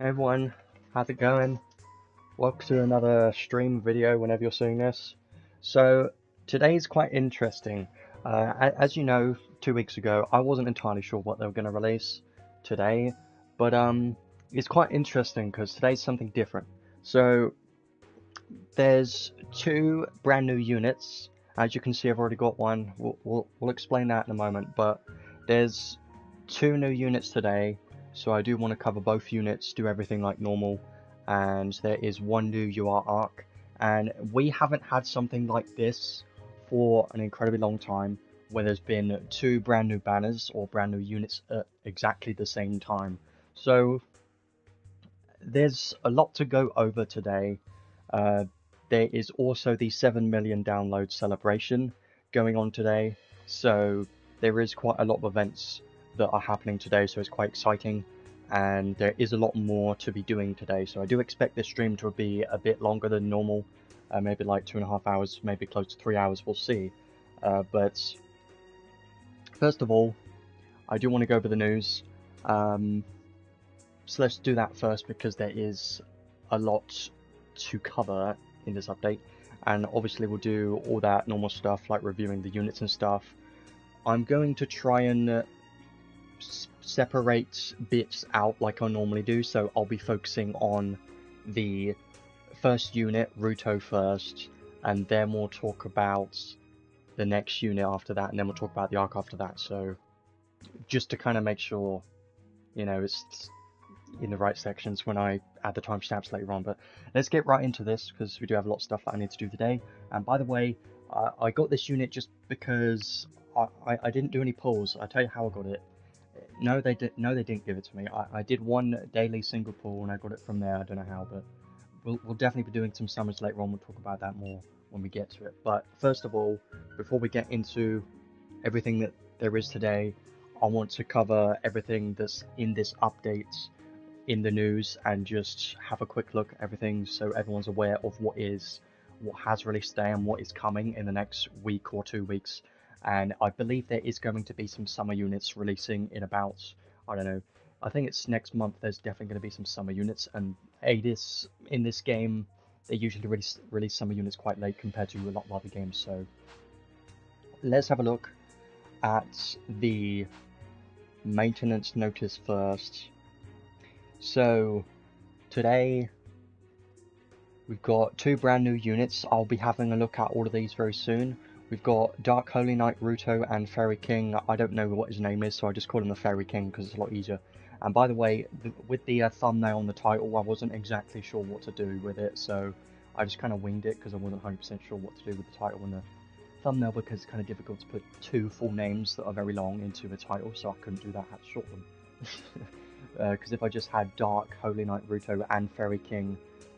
Hey everyone, how's it going? Welcome to another stream video whenever you're seeing this. So today's quite interesting. As you know, 2 weeks ago I wasn't entirely sure what they were going to release today, but it's quite interesting because today's something different. So there's two brand new units. As you can see, I've already got one. We'll explain that in a moment, but there's two new units today. So I do want to cover both units, do everything like normal, and there is one new UR arc, and we haven't had something like this for an incredibly long time, where there's been two brand new banners or brand new units at exactly the same time. So there's a lot to go over today. There is also the 7 million download celebration going on today, so there is quite a lot of events that are happening today, so it's quite exciting, and there is a lot more to be doing today, so I do expect this stream to be a bit longer than normal, maybe like 2.5 hours, maybe close to 3 hours, we'll see. But first of all, I do want to go over the news, so let's do that first because there is a lot to cover in this update, and obviously we'll do all that normal stuff like reviewing the units and stuff. I'm going to try and separate bits out like I normally do, so I'll be focusing on the first unit, Ruuto, first, and then we'll talk about the next unit after that, and then we'll talk about the arc after that, so just to kind of make sure, you know, it's in the right sections when I add the timestamps later on. But let's get right into this because we do have a lot of stuff that I need to do today. And by the way, I got this unit just because I didn't do any pulls. I'll tell you how I got it. No, they didn't give it to me. I did one daily single pull and I got it from there. I don't know how, but we'll definitely be doing some summons later on. We'll talk about that more when we get to it. But first of all, before we get into everything that there is today, I want to cover everything that's in this update in the news and just have a quick look at everything so everyone's aware of what has released today and what is coming in the next week or 2 weeks. And I believe there is going to be some summer units releasing in about, I don't know, I think it's next month. There's definitely going to be some summer units, and in this game they usually release summer units quite late compared to a lot of other games. So let's have a look at the maintenance notice first. So today we've got two brand new units. I'll be having a look at all of these very soon. We've got Dark Holy Knight Ruuto and Fairy King. I don't know what his name is, so I just call him the Fairy King because it's a lot easier. And by the way, with the thumbnail on the title, I wasn't exactly sure what to do with it, so I just kind of winged it because I wasn't 100% sure what to do with the title and the thumbnail, because it's kind of difficult to put two full names that are very long into the title, so I couldn't do that. I had to short them. Because if I just had Dark Holy Knight Ruuto and Fairy King,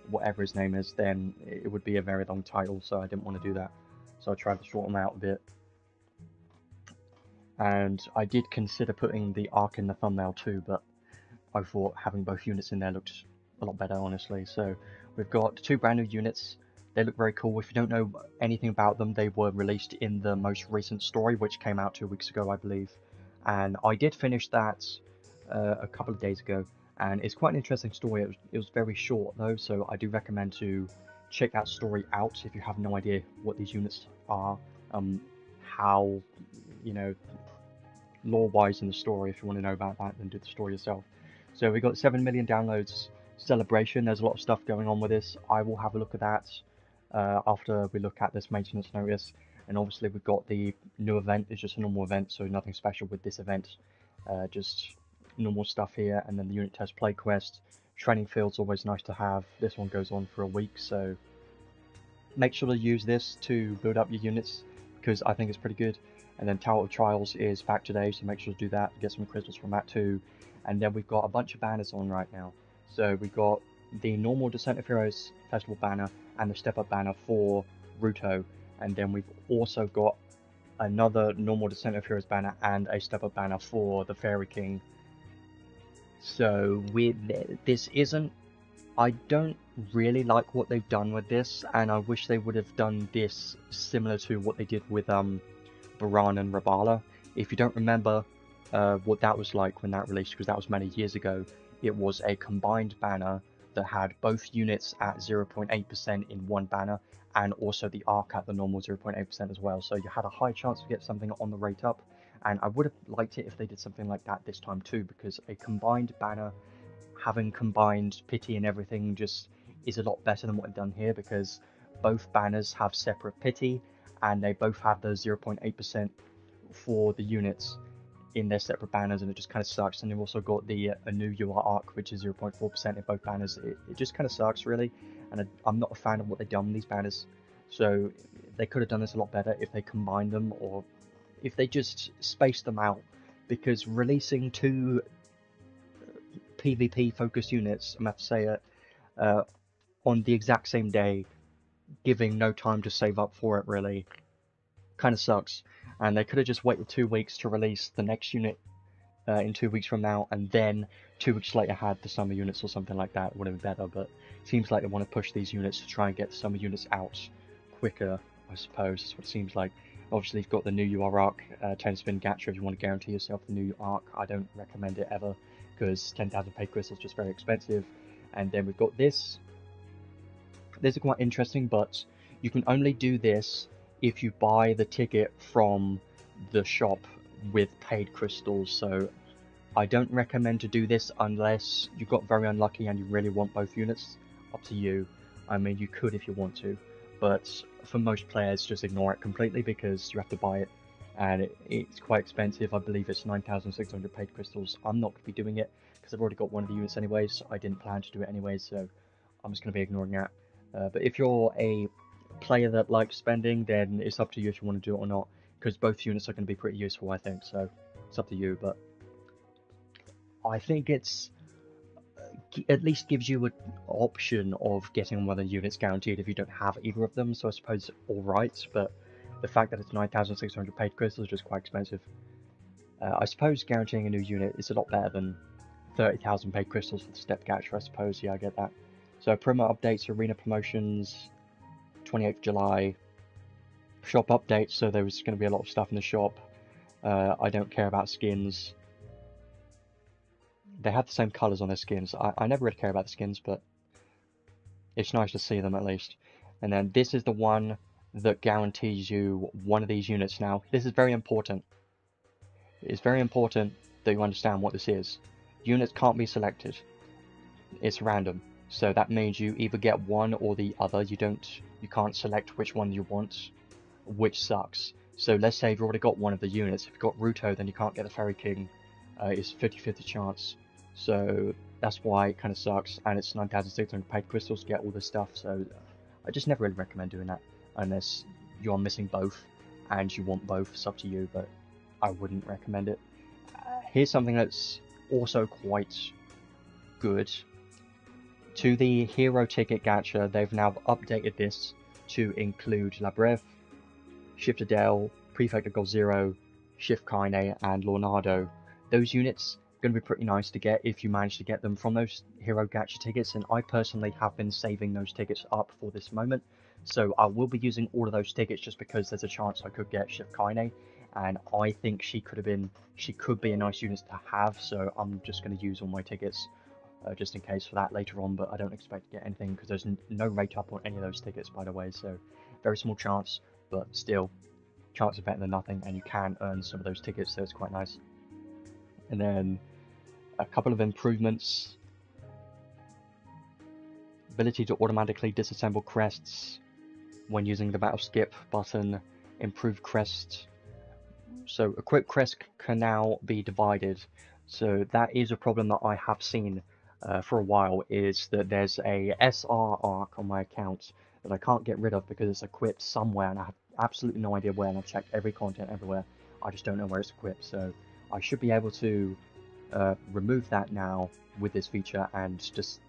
whatever his name is, then it would be a very long title, so I didn't want to do that. So I tried to short them out a bit. And I did consider putting the arc in the thumbnail too, but I thought having both units in there looked a lot better, honestly. So we've got two brand new units. They look very cool. If you don't know anything about them, they were released in the most recent story, which came out 2 weeks ago, I believe. And I did finish that a couple of days ago, and it's quite an interesting story. It was very short though, so I do recommend to check that story out if you have no idea what these units are, how, you know, lore-wise in the story. If you want to know about that, then do the story yourself. So we got 7 million downloads celebration. There's a lot of stuff going on with this. I will have a look at that after we look at this maintenance notice. And obviously we've got the new event. It's just a normal event, so nothing special with this event. Just normal stuff here, and then the unit test play quest. Training field's always nice to have. This one goes on for a week, so make sure to use this to build up your units because I think it's pretty good. And then Tower of Trials is back today, so make sure to do that. Get some crystals from that too. And then we've got a bunch of banners on right now. So we've got the normal Descent of Heroes Festival banner and the Step Up banner for Ruuto, and then we've also got another normal Descent of Heroes banner and a Step Up banner for the Fairy King. So this isn't, I don't really like what they've done with this, and I wish they would have done this similar to what they did with Baran and Rabala. If you don't remember what that was like when that released, because that was many years ago, it was a combined banner that had both units at 0.8% in one banner, and also the arc at the normal 0.8% as well. So you had a high chance to get something on the rate up, and I would have liked it if they did something like that this time too, because a combined banner, having combined pity and everything, just is a lot better than what they've done here, because both banners have separate pity, and they both have the 0.8% for the units in their separate banners, and it just kind of sucks. And you've also got the a new UR arc, which is 0.4% in both banners. It just kind of sucks, really, and I'm not a fan of what they've done with these banners. So they could have done this a lot better if they combined them, or if they just spaced them out, because releasing two PvP focused units, I'm going to have to say it, on the exact same day, giving no time to save up for it, really kind of sucks. And they could have just waited 2 weeks to release the next unit in 2 weeks from now, and then 2 weeks later had the summer units or something like that. It would have been better, but it seems like they want to push these units to try and get the summer units out quicker, I suppose. That's what it seems like. Obviously, you've got the new UR arc, 10 spin gacha if you want to guarantee yourself the new arc. I don't recommend it ever, because 10,000 paid crystals is just very expensive. And then we've got this. This is quite interesting, but you can only do this if you buy the ticket from the shop with paid crystals. So I don't recommend to do this unless you got very unlucky and you really want both units. Up to you. I mean, you could if you want to, but for most players, just ignore it completely, because you have to buy it, and it's quite expensive. I believe it's 9,600 paid crystals. I'm not going to be doing it because I've already got one of the units anyways. I didn't plan to do it anyways, so I'm just going to be ignoring that. But if you're a player that likes spending, then it's up to you if you want to do it or not, because both units are going to be pretty useful, I think. So it's up to you, but I think it's at least gives you an option of getting one of the units guaranteed if you don't have either of them. So I suppose alright, but the fact that it's 9,600 paid crystals is just quite expensive. I suppose guaranteeing a new unit is a lot better than 30,000 paid crystals for the step gacha, I suppose. Yeah, I get that. So promo updates, arena promotions, 28th July, shop updates, so there was going to be a lot of stuff in the shop. I don't care about skins. They have the same colours on their skins. I never really care about the skins, but it's nice to see them at least. And then this is the one that guarantees you one of these units now. This is very important. It's very important that you understand what this is. Units can't be selected. It's random. So that means you either get one or the other. You can't select which one you want, which sucks. So let's say you've already got one of the units. If you've got Ruuto, then you can't get the Fairy King. It's 50-50 chance. So that's why it kind of sucks. And it's 9,600 paid crystals to get all this stuff. So I just never really recommend doing that unless you're missing both and you want both. It's up to you, but I wouldn't recommend it. Here's something that's also quite good. To the hero ticket gacha, they've now updated this to include La Breve, Shift Adele, Prefect of Goal Zero, Shift Kaine, and Leonardo. Those units are going to be pretty nice to get if you manage to get them from those hero gacha tickets, and I personally have been saving those tickets up for this moment. So I will be using all of those tickets just because there's a chance I could get Shift Kaine, and I think she could be a nice unit to have, so I'm just going to use all my tickets just in case for that later on, but I don't expect to get anything because there's no rate up on any of those tickets, by the way, so very small chance, but still, chance is better than nothing, and you can earn some of those tickets, so it's quite nice. And then a couple of improvements. Ability to automatically disassemble crests when using the battle skip button. Improved crest. So equipped crest can now be divided. So that is a problem that I have seen for a while, is that there's a SR arc on my account that I can't get rid of because it's equipped somewhere and I have absolutely no idea where, and I've checked every content everywhere. I just don't know where it's equipped, so I should be able to remove that now with this feature and just,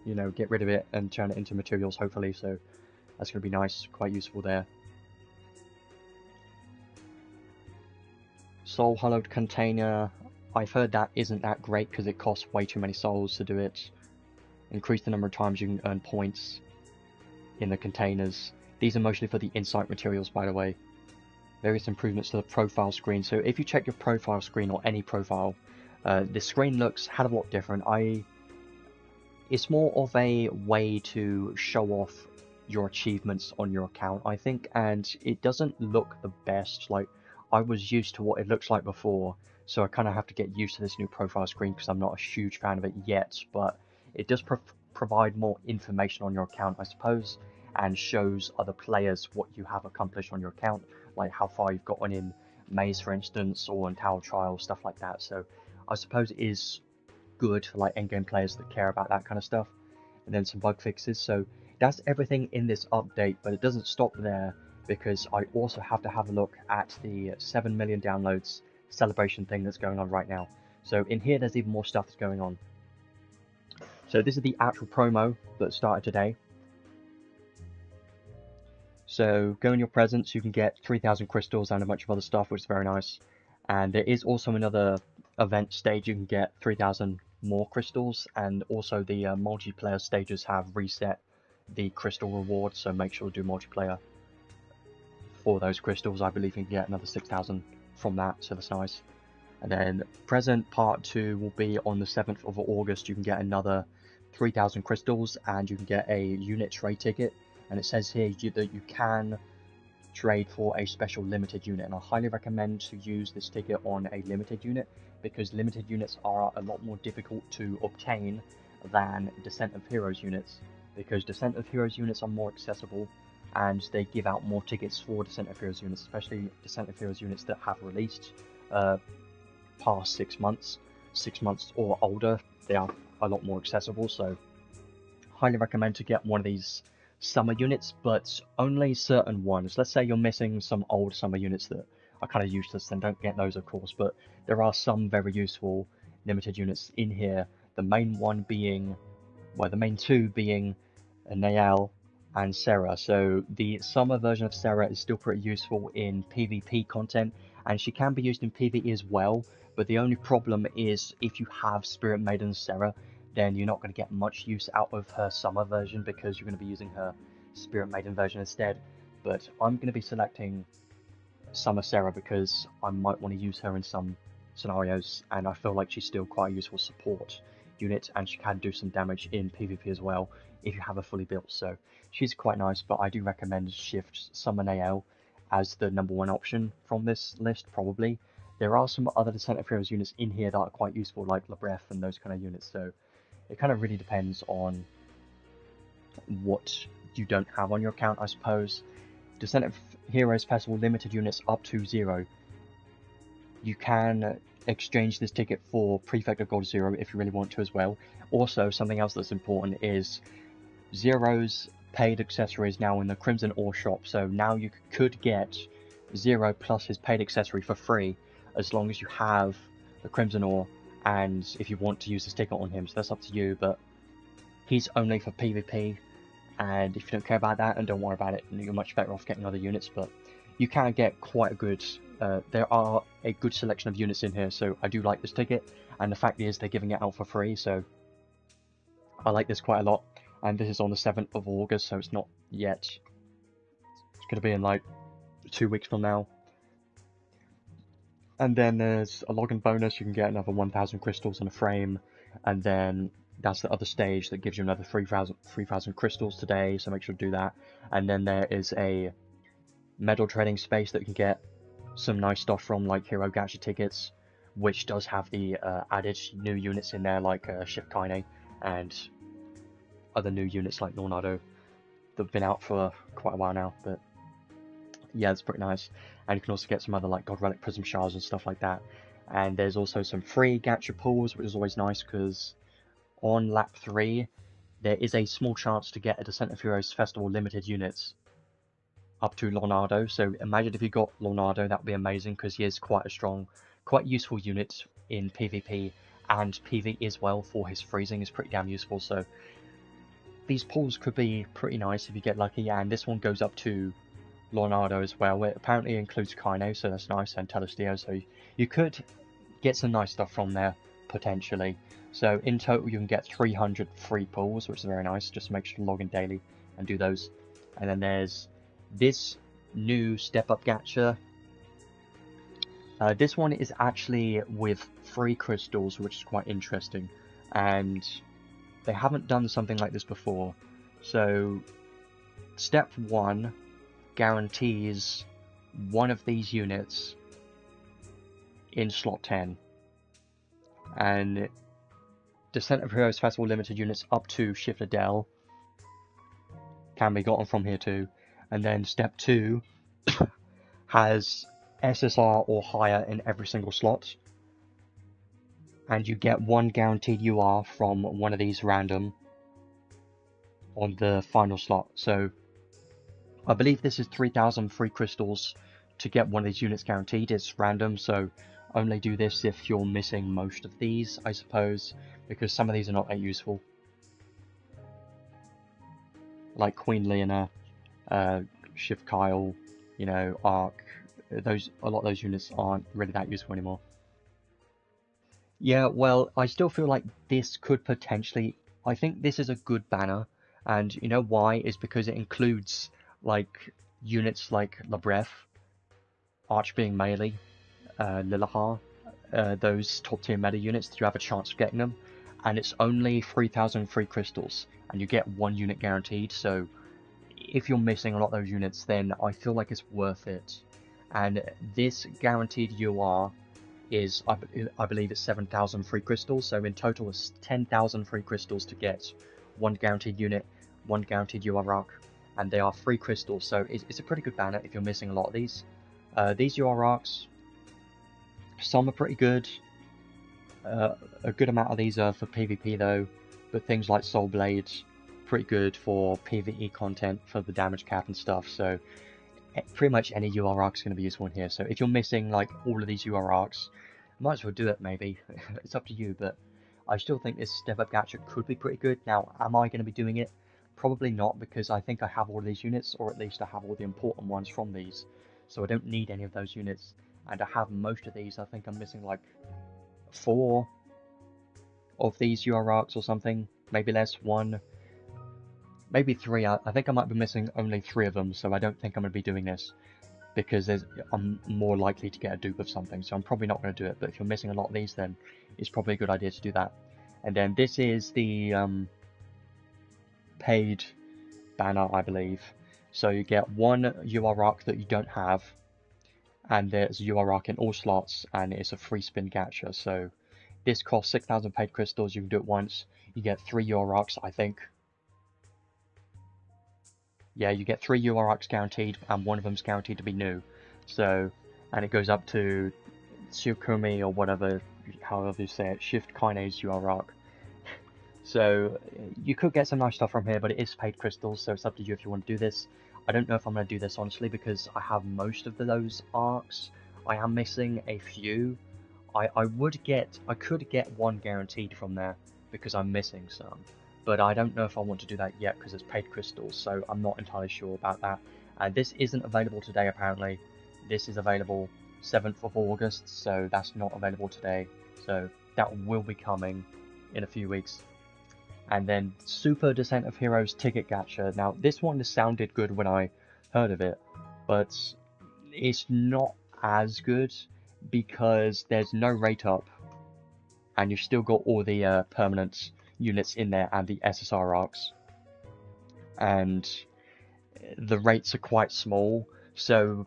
you know, get rid of it and turn it into materials, hopefully, so that's going to be nice, quite useful there. Soul Hollowed Container, I've heard that isn't that great because it costs way too many souls to do it. Increase the number of times you can earn points in the containers. These are mostly for the insight materials, by the way. Various improvements to the profile screen. So if you check your profile screen, or any profile, The screen looks a hell of a lot different. It's more of a way to show off your achievements on your account, I think, and it doesn't look the best. Like, I was used to what it looks like before, so I kind of have to get used to this new profile screen because I'm not a huge fan of it yet, but it does provide more information on your account, I suppose, and shows other players what you have accomplished on your account, like how far you've gotten in Maze, for instance, or in Tower Trial, stuff like that. So I suppose it is good for like endgame players that care about that kind of stuff. And then some bug fixes. So that's everything in this update, but it doesn't stop there because I also have to have a look at the 7 million downloads celebration thing that's going on right now. So in here there's even more stuff that's going on. So this is the actual promo that started today. So go in your presents, you can get 3,000 crystals and a bunch of other stuff, which is very nice. And there is also another event stage you can get 3,000 more crystals, and also the multiplayer stages have reset the crystal reward, so make sure to do multiplayer for those crystals. I believe you can get another 6,000 from that, so that's nice. And then present part 2 will be on the 7th of August. You can get another 3,000 crystals and you can get a unit trade ticket. And it says here that you can trade for a special limited unit, and I highly recommend to use this ticket on a limited unit because limited units are a lot more difficult to obtain than Descent of Heroes units, because Descent of Heroes units are more accessible and they give out more tickets for Descent of Heroes units, especially Descent of Heroes units that have released past 6 months or older. They are a lot more accessible, so highly recommend to get one of these summer units, but only certain ones. Let's say you're missing some old summer units that are kind of useless, then don't get those, of course, but there are some very useful limited units in here. The main one being, well, the main two being Nael and Sarah. So the summer version of Sarah is still pretty useful in PvP content, and she can be used in PvE as well, but the only problem is if you have Spirit Maiden Sarah, then you're not going to get much use out of her summer version because you're going to be using her Spirit Maiden version instead. But I'm going to be selecting Summer Sarah because I might want to use her in some scenarios, and I feel like she's still quite a useful support unit, and she can do some damage in PvP as well if you have her fully built. So she's quite nice, but I do recommend shift Summer Nael as the #1 option from this list, probably. There are some other Descent of Heroes units in here that are quite useful, like Labref and those kind of units, so it kind of really depends on what you don't have on your account, I suppose. Descent of Heroes Festival limited units up to 0. You can exchange this ticket for Prefect of Gold 0 if you really want to as well. Also, something else that's important is Zero's paid accessory is now in the Crimson Ore shop, so now you could get Zero plus his paid accessory for free as long as you have the Crimson Ore, and if you want to use this ticket on him, so that's up to you, but he's only for PvP, and if you don't care about that, and don't worry about it, you're much better off getting other units, but you can get quite a good, there are a good selection of units in here, so I do like this ticket, and the fact is they're giving it out for free, so I like this quite a lot, and this is on the 7th of August, so it's not yet, it's going to be in like 2 weeks from now. And then there's a login bonus, you can get another 1,000 crystals and a frame, and then that's the other stage that gives you another 3,000 crystals today, so make sure to do that. And then there is a medal trading space that you can get some nice stuff from, like Hero Gacha tickets, which does have the added new units in there, like Shift Kaine, and other new units like Leonardo that have been out for quite a while now, but yeah, it's pretty nice. And you can also get some other like God Relic Prism Shards and stuff like that. And there's also some free gacha pulls, which is always nice because on lap 3 there is a small chance to get a Descent of Heroes Festival limited units up to Leonardo. So imagine if you got Leonardo, that would be amazing because he is quite a strong, quite useful unit in PvP and PvE as well. For his freezing is pretty damn useful. So these pulls could be pretty nice if you get lucky, and this one goes up to Leonardo as well. It apparently includes Kaine, so that's nice, and Telestio, so you could get some nice stuff from there, potentially. So in total you can get 300 free pulls, which is very nice. Just make sure to log in daily and do those. And then there's this new Step Up Gacha. This one is actually with 3 crystals, which is quite interesting, and they haven't done something like this before. So, step 1 guarantees one of these units in slot 10, and Descent of Heroes Festival limited units up to Shift Adele can be gotten from here too. And then step 2 has SSR or higher in every single slot, and you get 1 guaranteed UR from one of these random on the final slot. So I believe this is 3,000 free crystals to get one of these units guaranteed. It's random, so only do this if you're missing most of these, I suppose, because some of these are not that useful. Like Queen Leona, Shiv Kyle, you know, Arc, a lot of those units aren't really that useful anymore. Yeah, well, I still feel like this could potentially... I think this is a good banner, and you know why? Is because it includes, like, units like Labref, Arch being melee, Lilahar, those top tier meta units that you have a chance of getting them, and it's only 3,000 free crystals, and you get 1 unit guaranteed, so if you're missing a lot of those units, then I feel like it's worth it. And this guaranteed UR is, I believe it's 7,000 free crystals, so in total it's 10,000 free crystals to get 1 guaranteed unit, 1 guaranteed UR arc, and they are free crystals, so it's a pretty good banner if you're missing a lot of these. These UR arcs, some are pretty good. A good amount of these are for PvP though, but things like Soul Blade, pretty good for PvE content for the damage cap and stuff, so pretty much any UR arc is going to be useful in here. So if you're missing like all of these UR arcs, might as well do it maybe. It's up to you, but I still think this step up gacha could be pretty good. Now, am I going to be doing it? Probably not, because I think I have all of these units, or at least I have all the important ones from these, so I don't need any of those units, and I have most of these. I think I'm missing like 4 of these UR arcs or something, maybe less, 1, maybe 3. I think I might be missing only 3 of them, so I don't think I'm going to be doing this, because I'm more likely to get a dupe of something, so I'm probably not going to do it. But if you're missing a lot of these, then it's probably a good idea to do that. And then this is the paid banner, I believe. So you get 1 UR arc that you don't have, and there's UR arc in all slots, and it's a free spin gacha. So this costs 6,000 paid crystals. You can do it once. You get 3 UR arcs, I think. Yeah, you get 3 UR arcs guaranteed, and 1 of them's guaranteed to be new. So, and it goes up to Tsukumi or whatever, however you say it, Shift Kaine's UR arc. So you could get some nice stuff from here, but it is paid crystals, so it's up to you if you want to do this. I don't know if I'm going to do this honestly, because I have most of those arcs. I am missing a few. I could get 1 guaranteed from there, because I'm missing some. But I don't know if I want to do that yet, because it's paid crystals, so I'm not entirely sure about that. This isn't available today, apparently. This is available 7th of August, so that's not available today. So that will be coming in a few weeks. And then Super Descent of Heroes Ticket Gacha. Now, this one sounded good when I heard of it, but it's not as good, because there's no rate up, and you've still got all the permanent units in there and the SSR arcs, and the rates are quite small, so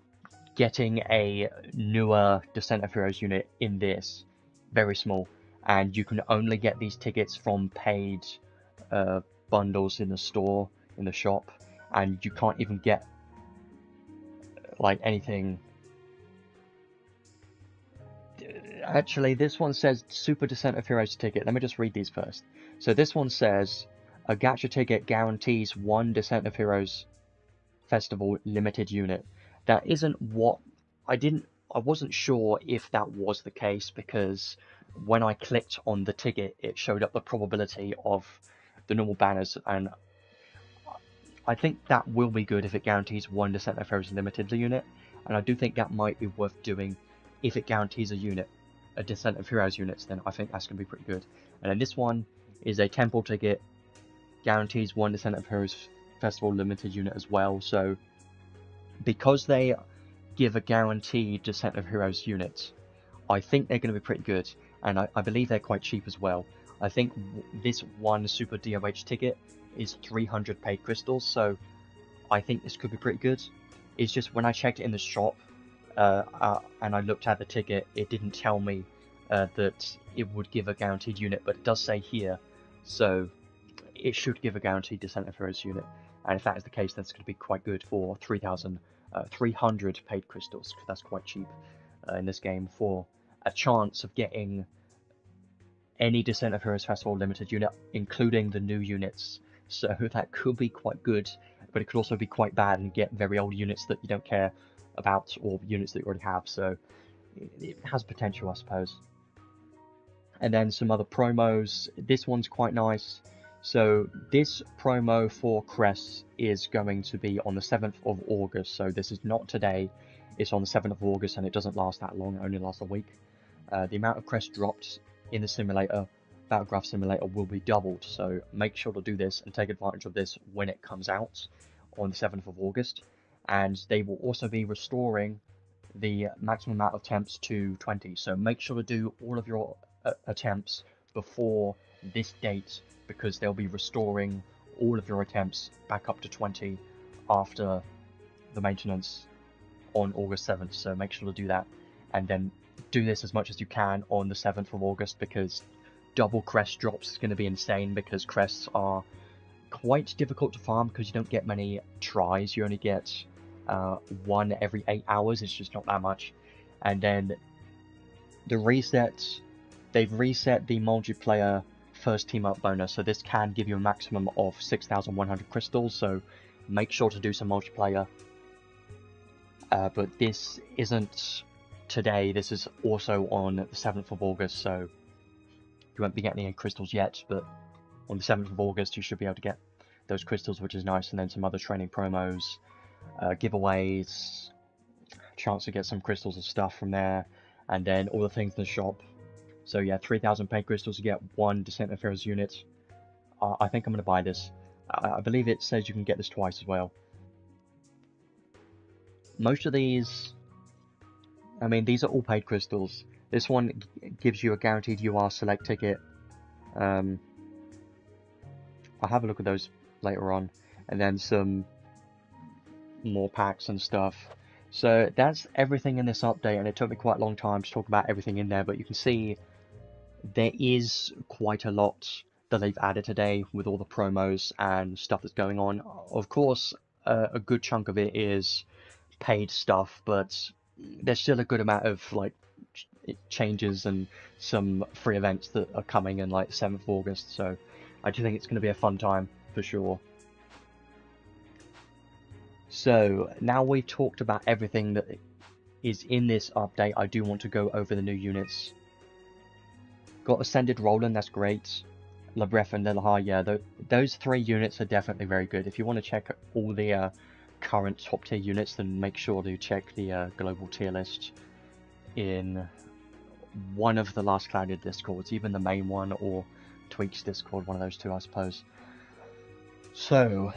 getting a newer Descent of Heroes unit in this, very small, and you can only get these tickets from paid bundles in the store, in the shop, and you can't even get like anything. Actually, this one says Super Descent of Heroes ticket. Let me just read these first. So this one says, a gacha ticket guarantees 1 Descent of Heroes Festival limited unit. That isn't what... I wasn't sure if that was the case, because when I clicked on the ticket, it showed up the probability of the normal banners, and I think that will be good if it guarantees 1 Descent of Heroes limited unit, and I do think that might be worth doing if it guarantees a Descent of Heroes units. Then I think that's going to be pretty good. And then this one is a temple ticket, guarantees 1 Descent of Heroes Festival limited unit as well. So because they give a guaranteed Descent of Heroes unit, I think they're going to be pretty good, and I believe they're quite cheap as well. I think this one Super DOH ticket is 300 paid crystals, so I think this could be pretty good. It's just when I checked it in the shop and I looked at the ticket, it didn't tell me that it would give a guaranteed unit, but it does say here, so it should give a guaranteed Descent of Heroes unit. And if that is the case, that's going to be quite good for 3,300 paid crystals, because that's quite cheap in this game for a chance of getting any Descent of Heroes Festival Limited unit, including the new units. So that could be quite good, but it could also be quite bad and get very old units that you don't care about, or units that you already have, so it has potential, I suppose. And then some other promos. This one's quite nice. So this promo for crests is going to be on the 7th of August, so this is not today, it's on the 7th of August, and it doesn't last that long, it only lasts a week. The amount of crests dropped in the simulator, Battlegraph Simulator, will be doubled, so make sure to do this and take advantage of this when it comes out on the 7th of August. And they will also be restoring the maximum amount of attempts to 20, so make sure to do all of your attempts before this date, because they'll be restoring all of your attempts back up to 20 after the maintenance on August 7th, so make sure to do that, and then do this as much as you can on the 7th of August, because double crest drops is going to be insane, because crests are quite difficult to farm because you don't get many tries, you only get one every 8 hours, it's just not that much. And then the reset, they've reset the multiplayer first team up bonus, so this can give you a maximum of 6,100 crystals, so make sure to do some multiplayer. But this isn't today, this is also on the 7th of August, so you won't be getting any crystals yet, but on the 7th of August you should be able to get those crystals, which is nice. And then some other training promos, giveaways, chance to get some crystals and stuff from there, and then all the things in the shop. So yeah, 3,000 paid crystals to get one Descent of Heroes unit. I think I'm going to buy this. I believe it says you can get this twice as well. Most of these, I mean, these are all paid crystals. This one gives you a guaranteed UR select ticket. I'll have a look at those later on, and then some more packs and stuff. So that's everything in this update, and it took me quite a long time to talk about everything in there, but you can see there is quite a lot that they've added today with all the promos and stuff that's going on. Of course, a good chunk of it is paid stuff, but there's still a good amount of like changes and some free events that are coming in like 7th of August, so I do think it's going to be a fun time for sure. So now we've talked about everything that is in this update, I do want to go over the new units. Got Ascended Roland, that's great. Labref and Lilahar, yeah, those 3 units are definitely very good. If you want to check all the current top tier units, then make sure to check the global tier list in one of the last Cloudia Discords, even the main one or Tweaks Discord, one of those two, I suppose. So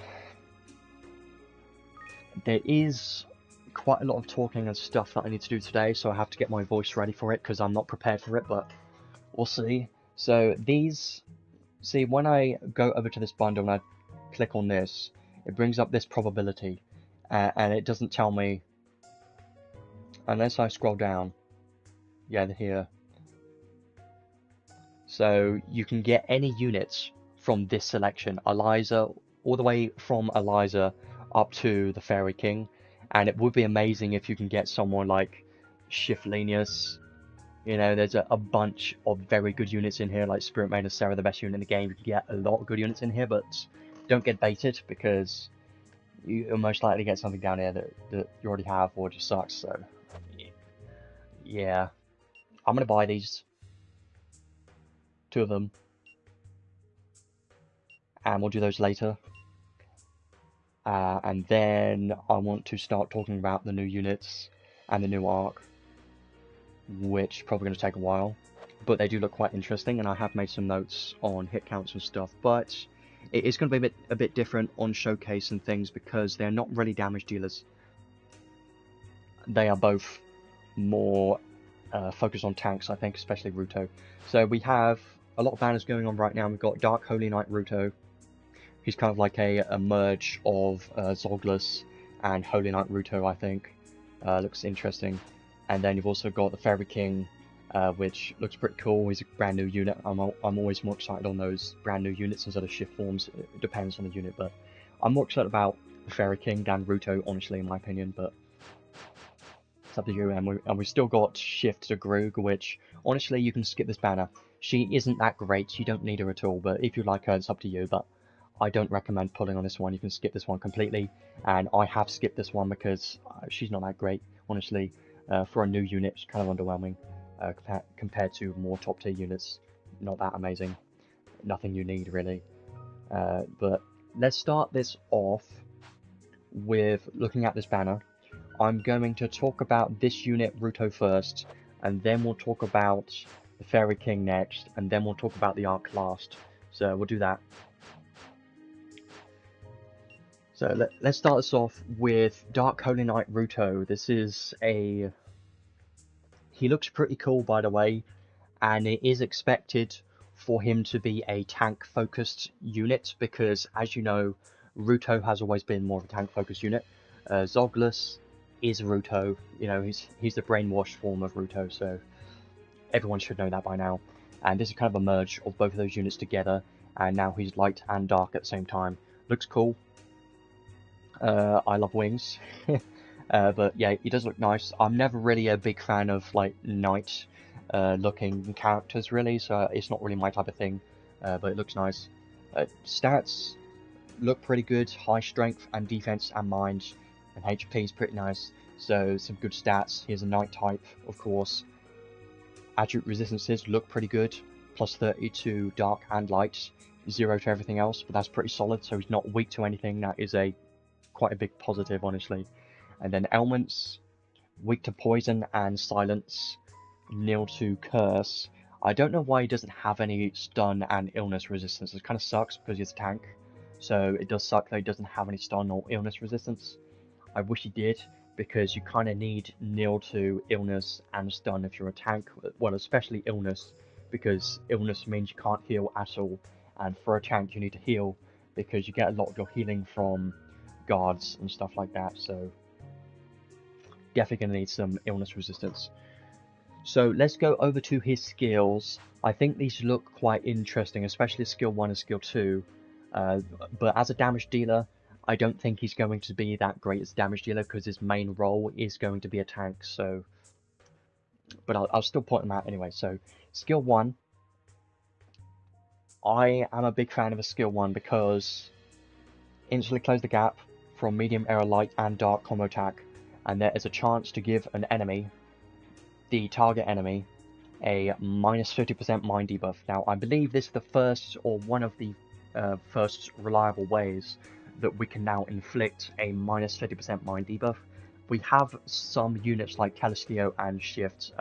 there is quite a lot of talking and stuff that I need to do today, so I have to get my voice ready for it because I'm not prepared for it, but we'll see. So these, see, when I go over to this bundle and I click on this, it brings up this probability, and it doesn't tell me, unless I scroll down, yeah, here. So you can get any units from this selection, Eliza, all the way from Eliza up to the Fairy King, and it would be amazing if you can get someone like Shiflenius. You know, there's a bunch of very good units in here, like Spirit Maiden Sarah, the best unit in the game. You can get a lot of good units in here, but don't get baited, because you'll most likely get something down here that you already have, or just sucks, so yeah. I'm going to buy these, 2 of them, and we'll do those later. And then I want to start talking about the new units and the new arc, which is probably going to take a while, but they do look quite interesting, and I have made some notes on hit counts and stuff. But it is going to be a bit different on Showcase and things, because they're not really damage dealers. They are both more focus on tanks, I think, especially Ruuto. So we have a lot of banners going on right now. We've got Dark Holy Knight Ruuto. He's kind of like a merge of Zoglas and Holy Knight Ruuto, I think. Looks interesting. And then you've also got the Fairy King, which looks pretty cool. He's a brand new unit. I'm always more excited on those brand new units instead of shift forms. It depends on the unit, but I'm more excited about the Fairy King than Ruuto, honestly, in my opinion. But it's up to you. And we still got Shift to Grug, which honestly you can skip this banner. She isn't that great. You don't need her at all. But if you like her, it's up to you. But I don't recommend pulling on this one. You can skip this one completely, and I have skipped this one because she's not that great, honestly. For a new unit, it's kind of underwhelming compared to more top tier units. Not that amazing. Nothing you need, really. But let's start this off with looking at this banner. I'm going to talk about this unit, Ruuto, first, and then we'll talk about the Fairy King next, and then we'll talk about the Arc last. So we'll do that. So let's start this off with Dark Holy Knight Ruuto. This is a... He looks pretty cool, by the way, and it is expected for him to be a tank-focused unit, because, as you know, Ruuto has always been more of a tank-focused unit. Zoglas is Ruuto, you know, he's the brainwashed form of Ruuto, so everyone should know that by now. And this is kind of a merge of both of those units together, and now he's light and dark at the same time. Looks cool. I love wings. But yeah, he does look nice. I'm never really a big fan of like knight looking characters really, so it's not really my type of thing, but it looks nice. Stats look pretty good, high strength and defense and mind, and HP is pretty nice, so some good stats. Here's a knight type, of course. Attribute resistances look pretty good, plus 30 to dark and light, 0 to everything else, but that's pretty solid, so he's not weak to anything. That is quite a big positive, honestly. And then ailments, weak to poison and silence, nil to curse. I don't know why he doesn't have any stun and illness resistance. It kind of sucks because he's a tank, so it does suck that he doesn't have any stun or illness resistance. I wish he did, because you kind of need nil to illness and stun if you're a tank. Well, especially illness, because illness means you can't heal at all, and for a tank you need to heal because you get a lot of your healing from guards and stuff like that, so definitely gonna need some illness resistance. So let's go over to his skills. I think these look quite interesting, especially skill 1 and skill 2, but as a damage dealer I don't think he's going to be that great as a damage dealer because his main role is going to be a tank, so but I'll still point him out anyway. So skill 1, I am a big fan of a skill 1 because instantly close the gap from medium, air, light and dark combo attack, and there is a chance to give an enemy, the target enemy, a minus 50% mind debuff. Now I believe this is the first, or one of the first reliable ways that we can now inflict a minus 50% mind debuff. We have some units like Calisteo and Shift,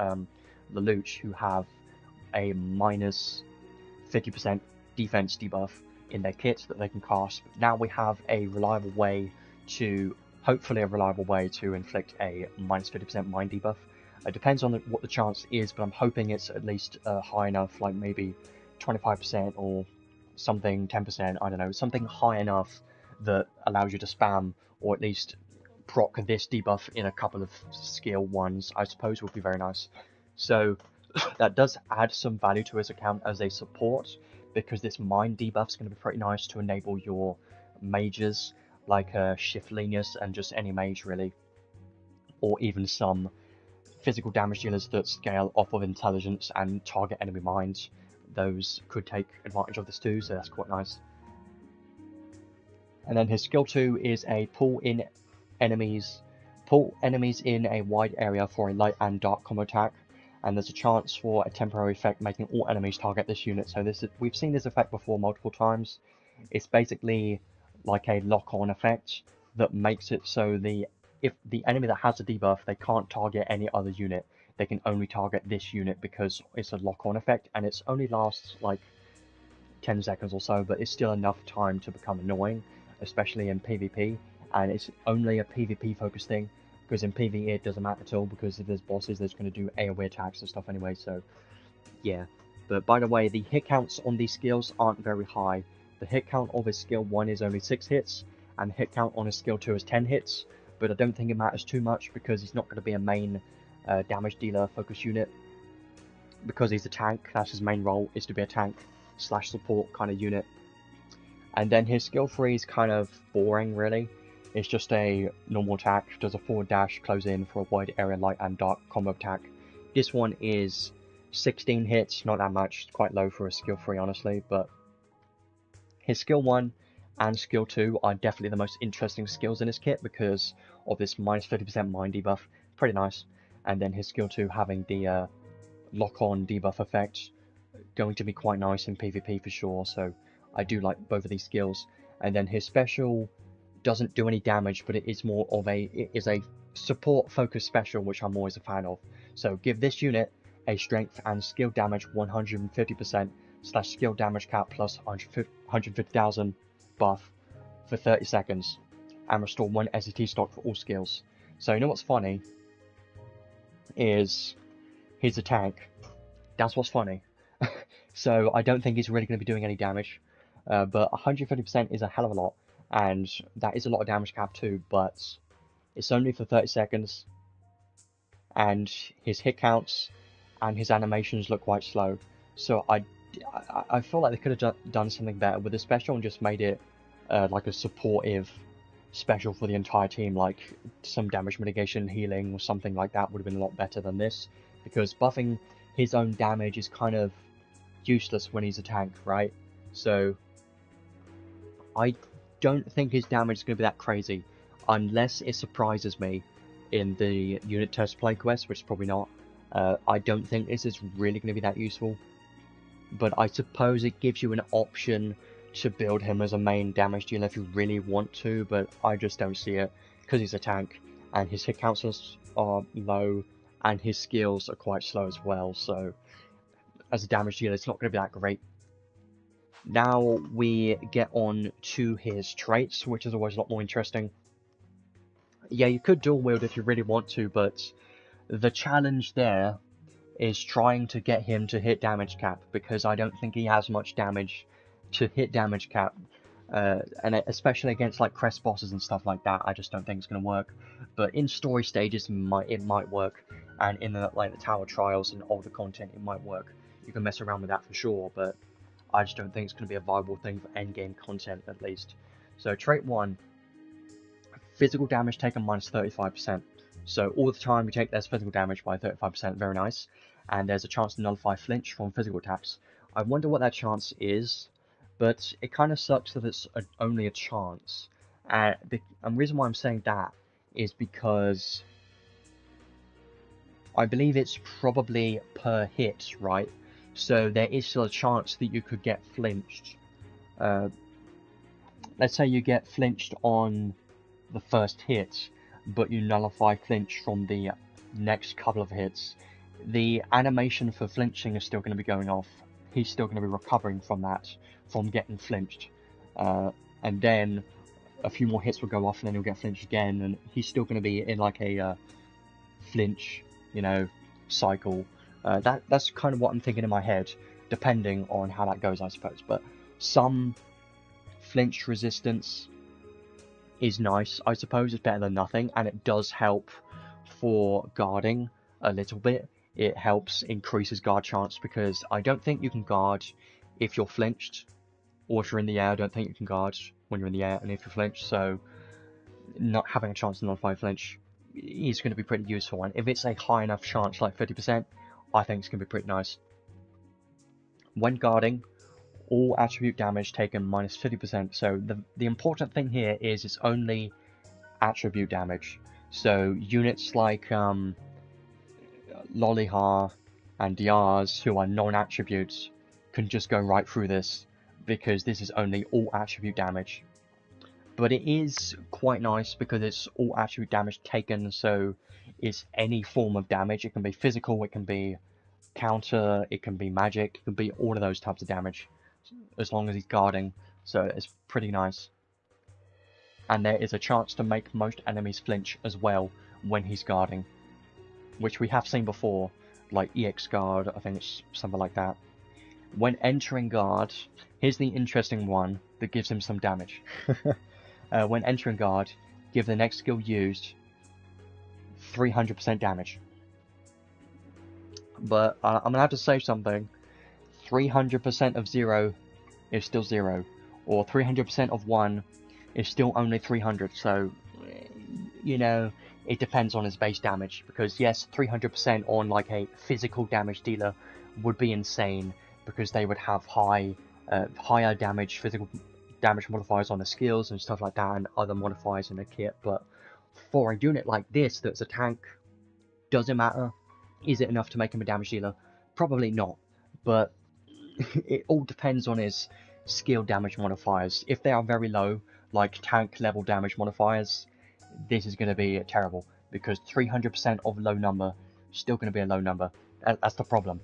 Lelouch, who have a minus 50% defense debuff in their kits that they can cast. But now we have a reliable way to, hopefully a reliable way to inflict a minus 50% mind debuff. It depends on what the chance is, but I'm hoping it's at least high enough, like maybe 25% or something, 10%, I don't know, something high enough that allows you to spam, or at least proc this debuff in a couple of skill 1s, I suppose would be very nice. So that does add some value to his account as a support, because this mind debuff is going to be pretty nice to enable your mages, like Shift Linus and just any mage really, or even some physical damage dealers that scale off of intelligence and target enemy minds. Those could take advantage of this too, so that's quite nice. And then his skill 2 is a pull enemies in a wide area for a light and dark combo attack, and there's a chance for a temporary effect making all enemies target this unit. So we've seen this effect before multiple times. It's basically like a lock-on effect that makes it so if the enemy that has a debuff, they can't target any other unit. They can only target this unit because it's a lock-on effect, and it only lasts like 10 seconds or so, but it's still enough time to become annoying, especially in PvP, and it's only a PvP focused thing. because in PvE it doesn't matter at all, because if there's bosses, there's going to do AoE attacks and stuff anyway, so yeah. But by the way, the hit counts on these skills aren't very high. The hit count of his skill 1 is only 6 hits, and the hit count on his skill 2 is 10 hits, but I don't think it matters too much because he's not going to be a main damage dealer focus unit. Because he's a tank, that's his main role, is to be a tank / support kind of unit. And then his skill 3 is kind of boring, really. It's just a normal attack, does a forward dash, close in for a wide area light and dark combo attack. This one is 16 hits, not that much, it's quite low for a skill 3 honestly, but his skill 1 and skill 2 are definitely the most interesting skills in his kit because of this minus 50% mine debuff, pretty nice. And then his skill 2 having the lock-on debuff effect, going to be quite nice in PvP for sure, so I do like both of these skills. And then his special doesn't do any damage, but it is more of it is a support focused special, which I'm always a fan of. So give this unit a strength and skill damage 150% / skill damage cap plus 150,000 buff for 30 seconds, and restore 1 SCT stock for all skills. So you know what's funny is he's a tank. That's what's funny. So I don't think he's really going to be doing any damage, but 150% is a hell of a lot, and that is a lot of damage cap too, but it's only for 30 seconds, and his hit counts and his animations look quite slow, so I feel like they could have done something better with the special and just made it like a supportive special for the entire team, like some damage mitigation, healing, or something like that would have been a lot better than this, because buffing his own damage is kind of useless when he's a tank, right? So I don't think his damage is going to be that crazy, unless it surprises me in the unit test play quest, which is probably not. I don't think this is really going to be that useful, but I suppose it gives you an option to build him as a main damage dealer if you really want to, but I just don't see it, because he's a tank, and his hit counts are low, and his skills are quite slow as well, so as a damage dealer it's not going to be that great. Now we get on to his traits, which is always a lot more interesting. Yeah, you could dual wield if you really want to, but the challenge there is trying to get him to hit damage cap, because I don't think he has much damage to hit damage cap, and especially against like crest bosses and stuff like that, I just don't think it's going to work. But in story stages it might work, and in the tower trials and older content it might work. You can mess around with that for sure, but I just don't think it's going to be a viable thing for endgame content at least. So trait 1, physical damage taken minus 35%. So all the time you take less physical damage by 35%, very nice. And there's a chance to nullify flinch from physical attacks. I wonder what that chance is, but it kind of sucks that it's only a chance. And the reason why I'm saying that is because I believe it's probably per hit, right? So there is still a chance that you could get flinched. Let's say you get flinched on the first hit, but you nullify flinch from the next couple of hits. The animation for flinching is still going to be going off. He's still going to be recovering from that, from getting flinched. And then a few more hits will go off and then he'll get flinched again, and he's still going to be in like a flinch, cycle. That's kind of what I'm thinking in my head, depending on how that goes, I suppose. But some flinch resistance is nice, I suppose. It's better than nothing, and it does help for guarding a little bit. It helps increase his guard chance, because I don't think you can guard if you're flinched, or if you're in the air. I don't think you can guard when you're in the air and if you're flinched, so not having a chance to nullify flinch is going to be pretty useful. And if it's a high enough chance, like 50%, I think it's going to be pretty nice. When guarding, all attribute damage taken minus 50%. So the important thing here is it's only attribute damage. So units like Lollyhar and Diaz, who are non-attributes, can just go right through this, because this is only all attribute damage. But it is quite nice because it's all attribute damage taken, so it's any form of damage. It can be physical, it can be counter, it can be magic, it can be all of those types of damage, as long as he's guarding, so it's pretty nice. And there is a chance to make most enemies flinch as well when he's guarding, which we have seen before, like EX guard, I think it's something like that. When entering guard, here's the interesting one that gives him some damage. When entering guard, give the next skill used 300% damage. But I'm gonna have to say something. 300% of 0 is still 0, or 300% of 1 is still only 300, so, you know, it depends on his base damage, because yes, 300% on like a physical damage dealer would be insane, because they would have higher damage, physical damage modifiers on the skills and stuff like that, and other modifiers in the kit. But for a unit like this that's a tank, does it matter? Is it enough to make him a damage dealer? Probably not, but it all depends on his skill damage modifiers. If they are very low, like tank level damage modifiers, this is going to be terrible, because 300% of low number is still going to be a low number. That's the problem.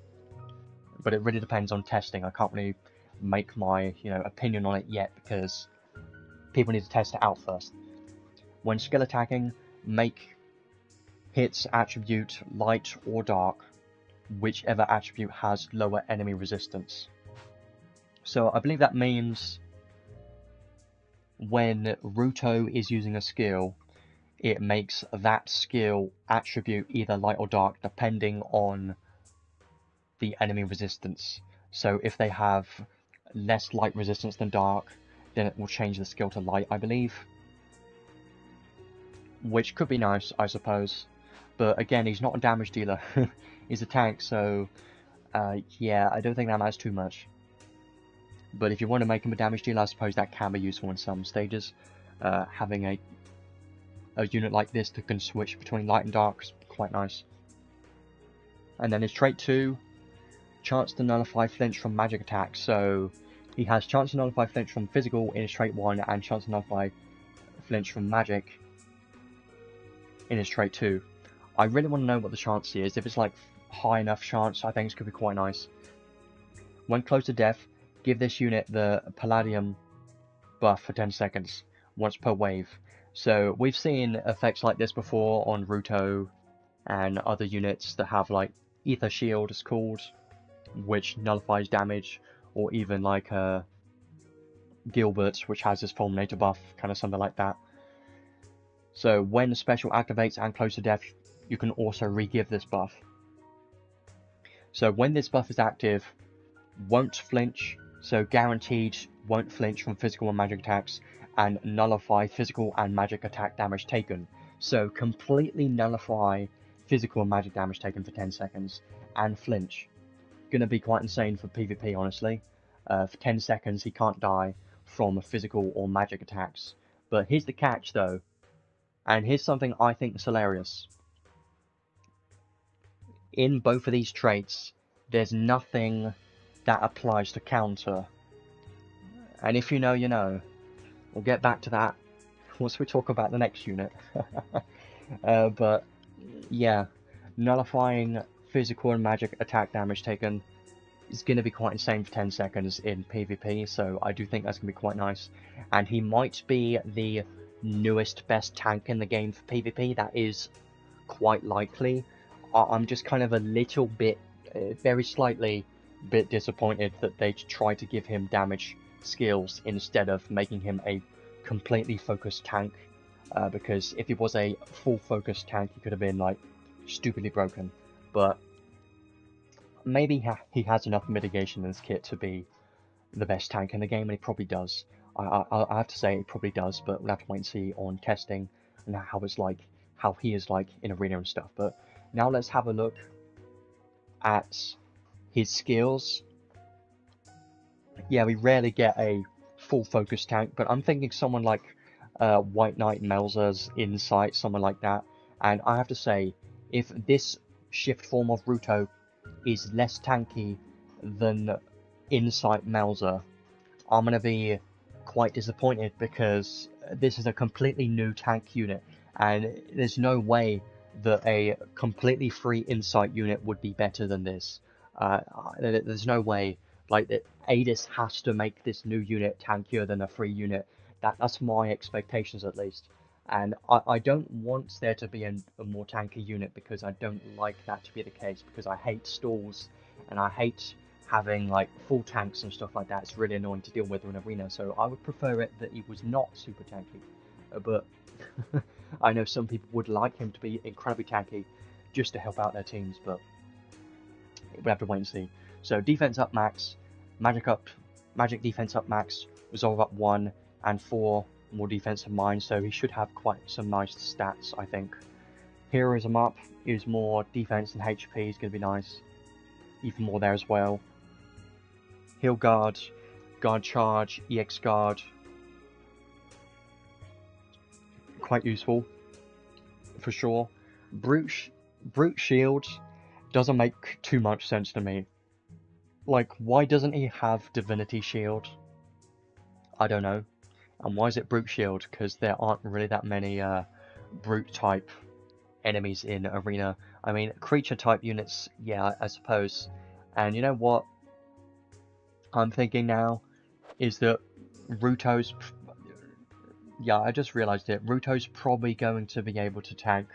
But it really depends on testing. I can't really make my opinion on it yet, because people need to test it out first. When skill attacking, make hits attribute light or dark, whichever attribute has lower enemy resistance. So I believe that means when Ruuto is using a skill, it makes that skill attribute either light or dark depending on the enemy resistance. So if they have less light resistance than dark, then it will change the skill to light, I believe. Which could be nice, I suppose. But again, he's not a damage dealer. He's a tank, so yeah, I don't think that matters too much. But if you want to make him a damage dealer, I suppose that can be useful in some stages. Having a unit like this that can switch between light and dark is quite nice. And then his trait 2, chance to nullify flinch from magic attacks. So he has chance to nullify flinch from physical in his trait 1, and chance to nullify flinch from magic in his trait 2. I really want to know what the chance is. If it's like high enough chance, I think it's going to be quite nice. When close to death, give this unit the Palladium buff for 10 seconds, once per wave. So we've seen effects like this before on Ruuto and other units that have like Ether Shield, it's called, which nullifies damage, or even like Gilbert, which has his Fulminator buff, kind of something like that. So when the special activates and close to death, you can also re-give this buff. So when this buff is active, won't flinch, so guaranteed won't flinch from physical and magic attacks, and nullify physical and magic attack damage taken. So completely nullify physical and magic damage taken for 10 seconds, and flinch. Gonna be quite insane for PvP, honestly. For 10 seconds he can't die from physical or magic attacks. But here's the catch though, and here's something I think is hilarious. In both of these traits, there's nothing that applies to counter. And if you know, you know. We'll get back to that once we talk about the next unit. But yeah, nullifying physical and magic attack damage taken is going to be quite insane for 10 seconds in PvP, so I do think that's going to be quite nice. And he might be the newest best tank in the game for PvP. That is quite likely. I'm just kind of a little bit, very slightly bit disappointed that they tried to give him damage skills instead of making him a completely focused tank, because if he was a full focused tank he could have been like stupidly broken. But maybe he has enough mitigation in his kit to be the best tank in the game, and he probably does. I have to say he probably does, but we'll have to wait and see on testing and how he is like in arena and stuff. But now let's have a look at his skills. Yeah, we rarely get a full focus tank, but I'm thinking someone like White Knight Melzer's Insight, someone like that. And I have to say, if this shift form of Ruuto is less tanky than Insight Melzer, I'm going to be quite disappointed, because this is a completely new tank unit, and there's no way that a completely free Insight unit would be better than this. There's no way. Like, Adis has to make this new unit tankier than a free unit. That's my expectations, at least. And I don't want there to be a more tanky unit, because I don't like that to be the case, because I hate stalls and I hate having like full tanks and stuff like that. It's really annoying to deal with in arena, so I would prefer it that he was not super tanky. But I know some people would like him to be incredibly tanky just to help out their teams, but we'll have to wait and see. So defense up max, magic defense up max, resolve up 1, and 4 more defense of mine, so he should have quite some nice stats, I think. Heroism up is more defense and HP is going to be nice. Even more there as well. Heal guard, guard charge, EX guard. Quite useful, for sure. Brute shield doesn't make too much sense to me. Like, why doesn't he have divinity shield? I don't know. And why is it brute shield? Because there aren't really that many brute type enemies in arena. I mean, creature type units, yeah, I suppose. And you know what I'm thinking now is that Ruuto's, yeah, I just realized it. Ruuto's probably going to be able to tank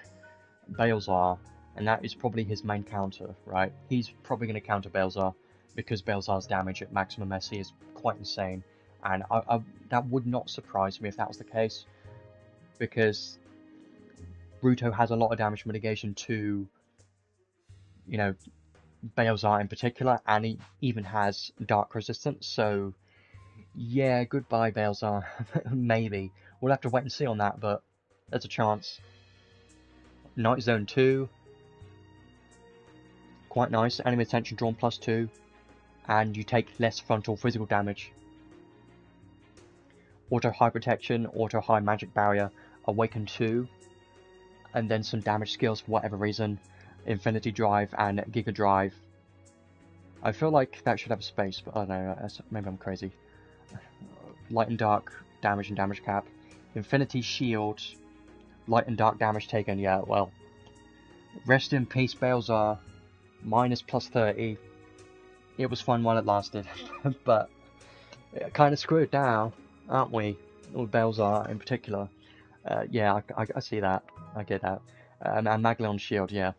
Balezar, and that is probably his main counter, right? He's probably going to counter Balezar, because Balezar's damage at maximum SC is quite insane. And that would not surprise me if that was the case, because Ruuto has a lot of damage mitigation to, you know, Balezar in particular, and he even has dark resistance, so yeah, goodbye Balezar. Maybe. We'll have to wait and see on that, but there's a chance. Night Zone 2. Quite nice. Enemy attention drawn +2, and you take less frontal physical damage. Auto high protection, auto high magic barrier, awaken 2, and then some damage skills for whatever reason. Infinity drive and Giga drive. I feel like that should have a space, but I don't know, maybe I'm crazy. Light and dark damage and damage cap. Infinity shield. Light and dark damage taken, yeah, well. Rest in peace Balezar. Minus +30. It was fun while it lasted, but kind of screwed now, aren't we? With Balezar in particular. Yeah, I see that. I get that. And Maglion's shield, yeah.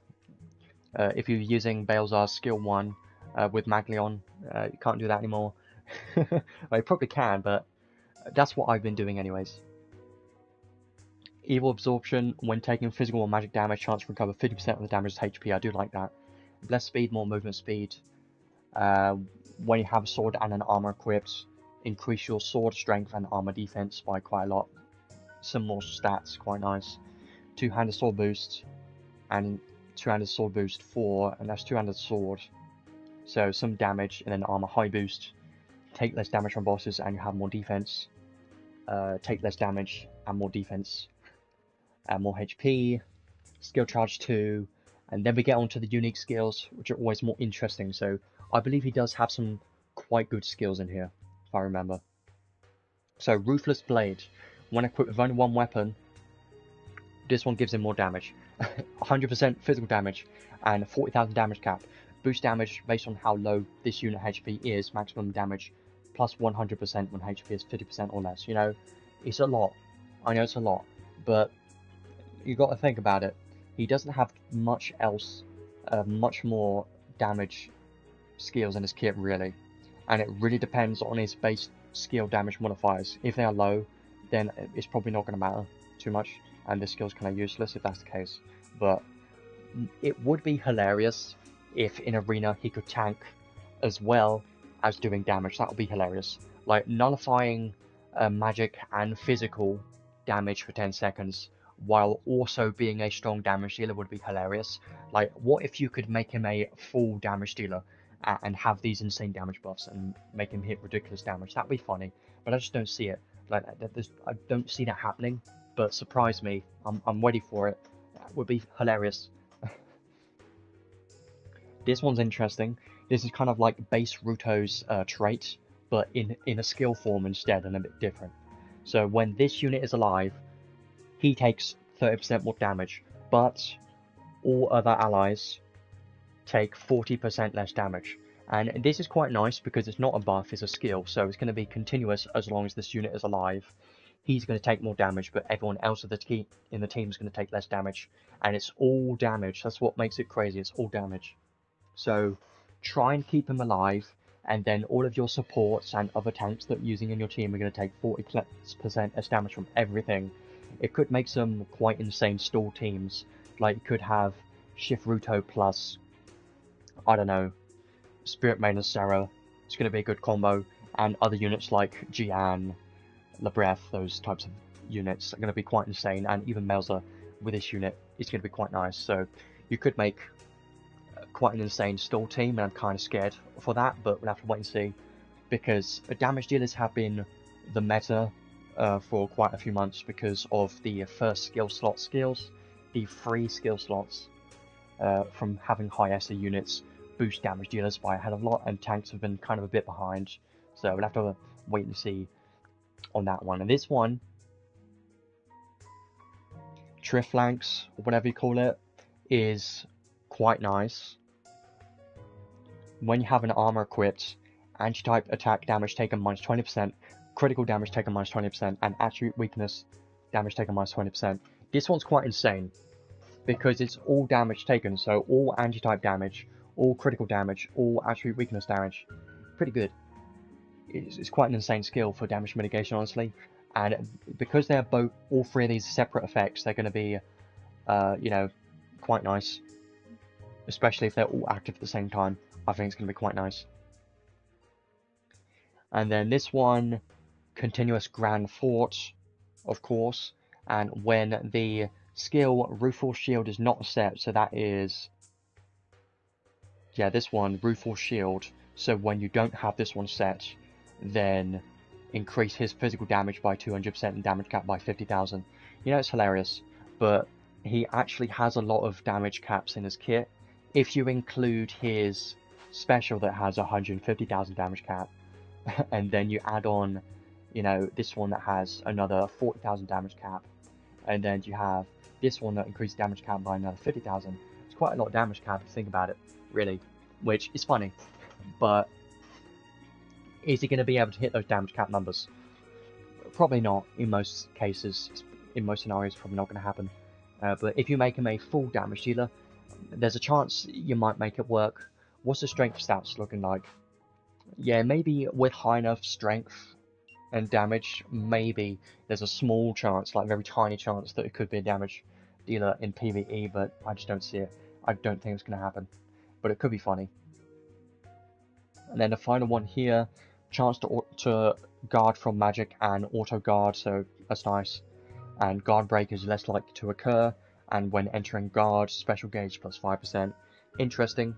If you're using Balezar's skill 1 with Maglion, you can't do that anymore. Well, you probably can, but that's what I've been doing anyways. Evil absorption, when taking physical or magic damage, chance to recover 50% of the damage's HP. I do like that. Less speed, more movement speed. When you have a sword and an armor equipped, increase your sword strength and armor defense by quite a lot. Some more stats, quite nice. Two-handed sword boost, and two-handed sword boost 4, and that's two-handed sword. So some damage and then armor high boost. Take less damage from bosses and you have more defense. Take less damage and more defense. More HP. Skill charge 2. And then we get onto the unique skills, which are always more interesting. So I believe he does have some quite good skills in here, if I remember. So Ruthless Blade. When equipped with only one weapon, this one gives him more damage. 100% physical damage and 40,000 damage cap. Boost damage based on how low this unit HP is, maximum damage, plus 100% when HP is 50% or less. You know, it's a lot. I know it's a lot, but you got to think about it. He doesn't have much else, much more damage skills in his kit, really. And it really depends on his base skill damage modifiers. If they are low, then it's probably not going to matter too much, and this skill's kind of useless if that's the case. But it would be hilarious if in arena he could tank as well as doing damage. That would be hilarious. Like nullifying magic and physical damage for 10 seconds while also being a strong damage dealer would be hilarious. Like, what if you could make him a full damage dealer and have these insane damage buffs and make him hit ridiculous damage? That'd be funny, but I just don't see it. Like, I don't see that happening. But surprise me, I'm ready for it. That would be hilarious. This one's interesting. This is kind of like base Ruuto's trait, but in a skill form instead and a bit different. So when this unit is alive, he takes 30% more damage, but all other allies take 40% less damage. And this is quite nice because it's not a buff, it's a skill, so it's going to be continuous as long as this unit is alive. he's going to take more damage, but everyone else in the team is going to take less damage, and it's all damage. That's what makes it crazy. It's all damage. So try and keep him alive, and then all of your supports and other tanks that you're using in your team are going to take 40% less damage from everything. It could make some quite insane stall teams. Like, you could have Shift Ruuto plus, I don't know, Spirit Maiden Sarah. It's going to be a good combo. And other units like Jian, Labreth, those types of units are going to be quite insane. And even Melza with this unit is going to be quite nice. So you could make quite an insane stall team, and I'm kind of scared for that, but we'll have to wait and see. Because damage dealers have been the meta for quite a few months because of the first skill slot skills. The free skill slots from having high SR units boost damage dealers by a hell of a lot, and tanks have been kind of a bit behind. So we'll have to wait and see on that one. And this one, Triflanks, or whatever you call it, is quite nice. When you have an armor equipped, anti-type attack damage taken minus 20%, critical damage taken minus 20%, and attribute weakness damage taken minus 20%. This one's quite insane because it's all damage taken, so all anti-type damage, all critical damage, all attribute weakness damage. Pretty good. It's quite an insane skill for damage mitigation, honestly. And because they're both, all three of these separate effects, they're going to be, you know, quite nice. Especially if they're all active at the same time. I think it's going to be quite nice. And then this one, Continuous Grand Fort, of course. And when the skill Ruuto Shield is not set, so that is, yeah, this one, Ruuto Shield. So when you don't have this one set, then increase his physical damage by 200% and damage cap by 50,000. You know, it's hilarious, but he actually has a lot of damage caps in his kit. If you include his special that has 150,000 damage cap, and then you add on, you know, this one that has another 40,000 damage cap, and then you have this one that increases damage cap by another 50,000. It's quite a lot of damage cap if you think about it, really, which is funny, but is he going to be able to hit those damage cap numbers? Probably not in most cases. In most scenarios, probably not going to happen. But if you make him a full damage dealer, there's a chance you might make it work. What's the strength stats looking like? Yeah, maybe with high enough strength and damage, maybe there's a small chance, like very tiny chance, that it could be a damage dealer in PvE, but I just don't see it. I don't think it's going to happen. But it could be funny. And then the final one here, chance to guard from magic and auto guard, so that's nice. And guard break is less likely to occur, and when entering guard, special gauge plus 5%. Interesting.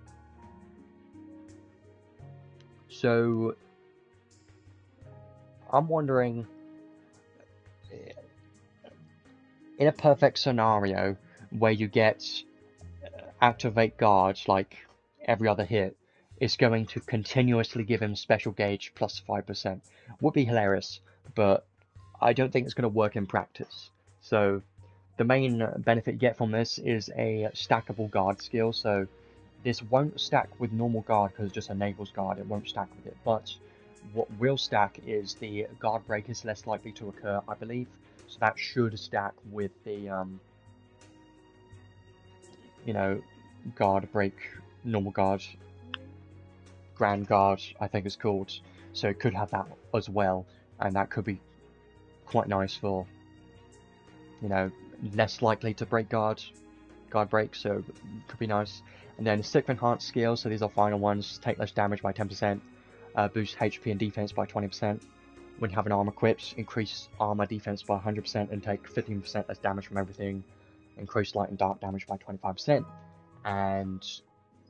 So I'm wondering, in a perfect scenario where you get activate guards like every other hit, it's going to continuously give him special gauge plus 5%. Would be hilarious, but I don't think it's going to work in practice. So the main benefit you get from this is a stackable guard skill. So this won't stack with normal guard because it just enables guard, it won't stack with it. But what will stack is the guard break is less likely to occur, I believe. So that should stack with the, you know, guard break, normal guard, grand guard, I think it's called. So it could have that as well, and that could be quite nice for, you know, less likely to break guard break, so it could be nice. And then stick enhanced skills, so these are final ones, take less damage by 10%, boost HP and defense by 20%. When you have an armor equipped, increase armor defense by 100% and take 15% less damage from everything. Increase light and dark damage by 25%. And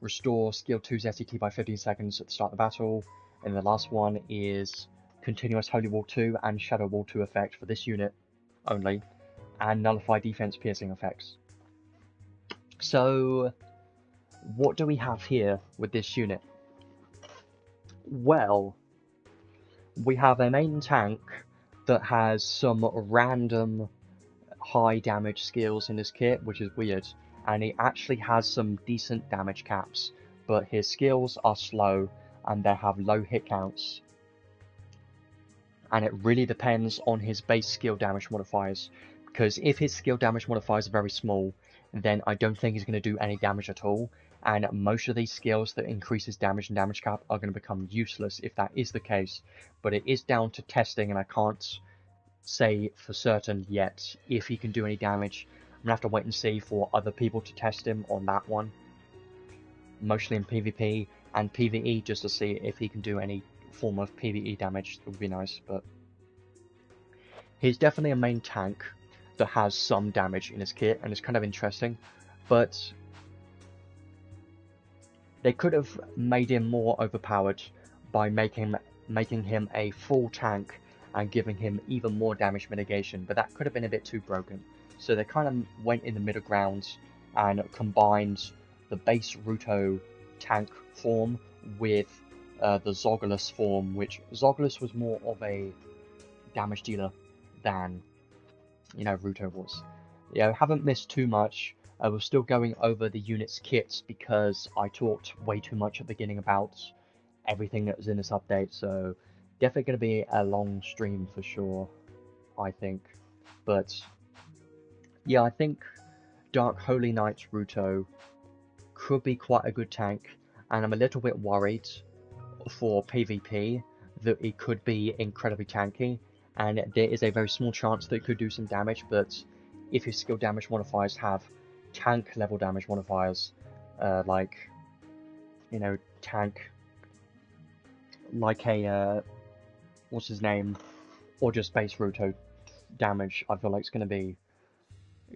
restore skill 2's SCT by 15 seconds at the start of the battle. And the last one is continuous Holy Wall 2 and Shadow Wall 2 effect for this unit only. And nullify defense piercing effects. So what do we have here with this unit? Well, we have a main tank that has some random high damage skills in his kit, which is weird, and he actually has some decent damage caps, but his skills are slow and they have low hit counts. and it really depends on his base skill damage modifiers. Because if his skill damage modifiers are very small, then I don't think he's going to do any damage at all. And most of these skills that increase his damage and damage cap are going to become useless if that is the case. But it is down to testing, and I can't say for certain yet if he can do any damage. I'm gonna have to wait and see for other people to test him on that one, mostly in PvP and PvE, just to see if he can do any form of PvE damage. It would be nice, but he's definitely a main tank that has some damage in his kit, and it's kind of interesting. But they could have made him more overpowered by making him a full tank and giving him even more damage mitigation, but that could have been a bit too broken. So they kind of went in the middle ground and combined the base Ruuto tank form with the Zogulus form, which Zogulus was more of a damage dealer than, you know, Ruuto was. You know, haven't missed too much. We're still going over the unit's kits because I talked way too much at the beginning about everything that was in this update, so definitely going to be a long stream for sure, I think. But yeah, I think Dark Holy Knight Ruuto could be quite a good tank, and I'm a little bit worried for PvP that it could be incredibly tanky, and there is a very small chance that it could do some damage, but if his skill damage modifiers have tank level damage modifiers, like, you know, tank, like a, what's his name, or just base Ruuto damage, I feel like it's going to be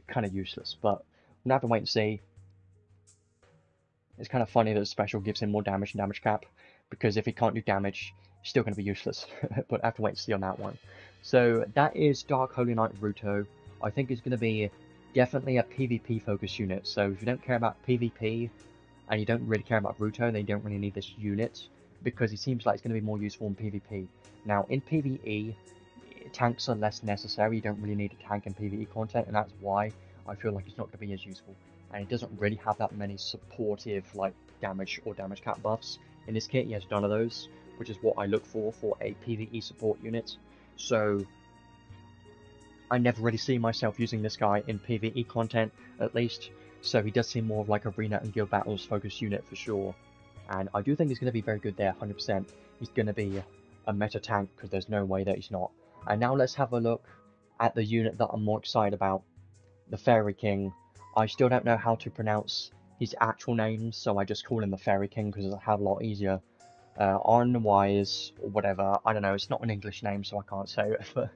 kind of useless, but we'll have to wait and see. It's kind of funny that the special gives him more damage and damage cap, because if he can't do damage, he's still going to be useless, but I have to wait and see on that one. So that is Dark Holy Knight Ruuto. I think it's going to be definitely a PvP focused unit, so if you don't care about PvP, and you don't really care about Ruuto, then you don't really need this unit, because he seems like it's going to be more useful in PvP. Now, in PvE, tanks are less necessary. You don't really need a tank in PvE content, and that's why I feel like it's not going to be as useful. And it doesn't really have that many supportive, like, damage or damage cap buffs. In this kit, he has none of those, which is what I look for a PvE support unit. So I never really see myself using this guy in PvE content, at least. So he does seem more of like arena and guild battles focused unit for sure. And I do think he's going to be very good there, 100%. He's going to be a meta tank, because there's no way that he's not. And now let's have a look at the unit that I'm more excited about, the Fairy King. I still don't know how to pronounce his actual name, so I just call him the Fairy King because it's a lot easier. Aernewisse, or whatever, I don't know, it's not an English name, so I can't say it. But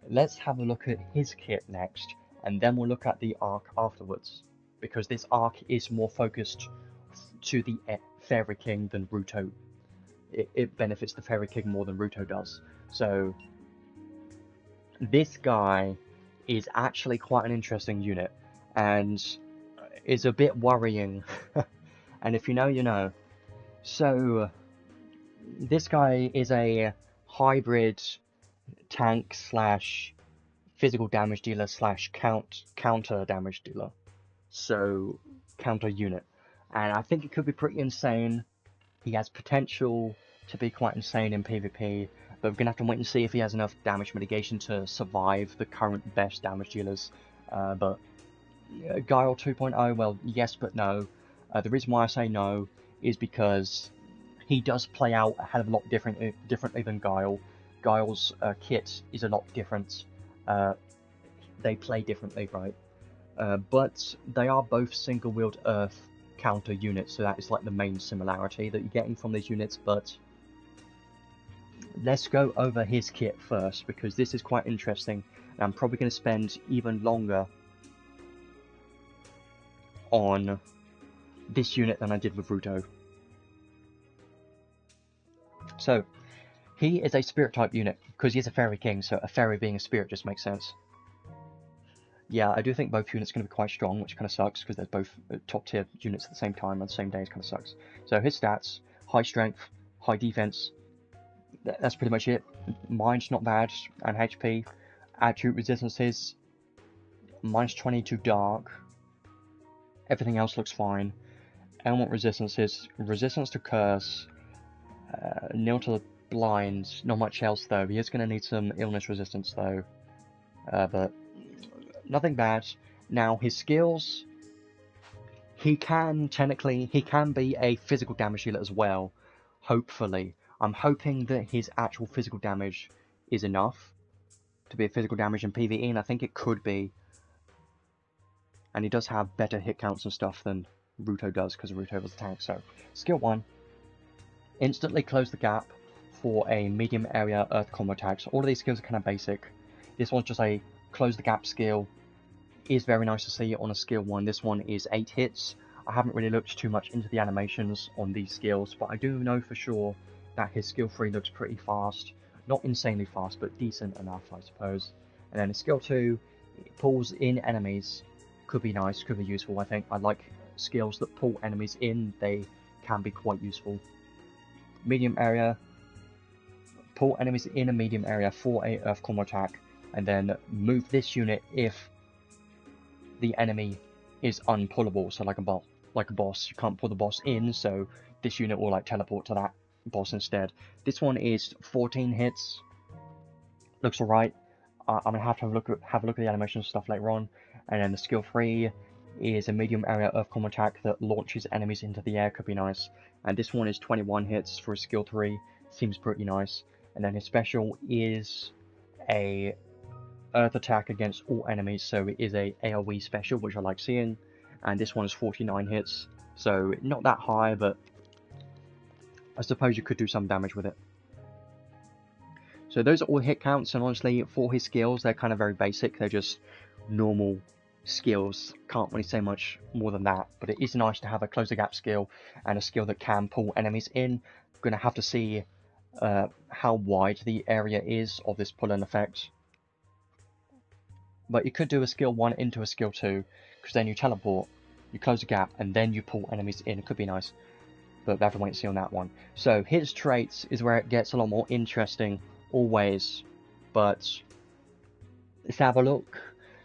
let's have a look at his kit next, and then we'll look at the arc afterwards, because this arc is more focused to the Fairy King than Ruuto. It benefits the Fairy King more than Ruuto does. So this guy is actually quite an interesting unit, and is a bit worrying. And if you know, you know. So this guy is a hybrid tank slash physical damage dealer slash counter damage dealer. So counter unit. And I think it could be pretty insane. He has potential to be quite insane in PvP, but we're going to have to wait and see if he has enough damage mitigation to survive the current best damage dealers. But Guile 2.0, well, yes but no. The reason why I say no is because he does play out a hell of a lot differently than Guile. Guile's kit is a lot different. They play differently, right? But they are both single-wheeled Earth counter units, so that is like the main similarity that you're getting from these units. But let's go over his kit first, because this is quite interesting, and I'm probably going to spend even longer on this unit than I did with Ruuto. So he is a spirit type unit, because he is a fairy king, so a fairy being a spirit just makes sense. Yeah, I do think both units are going to be quite strong, which kind of sucks, because they're both top tier units at the same time on the same days, kind of sucks. So his stats: high strength, high defense, that's pretty much it. Mine's not bad, and HP. Attribute resistances, -20 to dark. Everything else looks fine. Element resistances, resistance to curse, nil to blind, not much else though. He is going to need some illness resistance though, but nothing bad. Now his skills, he can be a physical damage dealer as well, hopefully. I'm hoping that his actual physical damage is enough to be a physical damage in PvE, and I think it could be. And he does have better hit counts and stuff than Ruuto does, because Ruuto was a tank. So, skill 1, instantly close the gap for a medium area earth combo attack. So all of these skills are kind of basic. This one's just a close the gap skill. Is very nice to see on a skill 1. This one is 8 hits. I haven't really looked too much into the animations on these skills, but I do know for sure that his skill 3 looks pretty fast. Not insanely fast, but decent enough, I suppose. And then his skill 2, it pulls in enemies. Could be nice, could be useful, I think. I like skills that pull enemies in, they can be quite useful. Medium area, pull enemies in a medium area for a earth combo attack, and then move this unit if the enemy is unpullable, so like a boss, you can't pull the boss in, so this unit will like teleport to that boss instead. This one is 14 hits, looks alright. I'm gonna have to have a look at the animation stuff later on. And then the skill 3 is a medium area earth combo attack that launches enemies into the air, could be nice. And this one is 21 hits for a skill 3, seems pretty nice. And then his special is a earth attack against all enemies, so it is a AoE special, which I like seeing. And this one is 49 hits, so not that high, but I suppose you could do some damage with it. So those are all hit counts, and honestly, for his skills, they're kind of very basic. They're just normal skills. Can't really say much more than that, but it is nice to have a close the gap skill and a skill that can pull enemies in. We're going to have to see how wide the area is of this pull-in effect. But you could do a skill 1 into a skill 2, because then you teleport, you close the gap, and then you pull enemies in. It could be nice, but we have to wait and see on that one. So his traits is where it gets a lot more interesting, always. But let's have a look.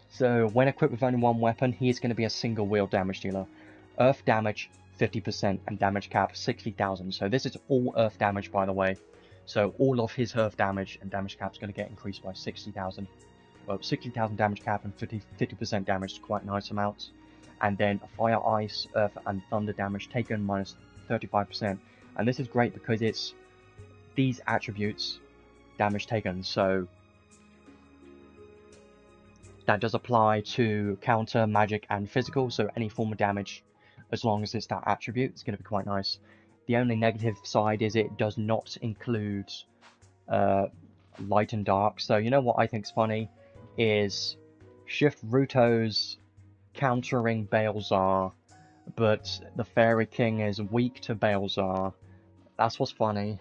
So when equipped with only one weapon, he is going to be a single wheel damage dealer. Earth damage 50% and damage cap 60,000. So this is all earth damage, by the way. So all of his earth damage and damage cap is going to get increased by 60,000. Well, 60,000 damage cap and 50% damage is quite nice amounts. And then fire, ice, earth and thunder damage taken minus 35%. And this is great because it's these attributes damage taken. So that does apply to counter, magic and physical. So any form of damage, as long as it's that attribute, it's going to be quite nice. The only negative side is it does not include light and dark. So you know what I think's funny is Shift Ruuto's countering Balezar, but the Fairy King is weak to Balezar. That's what's funny.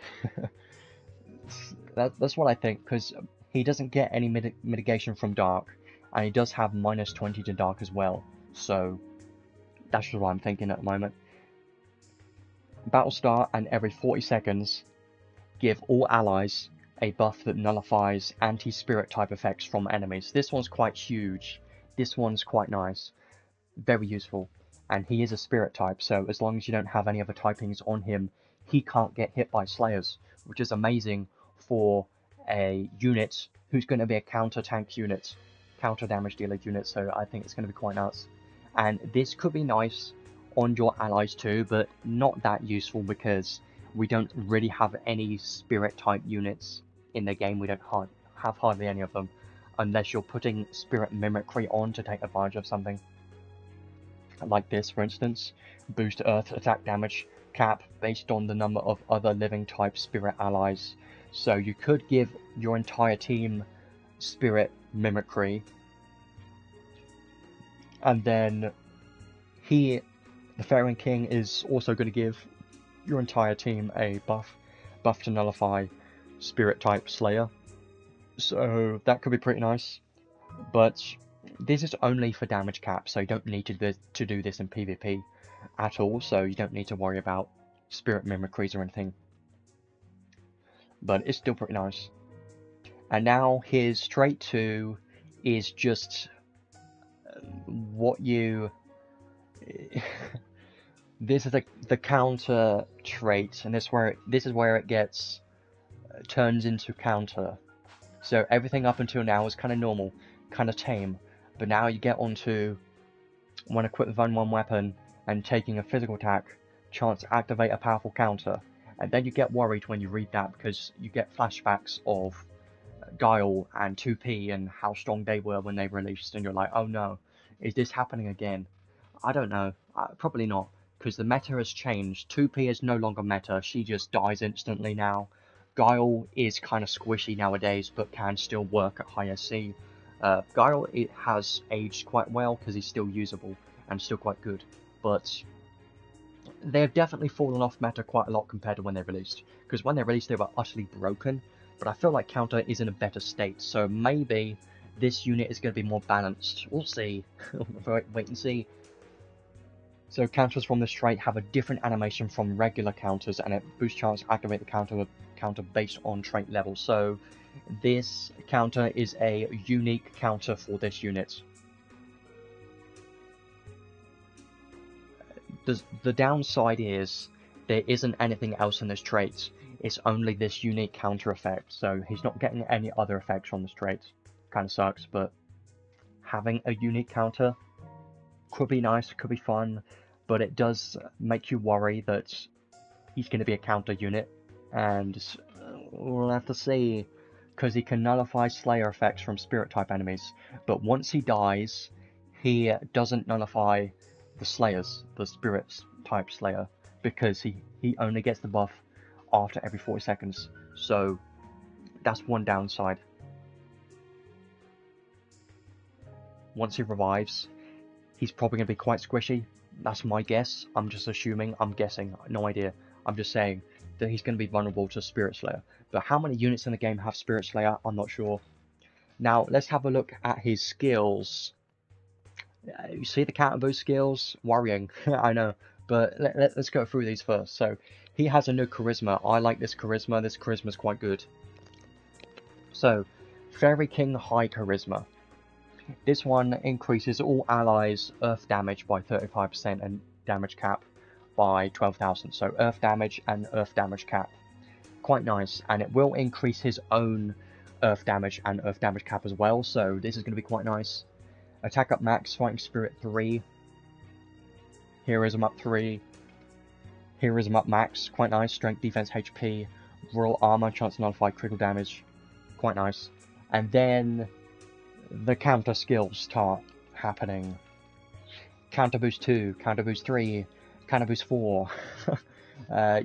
That's what I think, because he doesn't get any mitigation from dark, and he does have minus 20 to dark as well. So that's just what I'm thinking at the moment. Battle start, and every 40 seconds, give all allies a buff that nullifies anti-spirit type effects from enemies. This one's quite huge. This one's quite nice. Very useful. And he is a spirit type, so as long as you don't have any other typings on him, he can't get hit by slayers, which is amazing for a unit who's going to be a counter tank unit, counter damage dealer unit, so I think it's going to be quite nuts. And this could be nice on your allies too, but not that useful because we don't really have any spirit type units in the game. We don't have hardly any of them, unless you're putting spirit mimicry on to take advantage of something. Like this, for instance, boost earth attack damage cap based on the number of other living type spirit allies. So you could give your entire team spirit mimicry, and then the Fairy King is also going to give your entire team a buff to nullify spirit type slayer. So that could be pretty nice, but this is only for damage cap, so you don't need to do this in PvP at all, so you don't need to worry about spirit mimicries or anything. But it's still pretty nice. And now his trait 2 is just what you... This is the counter trait, and this is where it gets turns into counter. So everything up until now is kind of normal, kind of tame. But now you get onto when equipped with only one weapon and taking a physical attack, chance to activate a powerful counter. And then you get worried when you read that because you get flashbacks of Guile and 2P and how strong they were when they released, and you're like, oh no, is this happening again? I don't know, probably not, because the meta has changed. 2P is no longer meta, she just dies instantly now. Guile is kind of squishy nowadays, but can still work at high SC. Guile, it has aged quite well because he's still usable and still quite good, but they've definitely fallen off meta quite a lot compared to when they released, because when they released they were utterly broken, but I feel like counter is in a better state, so maybe this unit is going to be more balanced. We'll see. Wait and see. So counters from this trait have a different animation from regular counters, and it boosts chance to activate the counter based on trait level. So this counter is a unique counter for this unit. The downside is there isn't anything else in this trait. It's only this unique counter effect, so he's not getting any other effects from this trait. Kind of sucks, but having a unique counter could be nice, could be fun, but it does make you worry that he's going to be a counter unit, and we'll have to see, because he can nullify Slayer effects from Spirit type enemies, but once he dies, he doesn't nullify the Slayers, the Spirits type Slayer, because he only gets the buff after every 40 seconds, so that's one downside. Once he revives, he's probably going to be quite squishy. That's my guess. I'm just assuming, I'm guessing, no idea. I'm just saying that he's going to be vulnerable to Spirit Slayer. But how many units in the game have Spirit Slayer? I'm not sure. Now, let's have a look at his skills. You see the counter boost skills? Worrying, I know. But let's go through these first. So, he has a new charisma. I like this charisma. This charisma is quite good. So, Fairy King High Charisma. This one increases all allies' earth damage by 35% and damage cap by 12,000. So earth damage and earth damage cap. Quite nice. And it will increase his own earth damage and earth damage cap as well. So this is going to be quite nice. Attack up max, fighting spirit 3. Heroism up 3. Heroism up max. Quite nice. Strength, defense, HP. Royal armor, chance to nullify critical damage. Quite nice. And then the counter skills start happening. Counter boost 2, counter boost 3, counter boost 4.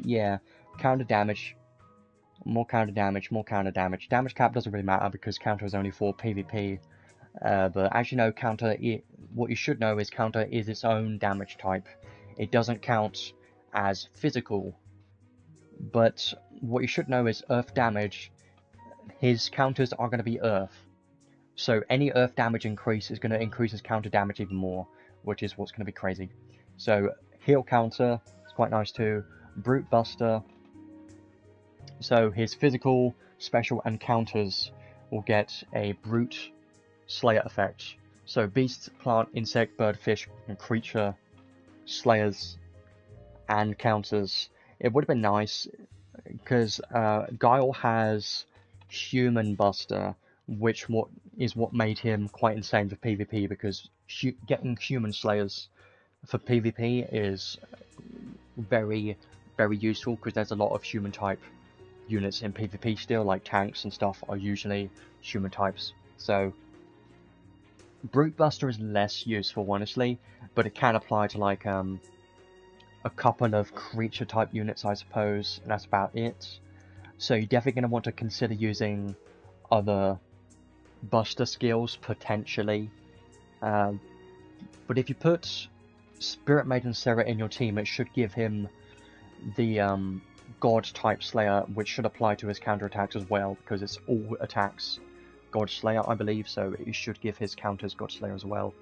Yeah, counter damage, more counter damage, more counter damage. Damage cap doesn't really matter because counter is only for PvP. But as you know, what you should know is counter is its own damage type. It doesn't count as physical. But what you should know is earth damage, his counters are going to be earth. So any earth damage increase is going to increase his counter damage even more, which is what's going to be crazy. So heal counter is quite nice too. Brute Buster. So his physical, special, and counters will get a Brute Slayer effect. So beast, plant, insect, bird, fish, and creature slayers and counters. It would have been nice because Guile has Human Buster, which is what made him quite insane for PvP, because getting human slayers for PvP is very, very useful, because there's a lot of human type units in PvP still, like tanks and stuff are usually human types. So Brute Buster is less useful, honestly, but it can apply to like a couple of creature type units, I suppose, and that's about it. So you're definitely going to want to consider using other Buster skills, potentially. But if you put Spirit Maiden Sarah in your team, it should give him the God type Slayer, which should apply to his counterattacks as well, because it's all attacks God Slayer, I believe, so it should give his counters God Slayer as well.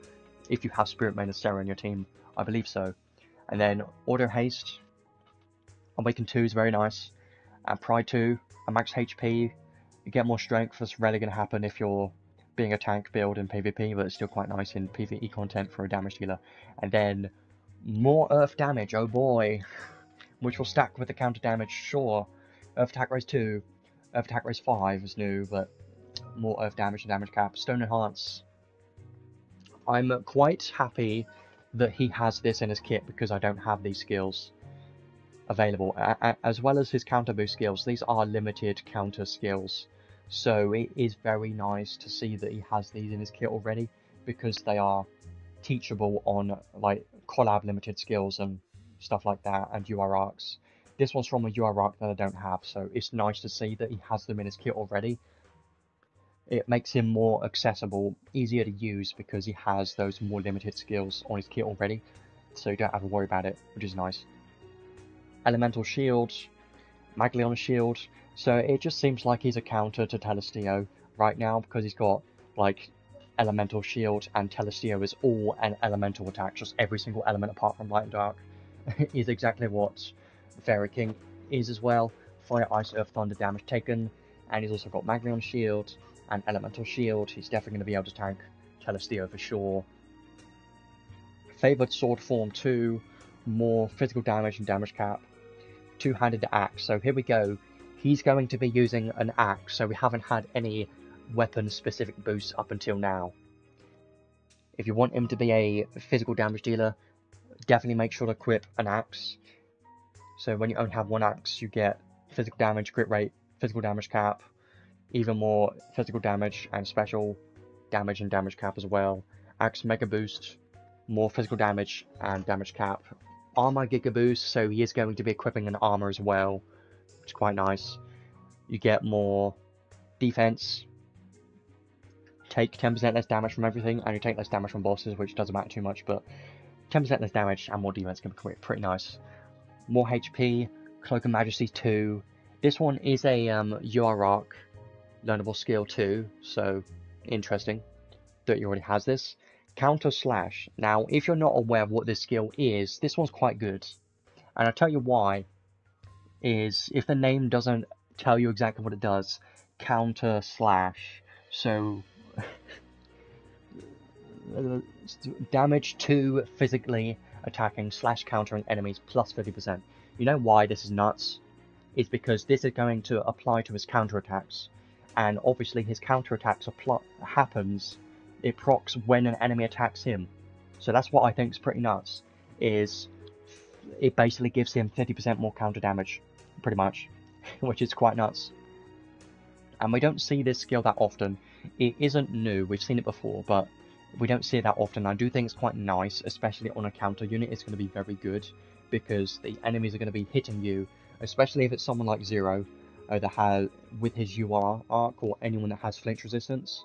If you have Spirit Maiden Sarah in your team, I believe so. And then Auto Haste, Awaken 2 is very nice. And Pride 2, a max HP, you get more strength. That's rarely going to happen if you're being a tank build in PvP, but it's still quite nice in PvE content for a damage dealer. And then more earth damage, oh boy, which will stack with the counter damage, sure. Earth attack rise 2, Earth attack raise 5 is new, but more earth damage and damage cap. Stone Enhance. I'm quite happy that he has this in his kit because I don't have these skills available. As well as his counter boost skills, these are limited counter skills. So it is very nice to see that he has these in his kit already, because they are teachable on like collab limited skills and stuff like that, and UR arcs. This one's from a UR arc that I don't have, so it's nice to see that he has them in his kit already. It makes him more accessible, easier to use, because he has those more limited skills on his kit already, so you don't have to worry about it, which is nice. Elemental Shield, Maglion Shield, so it just seems like he's a counter to Telestio right now, because he's got like Elemental Shield, and Telestio is all an elemental attack, just every single element apart from Light and Dark is exactly what Fairy King is as well. Fire, Ice, Earth, Thunder damage taken, and he's also got Maglion Shield and Elemental Shield. He's definitely going to be able to tank Telestio for sure. Favoured Sword Form 2, more physical damage and damage cap. Two-handed axe, so here we go. He's going to be using an axe, so we haven't had any weapon-specific boosts up until now. If you want him to be a physical damage dealer, definitely make sure to equip an axe. So when you only have one axe, you get physical damage, crit rate, physical damage cap, even more physical damage and special damage and damage cap as well. Axe mega boost, more physical damage and damage cap. Armor giga boost, so he is going to be equipping an armor as well, which is quite nice. You get more defense, take 10% less damage from everything, and you take less damage from bosses, which doesn't matter too much, but 10% less damage and more defense can be pretty nice. More HP, Cloak of Majesty 2. This one is a UR arc learnable skill too, so interesting that he already has this. Counter Slash. Now, if you're not aware of what this skill is, this one's quite good. And I'll tell you why, is if the name doesn't tell you exactly what it does, Counter Slash. So, damage to physically attacking / countering enemies plus 50%. You know why this is nuts? It's because this is going to apply to his counter attacks. And obviously his counter attacks happens, it procs when an enemy attacks him. So that's what I think is pretty nuts, is it basically gives him 50% more counter damage, pretty much, which is quite nuts. And we don't see this skill that often. It isn't new, we've seen it before, but we don't see it that often. I do think it's quite nice, especially on a counter unit. It's going to be very good, because the enemies are going to be hitting you, especially if it's someone like Zero, that has, with his UR arc, or anyone that has flinch resistance.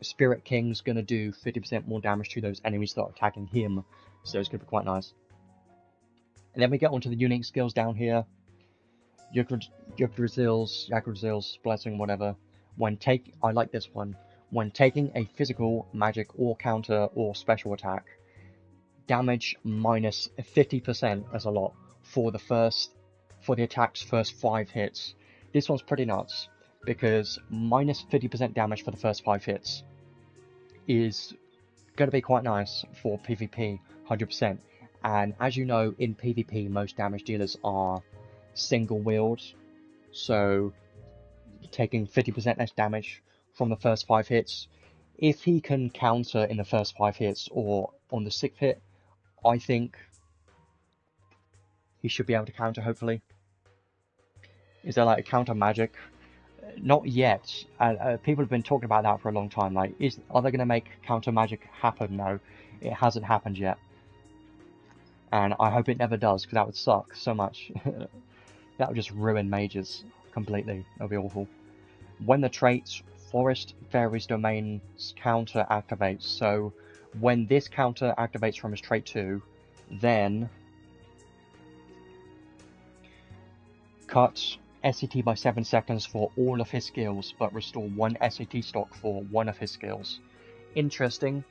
Spirit King's going to do 50% more damage to those enemies that are attacking him, so it's going to be quite nice. And then we get onto the unique skills down here. Yggdrasil's Blessing, whatever. I like this one. When taking a physical, magic, or counter, or special attack, damage minus 50%, that's a lot, for the attack's first 5 hits. This one's pretty nuts, because minus 50% damage for the first 5 hits is going to be quite nice for PvP, 100%. And as you know, in PvP, most damage dealers are single wield, so taking 50% less damage from the first 5 hits. If he can counter in the first 5 hits or on the 6th hit, I think he should be able to counter, hopefully. Is there like a counter magic? Not yet. People have been talking about that for a long time. Like, are they going to make counter magic happen? No, it hasn't happened yet. And I hope it never does, because that would suck so much. That would just ruin mages completely. That would be awful. When the trait Forest Fairies Domains counter activates, so when this counter activates from his trait 2, then cut SCT by 7 seconds for all of his skills, but restore 1 SCT stock for one of his skills. Interesting.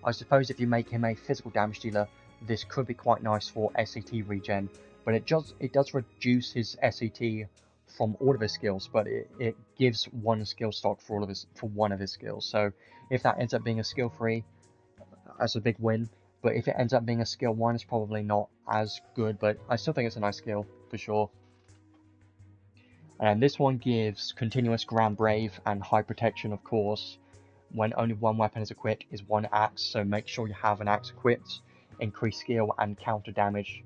I suppose if you make him a physical damage dealer, this could be quite nice for SCT regen, but it does reduce his SCT from all of his skills, but it gives 1 skill stock for one of his skills. So if that ends up being a skill 3, that's a big win. But if it ends up being a skill 1, it's probably not as good, but I still think it's a nice skill for sure. And this one gives continuous Grand Brave and high protection, of course, when only one weapon is equipped, is one axe, so make sure you have an axe equipped. Increase skill and counter damage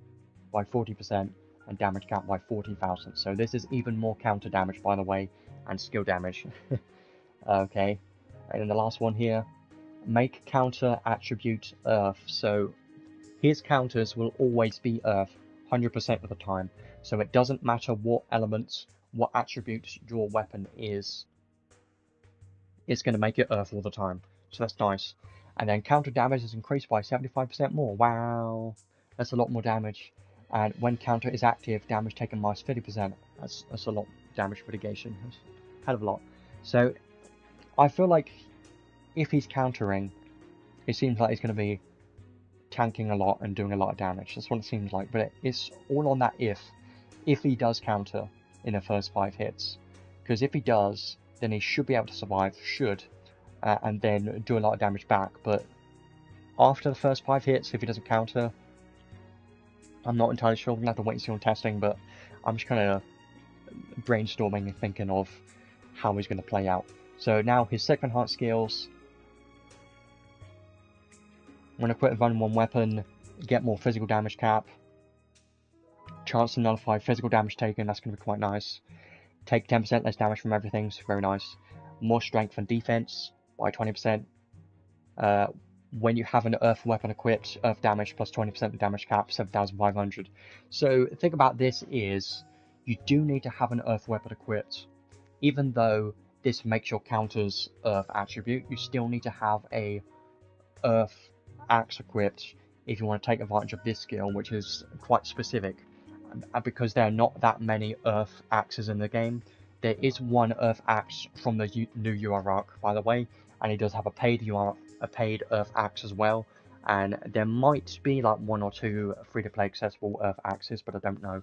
by 40% and damage cap by 40,000. So this is even more counter damage, by the way, and skill damage. Okay, and then the last one here, make counter attribute Earth. So his counters will always be Earth 100% of the time. So it doesn't matter what elements, what attributes your weapon is, it's going to make it Earth all the time. So that's nice. And then counter damage is increased by 75% more. Wow, that's a lot more damage. And when counter is active, damage taken minus 50%. That's a lot of damage mitigation. That's a hell of a lot. So I feel like if he's countering, it seems like he's going to be tanking a lot and doing a lot of damage. That's what it seems like. But it's all on that if he does counter in the first 5 hits. Because if he does, then he should be able to survive, and then do a lot of damage back. But after the first 5 hits, if he doesn't counter, I'm not entirely sure. We're going to have to wait and see on testing, but I'm just kind of brainstorming and thinking of how he's going to play out. So now his second enhanced skills. When equipped with only one weapon, get more physical damage cap. Chance to nullify physical damage taken, that's going to be quite nice. Take 10% less damage from everything, so very nice. More strength and defense by 20%. When you have an earth weapon equipped, earth damage plus 20% of damage cap, 7,500. So the thing about this is, you do need to have an earth weapon equipped. Even though this makes your counters earth attribute, you still need to have a earth axe equipped if you want to take advantage of this skill, which is quite specific. And because there are not that many earth axes in the game, there is one earth axe from the new UR arc, by the way, and he does have a paid earth axe as well. And there might be like 1 or 2 free-to-play accessible earth axes, but I don't know.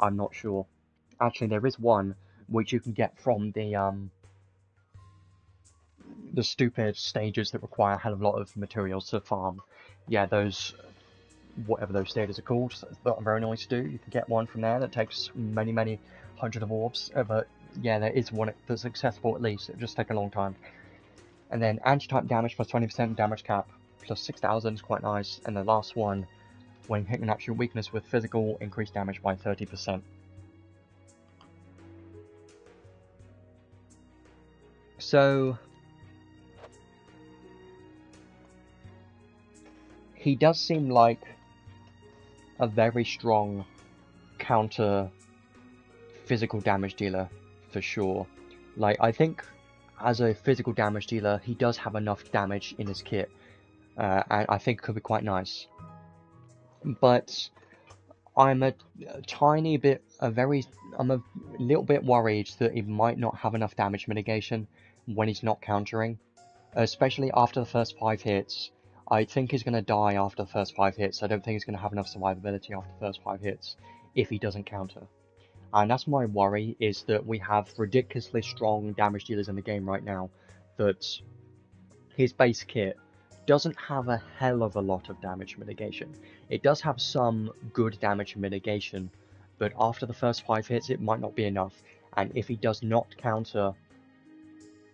I'm not sure. Actually, there is one which you can get from the stupid stages that require a hell of a lot of materials to farm. Yeah, those, whatever those stages are called, that are very nice to do. You can get one from there that takes many hundred of orbs, but yeah, there is one that's accessible at least. It'll just take a long time. And then anti-type damage plus 20% damage cap plus 6,000 is quite nice. And the last one, when hitting an actual weakness with physical, increased damage by 30%. So he does seem like a very strong counter physical damage dealer for sure. Like, I think as a physical damage dealer, he does have enough damage in his kit, and I think it could be quite nice. But I'm a little bit worried that he might not have enough damage mitigation when he's not countering, especially after the first 5 hits. I think he's going to die after the first 5 hits. I don't think he's going to have enough survivability after the first 5 hits if he doesn't counter. And that's my worry, is that we have ridiculously strong damage dealers in the game right now, that his base kit doesn't have a hell of a lot of damage mitigation. It does have some good damage mitigation, but after the first 5 hits it might not be enough, and if he does not counter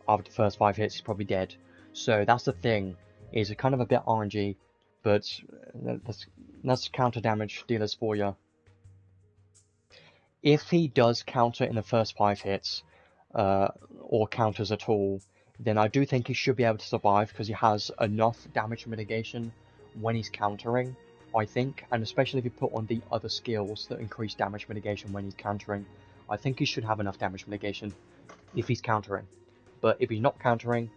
after the first 5 hits he's probably dead. So that's the thing, is kind of a bit RNG, but that's counter damage dealers for you. If he does counter in the first 5 hits, or counters at all, then I do think he should be able to survive, because he has enough damage mitigation when he's countering, I think, and especially if you put on the other skills that increase damage mitigation when he's countering, I think he should have enough damage mitigation if he's countering. But if he's not countering,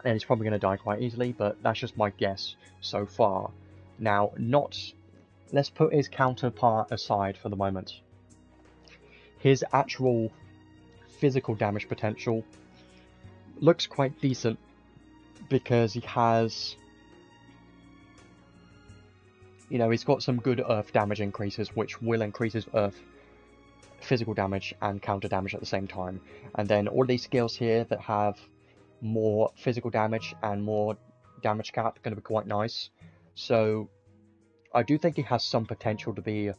then he's probably going to die quite easily, but that's just my guess so far. Now, let's put his counterpart aside for the moment. His actual physical damage potential looks quite decent, because he has, he's got some good earth damage increases, which will increase his earth physical damage and counter damage at the same time. And then all these skills here that have more physical damage and more damage cap are going to be quite nice. So I do think he has some potential to be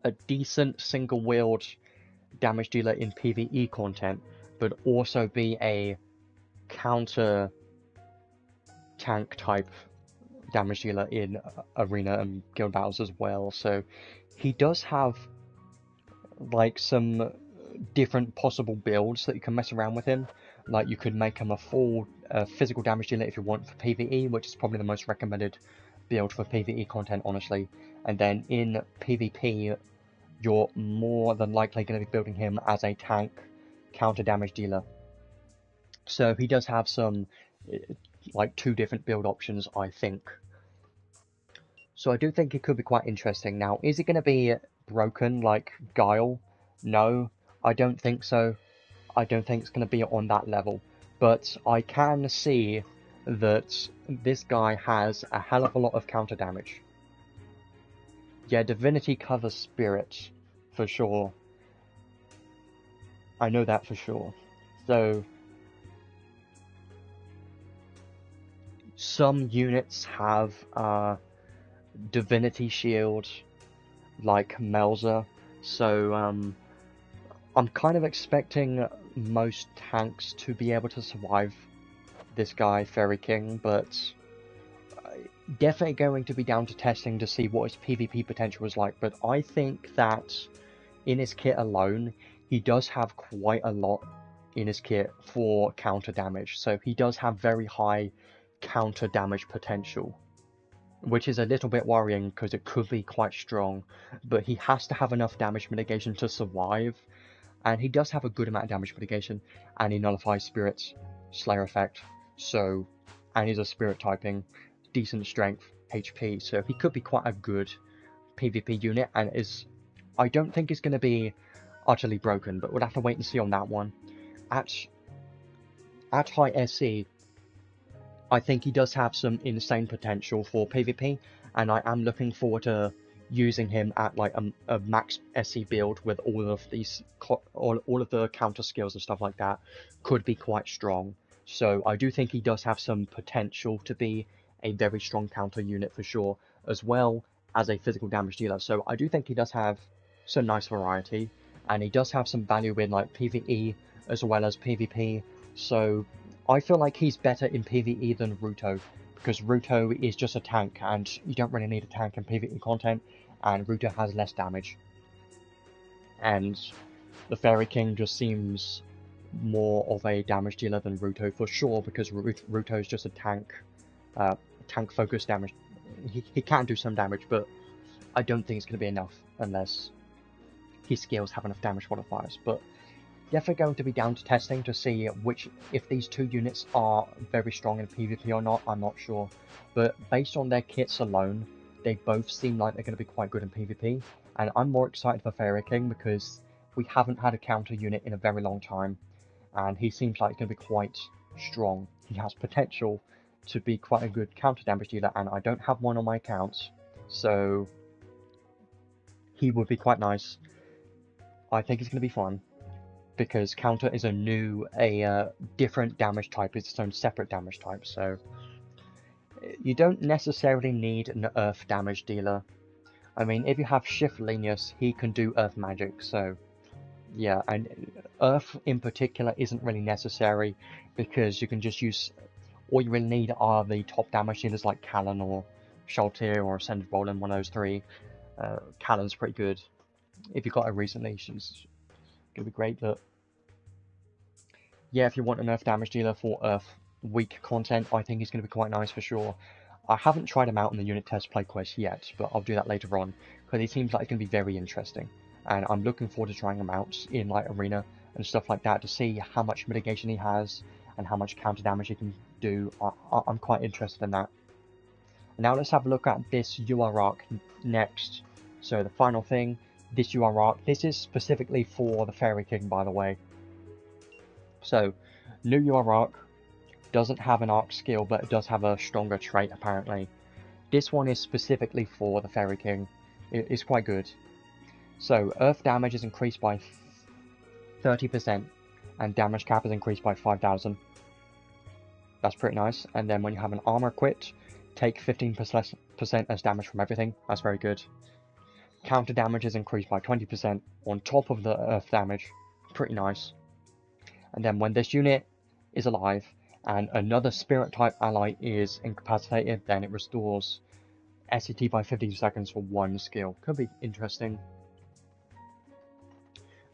a decent single-wheeled damage dealer in PvE content, but also be a counter tank type damage dealer in arena and guild battles as well. So he does have like some different possible builds that you can mess around with him. Like you could make him a full physical damage dealer if you want for PvE, which is probably the most recommended build for PvE content, honestly. And then in PvP, you're more than likely going to be building him as a tank counter damage dealer. So he does have some like 2 different build options, I think. So I do think it could be quite interesting. Now, is it going to be broken like Guile? No, I don't think so. I don't think it's going to be on that level. But I can see that this guy has a hell of a lot of counter damage. Yeah, Divinity covers Spirit, for sure. I know that for sure. So, some units have Divinity Shield, like Melza, so I'm kind of expecting most tanks to be able to survive this guy, Fairy King, but definitely going to be down to testing to see what his PvP potential is like. But I think that in his kit alone, he does have quite a lot in his kit for counter damage, so he does have very high counter damage potential, which is a little bit worrying because it could be quite strong, but he has to have enough damage mitigation to survive, and he does have a good amount of damage mitigation, and he nullifies Spirit's Slayer effect, so, and he's a Spirit typing, decent strength, HP, so he could be quite a good PvP unit, and I don't think it's going to be utterly broken, but we'll have to wait and see on that one. At high SC, I think he does have some insane potential for PvP, and I am looking forward to using him at like a max SC build with all of these all of the counter skills and stuff like that. Could be quite strong. So I do think he does have some potential to be a very strong counter unit for sure, as well as a physical damage dealer. So I do think he does have some nice variety, and he does have some value in like PvE as well as PvP. So I feel like he's better in PvE than Ruuto, because Ruuto is just a tank, and you don't really need a tank in PvE content, and Ruuto has less damage. And the Fairy King just seems more of a damage dealer than Ruuto for sure, because Ruuto is just a tank, tank-focused damage. He can do some damage, but I don't think it's going to be enough unless his skills have enough damage modifiers. But definitely going to be down to testing to see if these 2 units are very strong in PvP or not. I'm not sure, but based on their kits alone, they both seem like they're going to be quite good in PvP, and I'm more excited for Fairy King because we haven't had a counter unit in a very long time, and he seems like he's going to be quite strong. He has potential to be quite a good counter damage dealer, and I don't have one on my account, so he would be quite nice. I think it's going to be fun, because counter is a different damage type, it's its own separate damage type, so you don't necessarily need an earth damage dealer. I mean, if you have Shift Lenius, he can do earth magic, so yeah, and earth in particular isn't really necessary, because you can just use, all you really need are the top damage dealers like Callan or Shaltir or Ascended Roland, one of those 3. Callan's pretty good. If you got her recently, she's gonna be great, but yeah, if you want an earth damage dealer for earth weak content, I think he's going to be quite nice for sure. I haven't tried him out in the unit test play quest yet, but I'll do that later on, because he seems like it's going to be very interesting, and I'm looking forward to trying him out in like arena and stuff like that to see how much mitigation he has and how much counter damage he can do. I'm quite interested in that. Now let's have a look at this UR arc next. So the final thing, this UR arc, this is specifically for the Fairy King, by the way. So, new UR arc doesn't have an arc skill, but it does have a stronger trait apparently. This one is specifically for the Fairy King. It's quite good. So, earth damage is increased by 30%, and damage cap is increased by 5,000. That's pretty nice. And then when you have an armor quit, take 15% less damage from everything. That's very good. Counter damage is increased by 20% on top of the earth damage. Pretty nice. And then when this unit is alive and another spirit type ally is incapacitated, then it restores SCT by 15 seconds for 1 skill. Could be interesting.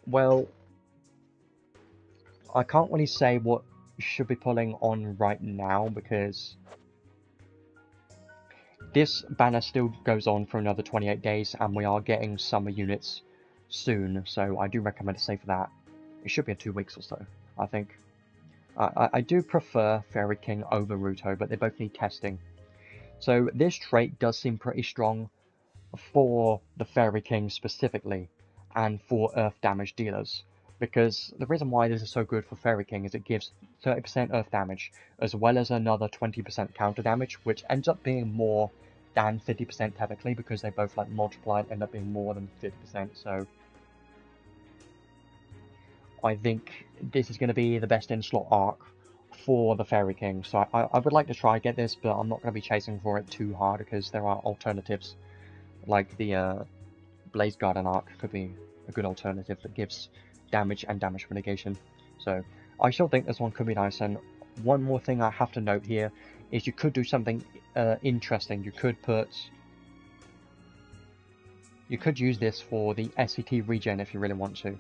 Well, I can't really say what should be pulling on right now because this banner still goes on for another 28 days and we are getting summer units soon, so I do recommend to save for that. It should be in 2 weeks or so, I think. I do prefer Fairy King over Ruuto, but they both need testing. So this trait does seem pretty strong for the Fairy King specifically, and for Earth damage dealers. Because the reason why this is so good for Fairy King is it gives 30% Earth damage, as well as another 20% counter damage, which ends up being more than 50% technically, because they both like multiply and end up being more than 50%, so I think this is going to be the best in-slot arc for the Fairy King. So I would like to try get this, but I'm not going to be chasing for it too hard because there are alternatives. Like the Blaze Garden arc could be a good alternative that gives damage and damage mitigation. So I still think this one could be nice. And one more thing I have to note here is you could do something interesting. You could use this for the SCT regen if you really want to.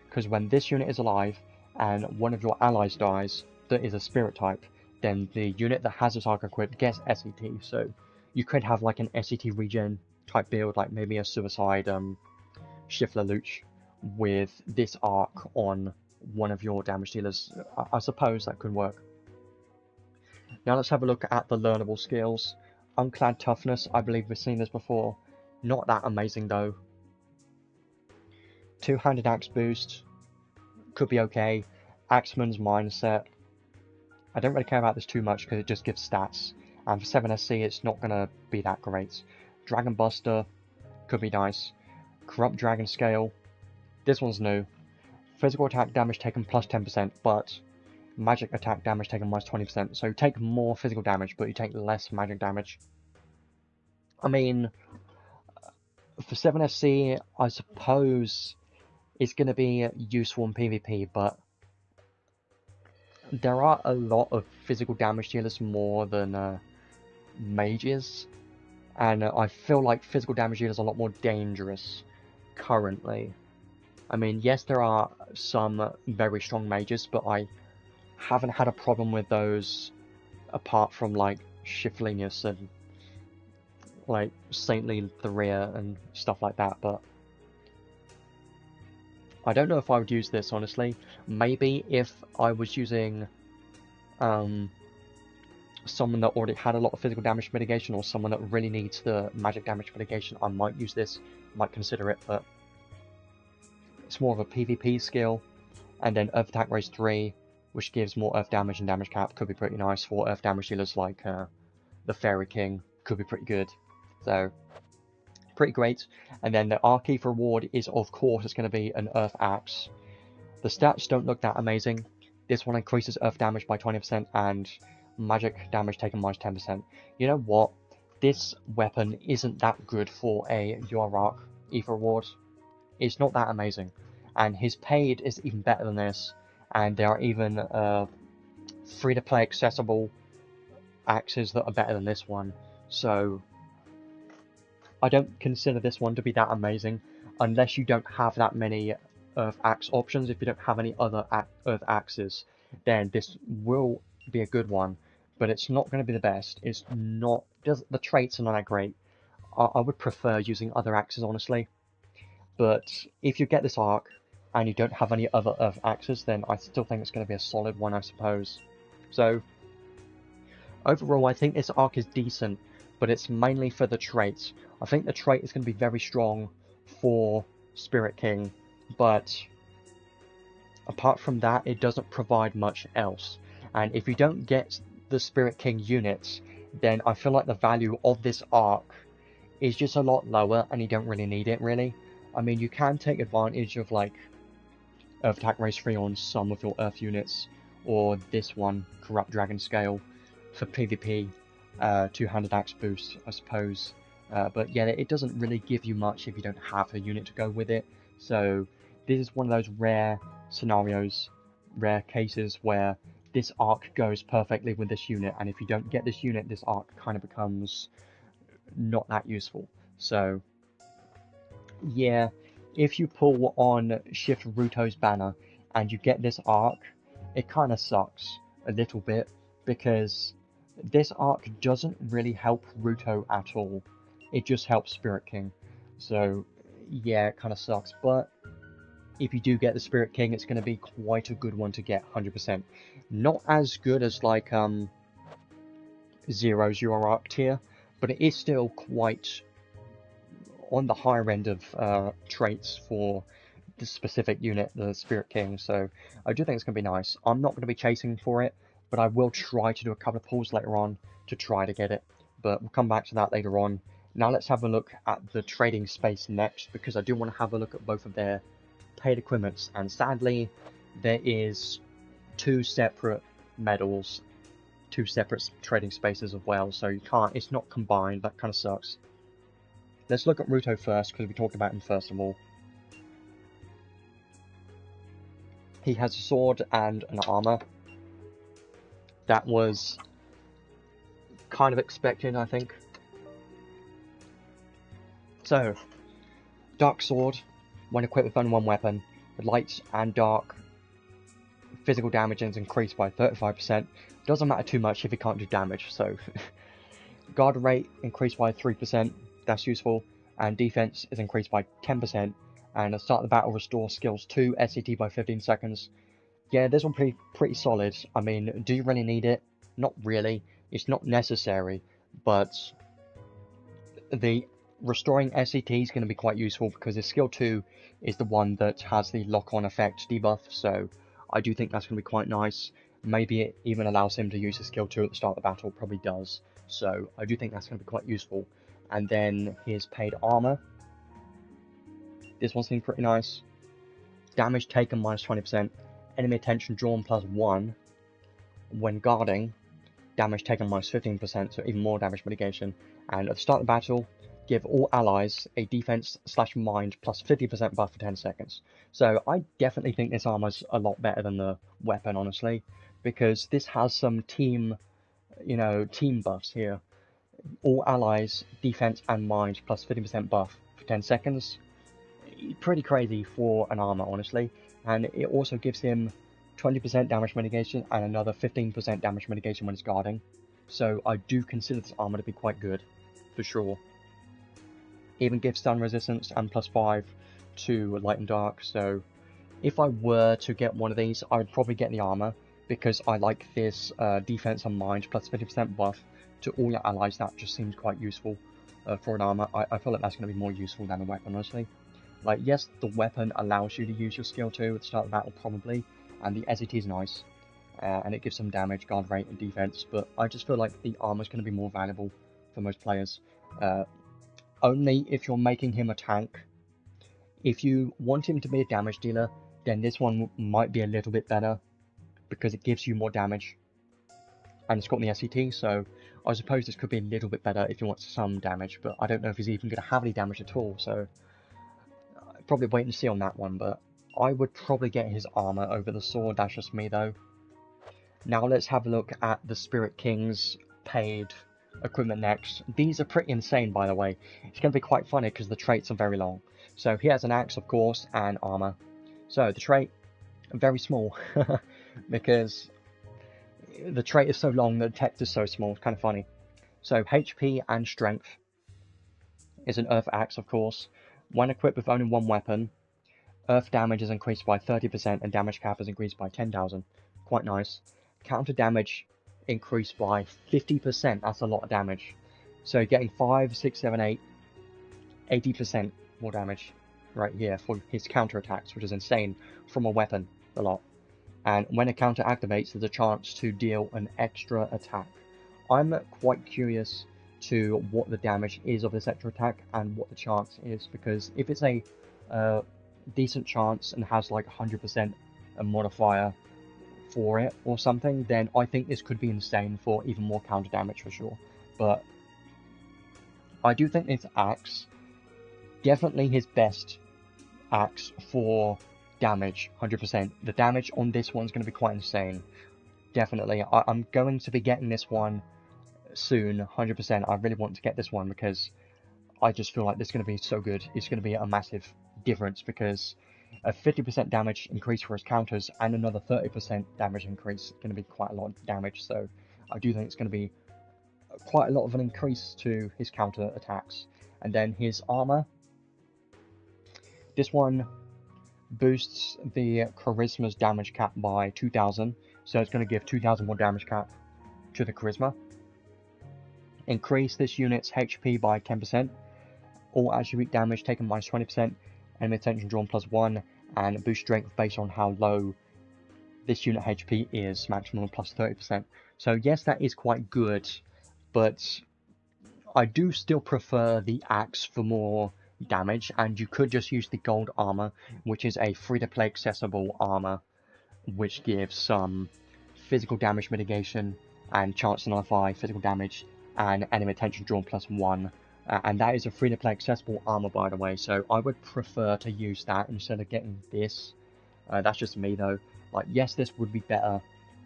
Because when this unit is alive and one of your allies dies that is a spirit type, then the unit that has this arc equipped gets SCT. So you could have like an SCT regen type build, like maybe a suicide Shifler Luch with this arc on one of your damage dealers. I suppose that could work. Now let's have a look at the learnable skills. Unclad Toughness, I believe we've seen this before. Not that amazing though. Two-handed axe boost could be okay. Axeman's Mindset, I don't really care about this too much because it just gives stats, and for 7SC it's not going to be that great. Dragon Buster could be nice. Corrupt Dragon Scale, this one's new. Physical attack damage taken plus 10%, but magic attack damage taken minus 20%, so you take more physical damage but you take less magic damage. I mean, for 7SC I suppose it's going to be useful in PvP, but there are a lot of physical damage dealers more than mages, and I feel like physical damage dealers are a lot more dangerous currently. I mean, yes, there are some very strong mages, but I haven't had a problem with those apart from like Shiflinus and like Saintly Theria and stuff like that, but I don't know if I would use this, honestly. Maybe if I was using someone that already had a lot of physical damage mitigation, or someone that really needs the magic damage mitigation, I might use this, might consider it, but it's more of a PvP skill. And then Earth Attack Raise 3, which gives more Earth damage and damage cap, could be pretty nice for Earth damage dealers like the Fairy King, could be pretty good. So, pretty great. And then the Archive reward is, of course, it's going to be an Earth Axe. The stats don't look that amazing. This one increases Earth damage by 20% and magic damage taken minus 10%. You know what? This weapon isn't that good for a UR Arc Ether reward. It's not that amazing. And his paid is even better than this. And there are even free-to-play accessible axes that are better than this one. So I don't consider this one to be that amazing unless you don't have that many Earth Axe options. If you don't have any other Earth Axes, then this will be a good one, but it's not going to be the best. It's not, the traits are not that great. I would prefer using other axes, honestly, but if you get this arc and you don't have any other Earth Axes, then I still think it's going to be a solid one, I suppose. So overall, I think this arc is decent, but it's mainly for the traits. I think the trait is going to be very strong for Spirit King, but apart from that, it doesn't provide much else. And if you don't get the Spirit King units, then I feel like the value of this arc is just a lot lower, and you don't really need it, really. I mean, you can take advantage of, like, Earth Attack Raise 3 on some of your Earth units, or this one, Corrupt Dragon Scale, for PvP, Two-Handed Axe Boost, I suppose. But yeah, it doesn't really give you much if you don't have a unit to go with it. So this is one of those rare scenarios, rare cases where this arc goes perfectly with this unit, and if you don't get this unit, this arc kind of becomes not that useful. So yeah, if you pull on Shift Ruuto's banner and you get this arc, it kind of sucks a little bit because this arc doesn't really help Ruuto at all. It just helps Spirit King. So yeah, it kind of sucks. But if you do get the Spirit King, it's going to be quite a good one to get 100%. Not as good as like Zero's UR arc tier, but it is still quite on the higher end of traits for the specific unit, the Spirit King, so I do think it's going to be nice. I'm not going to be chasing for it, but I will try to do a couple of pulls later on to try to get it, but we'll come back to that later on. Now let's have a look at the trading space next, because I do want to have a look at both of their paid equipments, and sadly there is two separate medals, two separate trading spaces as well, so you can't, it's not combined. That kind of sucks. Let's look at Ruuto first, because we talked about him first of all. He has a sword and an armor. That was kind of expected, I think. So, Dark Sword, when equipped with only one weapon, the light and dark physical damage is increased by 35%. Doesn't matter too much if you can't do damage, so guard rate increased by 3%, that's useful, and defense is increased by 10%, and at the start of the battle restore skills 2 SCT by 15 seconds. Yeah, this one pretty solid. I mean, do you really need it? Not really. It's not necessary, but the restoring SCT is going to be quite useful because his skill 2 is the one that has the lock-on effect debuff, so I do think that's going to be quite nice. Maybe it even allows him to use his skill 2 at the start of the battle, probably does. So I do think that's going to be quite useful. And then his paid armor. This one seems pretty nice. Damage taken minus 20%. Enemy attention drawn plus 1. When guarding, damage taken minus 15%, so even more damage mitigation. And at the start of the battle, give all allies a defense/mind plus 50% buff for 10 seconds. So I definitely think this armor's a lot better than the weapon, honestly, because this has some team buffs here. All allies, defense and mind plus 50% buff for 10 seconds. Pretty crazy for an armor, honestly. And it also gives him 20% damage mitigation and another 15% damage mitigation when it's guarding. So I do consider this armor to be quite good, for sure. Even gives stun resistance and plus 5 to light and dark, so if I were to get one of these, I would probably get the armor, because I like this defense and mind plus 50% buff to all your allies. That just seems quite useful for an armor. I feel like that's going to be more useful than a weapon, honestly. Like, yes, the weapon allows you to use your skill 2 at the start of the battle, probably, and the SET is nice, and it gives some damage, guard rate, and defense, but I just feel like the armor is going to be more valuable for most players. Only if you're making him a tank. If you want him to be a damage dealer, then this one might be a little bit better, because it gives you more damage, and it's got the SET, so I suppose this could be a little bit better if you want some damage, but I don't know if he's even going to have any damage at all, so probably wait and see on that one, but I would probably get his armor over the sword. That's just me, though. Now let's have a look at the Spirit King's paid equipment next. These are pretty insane, by the way. It's going to be quite funny because the traits are very long. So he has an axe, of course, and armor. So the trait, very small, because the trait is so long, the text is so small. It's kind of funny. So HP and strength is an earth axe, of course. When equipped with only one weapon, earth damage is increased by 30% and damage cap is increased by 10,000. Quite nice. Counter damage increased by 50%. That's a lot of damage. So getting 5, 6, 7, 8, 80% more damage right here for his counter attacks, which is insane from a weapon. A lot. And when a counter activates, there's a chance to deal an extra attack. I'm quite curious to what the damage is of this extra attack and what the chance is, because if it's a decent chance and has like 100% a modifier for it or something, then I think this could be insane for even more counter damage for sure. But I do think this axe, definitely his best axe for damage, 100%. The damage on this one's going to be quite insane. Definitely. I'm going to be getting this one soon, 100%. I really want to get this one because I just feel like this is going to be so good. It's going to be a massive difference because a 50% damage increase for his counters and another 30% damage increase is going to be quite a lot of damage. So I do think it's going to be quite a lot of an increase to his counter attacks. And then his armor. This one boosts the Charisma's damage cap by 2,000. So it's going to give 2,000 more damage cap to the Charisma. Increase this unit's HP by 10%. All attribute damage taken minus 20%. Enemy attention drawn +1. And boost strength based on how low this unit HP is, maximum plus 30%. So yes, that is quite good. But I do still prefer the axe for more damage, and you could just use the gold armor, which is a free-to-play accessible armor, which gives some physical damage mitigation and chance to nullify physical damage and enemy attention drawn +1. And that is a free-to-play accessible armor, by the way, so I would prefer to use that instead of getting this. That's just me though. Like, yes, this would be better,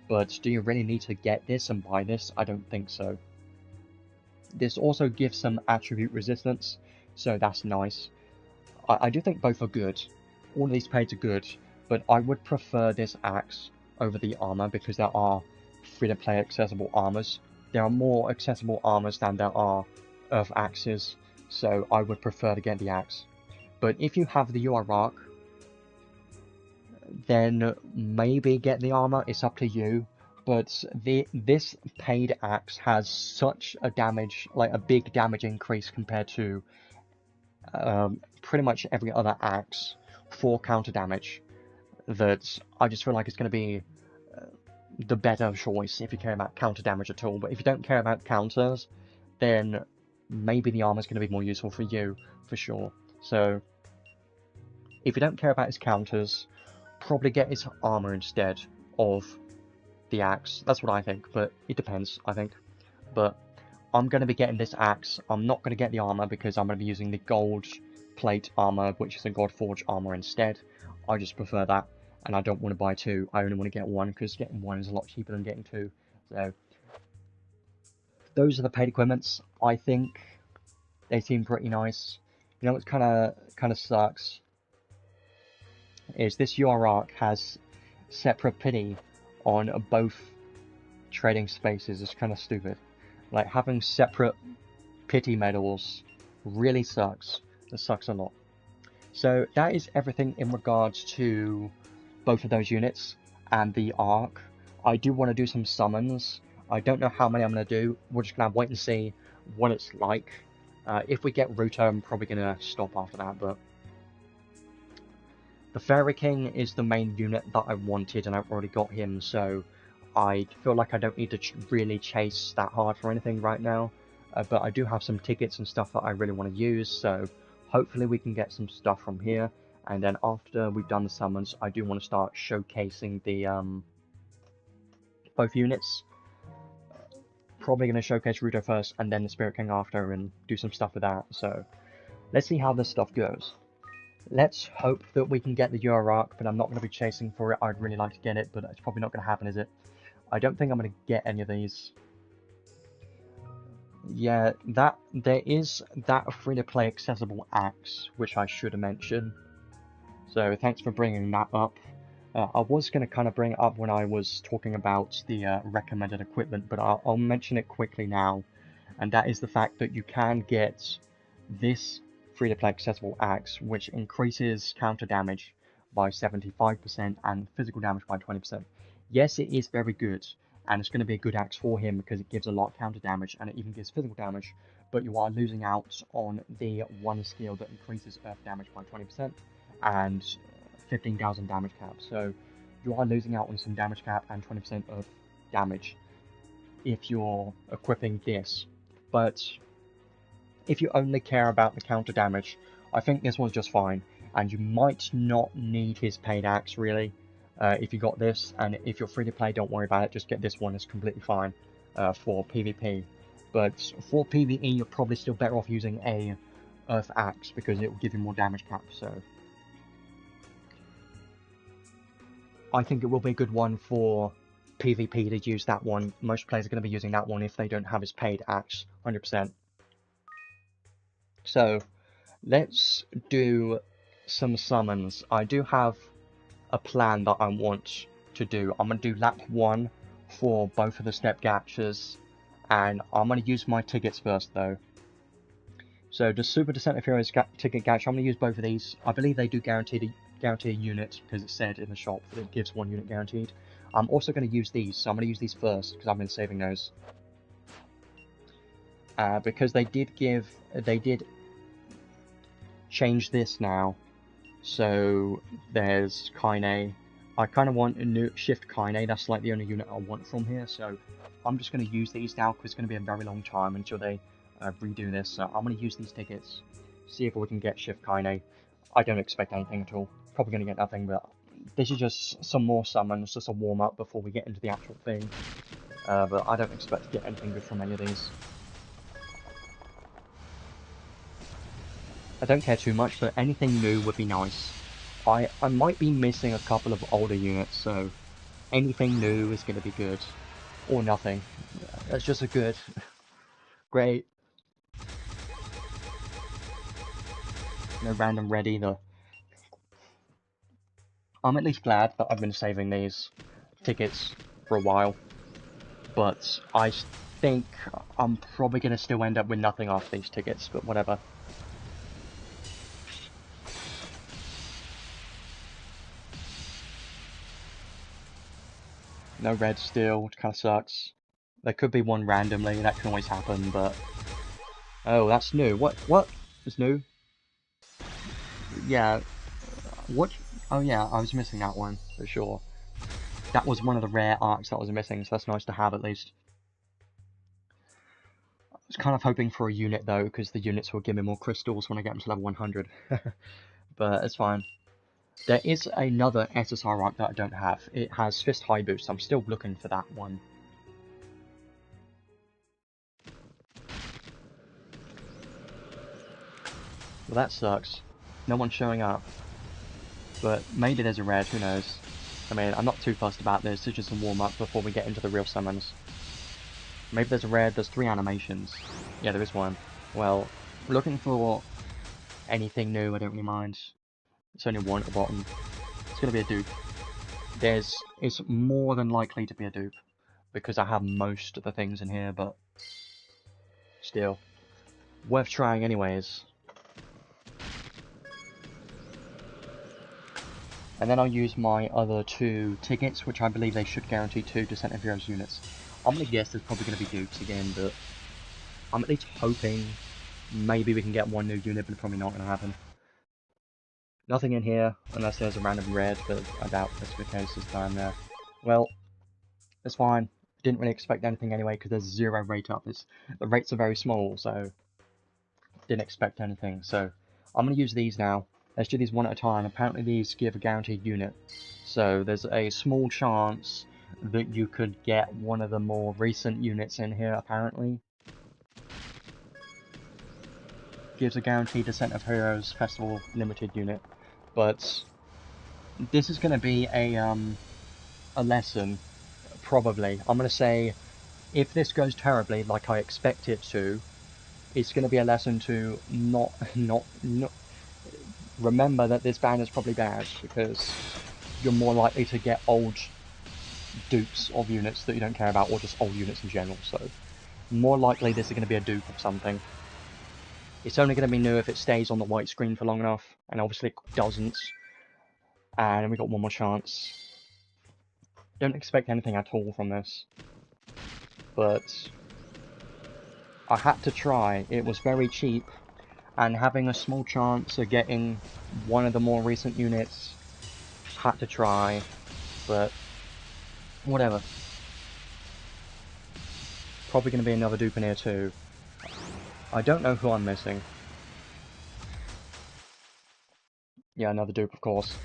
but do you really need to get this and buy this? I don't think so. This also gives some attribute resistance, so that's nice. I do think both are good. All of these paids are good, but I would prefer this axe over the armor because there are free-to-play accessible armors. There are more accessible armors than there are earth axes, so I would prefer to get the axe. But if you have the UR arc, then maybe get the armor, it's up to you. But this paid axe has such a damage, like a big damage increase compared to pretty much every other axe for counter damage, that I just feel like it's going to be the better choice if you care about counter damage at all. But if you don't care about counters, then maybe the armor is going to be more useful for you, for sure. So if you don't care about his counters, probably get his armor instead of the axe. That's what I think, but it depends, I think. But I'm going to be getting this axe. I'm not going to get the armor because I'm going to be using the gold plate armor, which is a Godforge armor instead. I just prefer that, and I don't want to buy two. I only want to get one because getting one is a lot cheaper than getting two. So those are the paid equipments. I think they seem pretty nice. You know what's kind of sucks is this UR arc has separate pity on both trading spaces. Is kind of stupid. Like, having separate pity medals really sucks. It sucks a lot. So that is everything in regards to both of those units and the arc. I do want to do some summons. I don't know how many I'm going to do. We're just going to wait and see what it's like. If we get Ruuto, I'm probably going to stop after that, but the Fairy King is the main unit that I wanted, and I've already got him, so I feel like I don't need to really chase that hard for anything right now. But I do have some tickets and stuff that I really want to use, so hopefully we can get some stuff from here. And then after we've done the summons, I do want to start showcasing the both units. Probably going to showcase Ruuto first, and then the Spirit King after, and do some stuff with that. So let's see how this stuff goes. Let's hope that we can get the UR arc, but I'm not going to be chasing for it. I'd really like to get it, but it's probably not going to happen, is it? I don't think I'm going to get any of these. Yeah, there is that free-to-play accessible axe, which I should have mentioned. So thanks for bringing that up. I was going to kind of bring it up when I was talking about the recommended equipment, but I'll mention it quickly now. And that is the fact that you can get this free-to-play accessible axe, which increases counter damage by 75% and physical damage by 20%. Yes, it is very good, and it's going to be a good axe for him because it gives a lot of counter damage and it even gives physical damage, but you are losing out on the one skill that increases earth damage by 20% and 15,000 damage cap. So you are losing out on some damage cap and 20% of damage if you're equipping this. But if you only care about the counter damage, I think this one's just fine, and you might not need his paid axe really if you got this. And if you're free to play, don't worry about it, just get this one, it's completely fine for PvP. But for PvE, you're probably still better off using a Earth Axe because it will give you more damage cap. So I think it will be a good one for PvP to use that one. Most players are going to be using that one if they don't have his paid axe, 100%. So let's do some summons. I do have a plan that I want to do. I'm going to do lap 1 for both of the step gachas, and I'm going to use my tickets first though. So the Super Descent of Heroes ticket gacha, I'm going to use both of these. I believe they do guarantee a unit because it said in the shop that it gives 1 unit guaranteed. I'm also going to use these, so I'm going to use these first because I've been saving those. Because they did change this now. So there's Kaine. I kind of want a new Shift Kaine, that's like the only unit I want from here, so I'm just going to use these now because it's going to be a very long time until they redo this, so I'm going to use these tickets, see if we can get Shift Kaine. I don't expect anything at all, probably going to get nothing, but this is just some more summons, just a warm-up before we get into the actual thing, but I don't expect to get anything good from any of these. I don't care too much, but anything new would be nice. I might be missing a couple of older units, so anything new is going to be good. Or nothing. That's just a good. Great. No random ready. I'm at least glad that I've been saving these tickets for a while. But I think I'm probably going to still end up with nothing after these tickets, but whatever. No red still, which kind of sucks. There could be one randomly, that can always happen, but... Oh, that's new. What? It's new? Yeah. What? Oh yeah, I was missing that one, for sure. That was one of the rare arcs that was missing, so that's nice to have at least. I was kind of hoping for a unit though, because the units will give me more crystals when I get them to level 100. But it's fine. There is another SSR arc that I don't have. It has Fist High Boost. I'm still looking for that one. Well, that sucks. No one's showing up. But maybe there's a red, who knows. I mean, I'm not too fussed about this. It's just a warm-up before we get into the real summons. Maybe there's a red. There's 3 animations. Yeah, there is one. Well, looking for anything new, I don't really mind. It's only one at the bottom. It's going to be a dupe. It's more than likely to be a dupe, because I have most of the things in here, but still. Worth trying anyways. And then I'll use my other 2 tickets, which I believe they should guarantee 2 Descent of Heroes units. I'm going to guess there's probably going to be dupes again, but I'm at least hoping maybe we can get 1 new unit, but it's probably not going to happen. Nothing in here, unless there's a random red, but I doubt that's the case this time there. Well, it's fine. Didn't really expect anything anyway, because there's 0 rate up. The rates are very small, so didn't expect anything. So I'm going to use these now. Let's do these one at a time. Apparently these give a guaranteed unit. So there's a small chance that you could get one of the more recent units in here, apparently. Gives a guaranteed Descent of Heroes Festival limited unit. But this is going to be a lesson, probably. I'm going to say, if this goes terribly, like I expect it to, it's going to be a lesson to not remember that this ban is probably bad, because you're more likely to get old dupes of units that you don't care about, or just old units in general, so more likely this is going to be a dupe of something. It's only going to be new if it stays on the white screen for long enough, and obviously it doesn't. And we got one more chance. Don't expect anything at all from this, but I had to try. It was very cheap, and having a small chance of getting one of the more recent units, had to try, but whatever. Probably going to be another dupe in here too. I don't know who I'm missing. Yeah, another dupe, of course.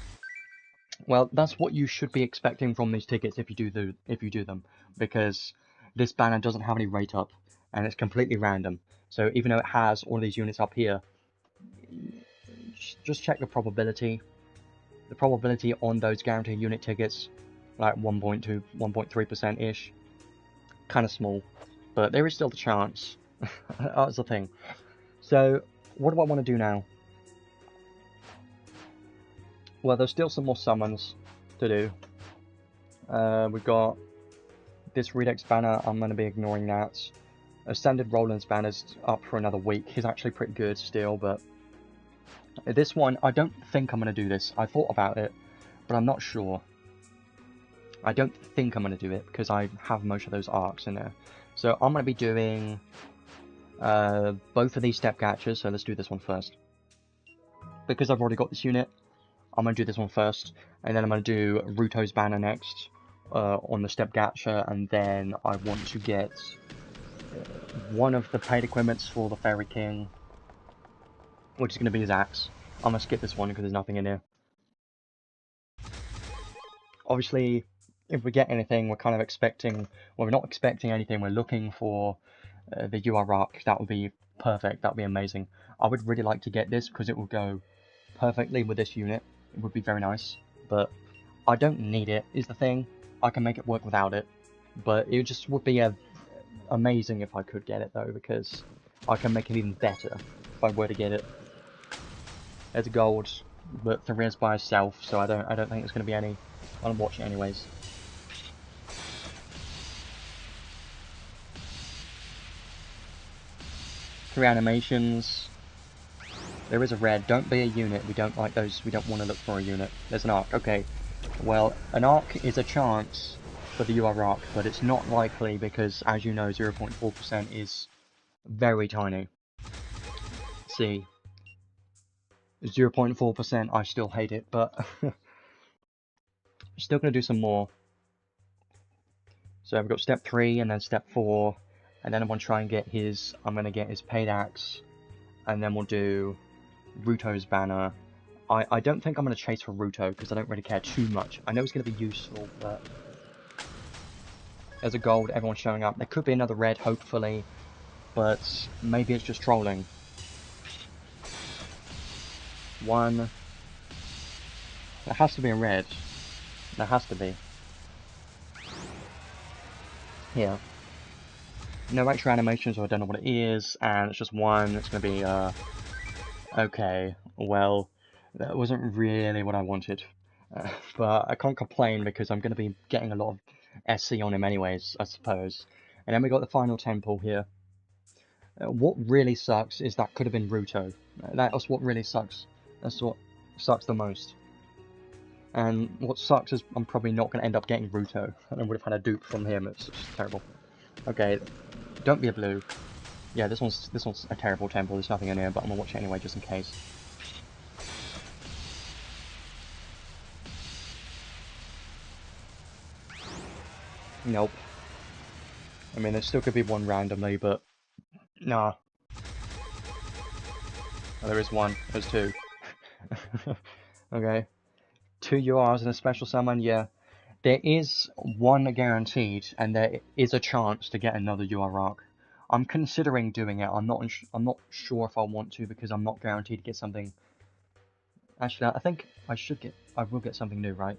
Well, that's what you should be expecting from these tickets if you do them, because this banner doesn't have any rate up. and it's completely random. So even though it has all these units up here, just check the probability. The probability on those guaranteed unit tickets, like 1.2, 1.3% ish, kind of small, but there is still the chance. That's the thing. So what do I want to do now? Well, there's still some more summons to do. We've got this Redux banner. I'm going to be ignoring that. Ascended Roland's banner's up for another week. He's actually pretty good still, but this one, I don't think I'm going to do this. I thought about it, but I'm not sure. I don't think I'm going to do it because I have most of those arcs in there. So I'm going to be doing both of these step catchers, so let's do this one first. Because I've already got this unit, I'm going to do this one first, and then I'm going to do Ruuto's banner next on the step catcher, and then I want to get one of the paid equipments for the Fairy King, which is going to be his axe. I'm going to skip this one because there's nothing in here. Obviously, if we get anything, we're kind of expecting, well, we're not expecting anything, we're looking for the UR arc. That would be perfect, that would be amazing. I would really like to get this because it will go perfectly with this unit. It would be very nice, but I don't need it, is the thing. I can make it work without it, but it just would be amazing if I could get it though, because I can make it even better if I were to get it. There's a gold, but Theria's by herself, so I don't think it's going to be any. I'll watch it anyways. Three animations. There is a red. Don't be a unit. We don't like those. We don't want to look for a unit. There's an arc. Okay. Well, an arc is a chance for the UR arc, but it's not likely because, as you know, 0.4% is very tiny. See, 0.4%. I still hate it, but still gonna do some more. So we've got step 3 and then step 4, and then I'm gonna try and get his. I'm gonna get his paid axe, and then we'll do Ruuto's banner. I don't think I'm going to chase for Ruuto because I don't really care too much. I know it's going to be useful, but there's a gold, everyone's showing up. There could be another red, hopefully, but maybe it's just trolling. One. There has to be a red. There has to be. Here. No extra animations, so I don't know what it is, and it's just one. It's going to be, okay, well, that wasn't really what I wanted. But I can't complain because I'm going to be getting a lot of SC on him anyways, I suppose. And then we got the final temple here. What really sucks is that could have been Ruuto. That's what really sucks. That's what sucks the most. And what sucks is I'm probably not going to end up getting Ruuto. And I would have had a dupe from him. It's just terrible. Okay, don't be a blue. Yeah, this one's a terrible temple. There's nothing in here, but I'm gonna watch it anyway just in case. Nope. I mean, there still could be one randomly, but nah. Oh, there is one. There's two. Okay. 2 URs and a special summon. Yeah, there is one guaranteed, and there is a chance to get another UR arc. I'm considering doing it. I'm not sure if I want to because I'm not guaranteed to get something. Actually, I think I will get something new, right?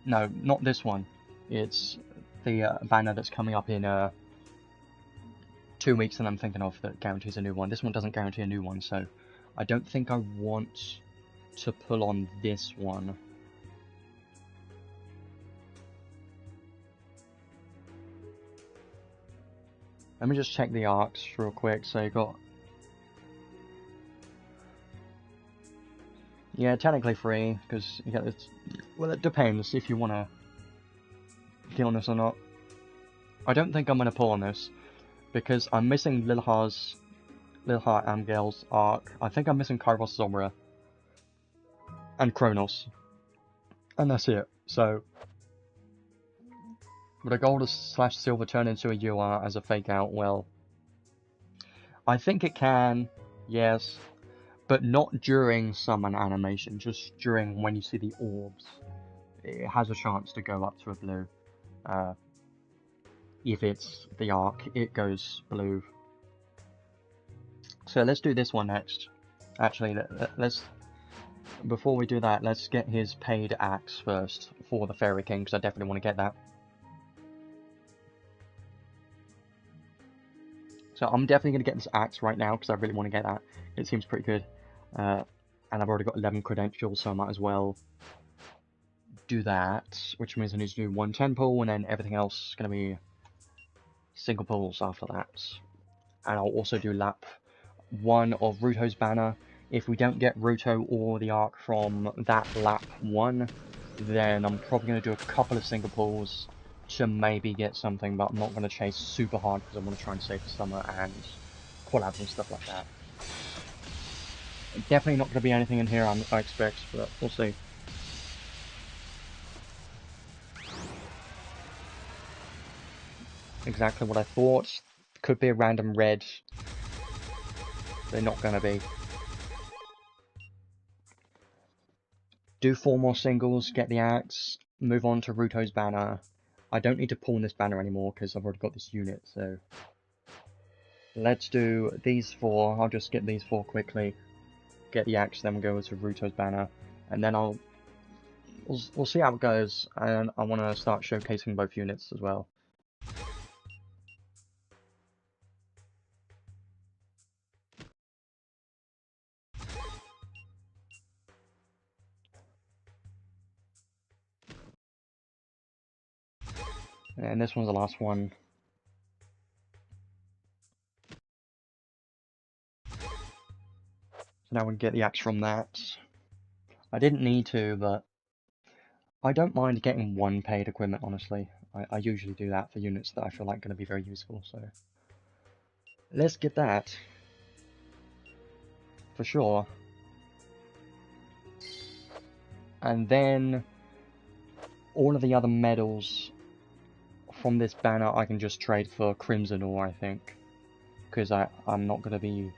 No, not this one. It's the banner that's coming up in 2 weeks that I'm thinking of that guarantees a new one. This one doesn't guarantee a new one, so I don't think I want to pull on this one. Let me just check the arcs real quick. So you got, yeah, technically free because you get this. Well, it depends if you want to get on this or not. I don't think I'm going to pull on this because I'm missing Lilhar Amgel's arc. I think I'm missing Kairos Zomra and Kronos, and that's it. So would a gold / silver turn into a UR as a fake out? Well, I think it can, yes, but not during summon animation, just during when you see the orbs. It has a chance to go up to a blue. If it's the arc, it goes blue. So let's do this one next. Actually, let's before we do that, let's get his paid axe first for the Fairy King, because I definitely want to get that. So I'm definitely going to get this axe right now, because I really want to get that. It seems pretty good. And I've already got 11 credentials, so I might as well do that, which means I need to do 1 10 pull, and then everything else is going to be single pulls after that. And I'll also do lap 1 of Ruuto's banner. If we don't get Ruuto or the arc from that lap 1, then I'm probably going to do a couple of single pulls to maybe get something, but I'm not going to chase super hard because I want to try and save the summer and collabs and stuff like that. Definitely not going to be anything in here I expect, but we'll see. Exactly what I thought. Could be a random red. They're not going to be. Do 4 more singles, get the axe, move on to Ruuto's banner. I don't need to pull this banner anymore because I've already got this unit, so... Let's do these 4, I'll just get these 4 quickly. Get the axe, then we'll go to Ruuto's banner. And then we'll see how it goes, and I want to start showcasing both units as well. And this one's the last one. So now we can get the axe from that. I didn't need to, but I don't mind getting 1 paid equipment, honestly. I usually do that for units that I feel like going to be very useful, so... Let's get that. For sure. And then... all of the other medals from this banner I can just trade for Crimson Ore, I think. Because I'm not going to be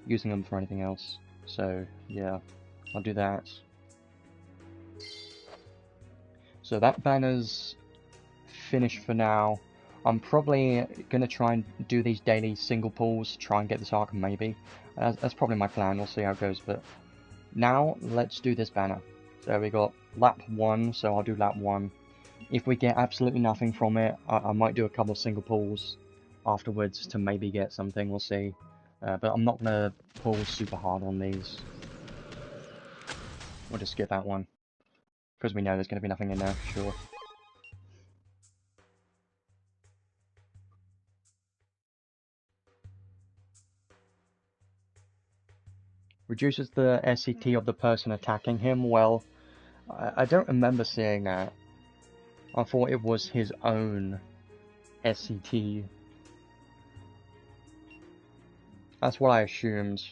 using them for anything else. So, yeah, I'll do that. So that banner's finished for now. I'm probably going to try and do these daily single pulls, try and get this arc maybe. That's probably my plan, we'll see how it goes. But now, let's do this banner. So we got lap 1, so I'll do lap 1. If we get absolutely nothing from it, I might do a couple of single pulls afterwards to maybe get something, we'll see. But I'm not going to pull super hard on these. We'll just skip that one. Because we know there's going to be nothing in there, for sure. Reduces the SCT of the person attacking him. Well, I don't remember seeing that. I thought it was his own SCT. That's what I assumed.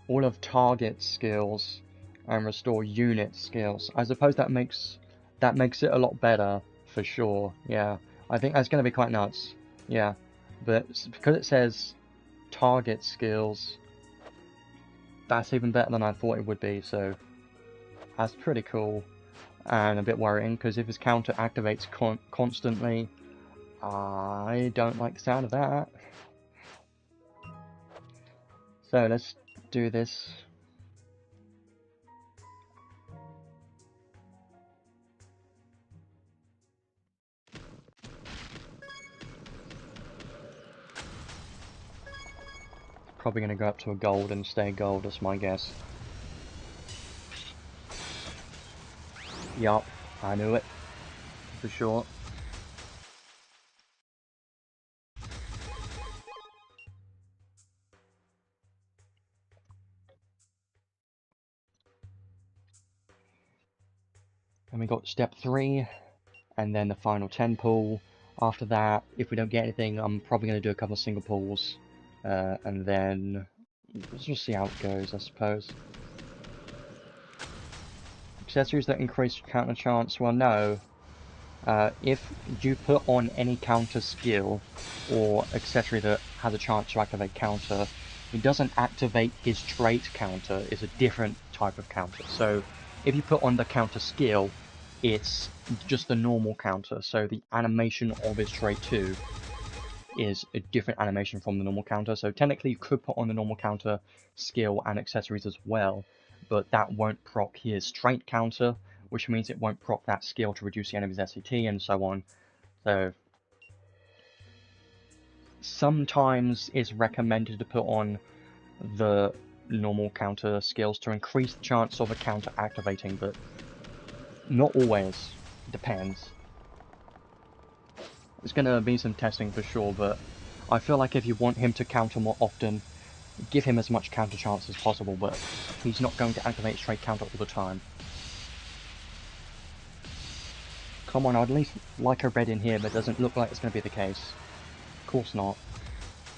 All of target skills and restore unit skills. I suppose that makes it a lot better for sure. Yeah, I think that's going to be quite nuts. Yeah, but because it says target skills, that's even better than I thought it would be. So that's pretty cool and a bit worrying because if his counter activates constantly, I don't like the sound of that. So let's do this. Probably going to go up to a gold and stay gold, that's my guess. Yup, I knew it. For sure. And we got step 3, and then the final 10 pull. After that, if we don't get anything, I'm probably going to do a couple of single pulls. And then, let's just see how it goes, I suppose. Accessories that increase counter chance, well no. If you put on any counter skill, or accessory that has a chance to activate counter, it doesn't activate his trait counter, it's a different type of counter. So, if you put on the counter skill, it's just the normal counter, so the animation of his trait 2 is a different animation from the normal counter. So technically you could put on the normal counter skill and accessories as well, but that won't proc his trait counter, which means it won't proc that skill to reduce the enemy's SCT and so on. So sometimes it's recommended to put on the normal counter skills to increase the chance of a counter activating, but not always. It depends. There's going to be some testing for sure, but I feel like if you want him to counter more often, give him as much counter chance as possible, but he's not going to activate straight counter all the time. Come on, I'd at least like a red in here, but it doesn't look like it's going to be the case. Of course not.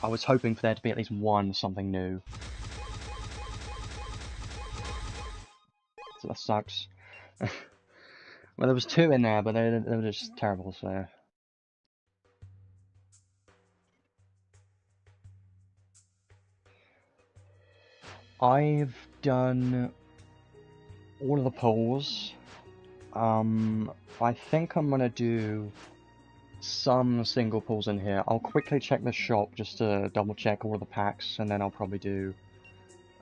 I was hoping for there to be at least one something new. So that sucks. Well, there was 2 in there, but they were just terrible, so... I've done all of the polls. I think I'm gonna do some single pulls in here. I'll quickly check the shop just to double check all of the packs, and then I'll probably do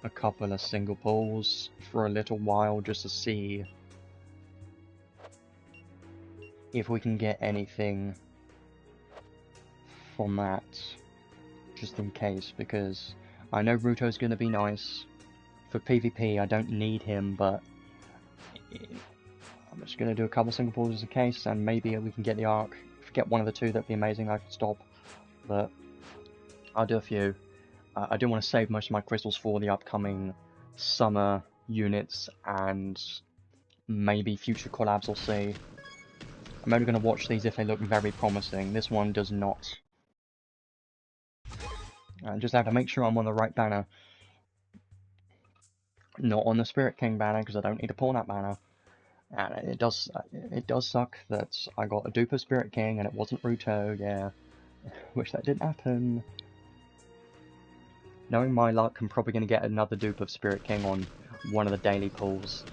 a couple of single pulls for a little while just to see if we can get anything from that, just in case, because I know Ruuto's going to be nice. For PvP, I don't need him, but I'm just going to do a couple single pulls as a case, and maybe we can get the arc. If we get one of the 2, that'd be amazing, I can stop, but I'll do a few. I do want to save most of my crystals for the upcoming summer units, and maybe future collabs, I'll see. I'm only going to watch these if they look very promising. This one does not. I just have to make sure I'm on the right banner. Not on the Spirit King banner, because I don't need to pull that banner. And it does suck that I got a duper Spirit King and it wasn't Ruuto, yeah. Wish that didn't happen. Knowing my luck, I'm probably going to get another dupe of Spirit King on one of the daily pulls.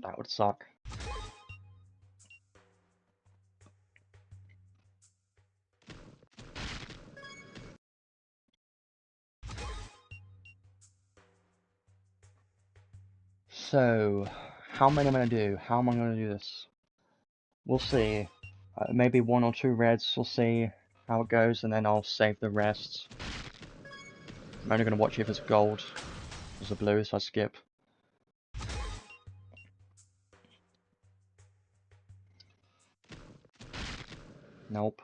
That would suck. So, how many am I going to do? How am I going to do this? We'll see. Maybe 1 or 2 reds, we'll see how it goes, and then I'll save the rest. I'm only going to watch if it's gold. If it's a blue, so I skip. Nope.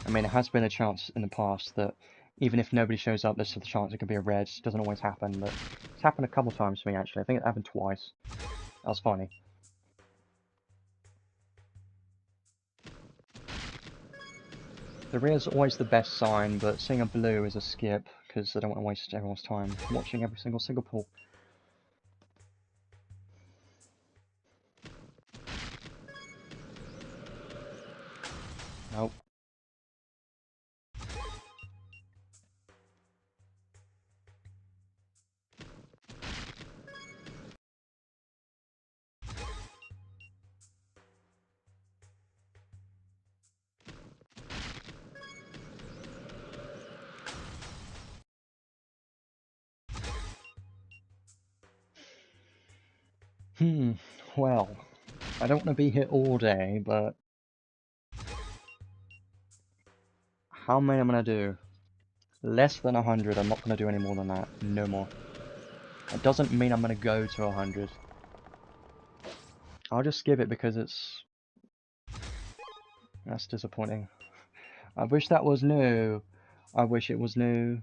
I mean, it has been a chance in the past that even if nobody shows up, there's still a chance it could be a red. It doesn't always happen, but it's happened a couple times to me, actually. I think it happened twice. That was funny. The rear is always the best sign, but seeing a blue is a skip, because I don't want to waste everyone's time watching every single pull. Nope. Well, I don't want to be here all day, but how many am I going to do? Less than 100, I'm not going to do any more than that. No more. It doesn't mean I'm going to go to 100. I'll just skip it because that's disappointing. I wish that was new. I wish it was new.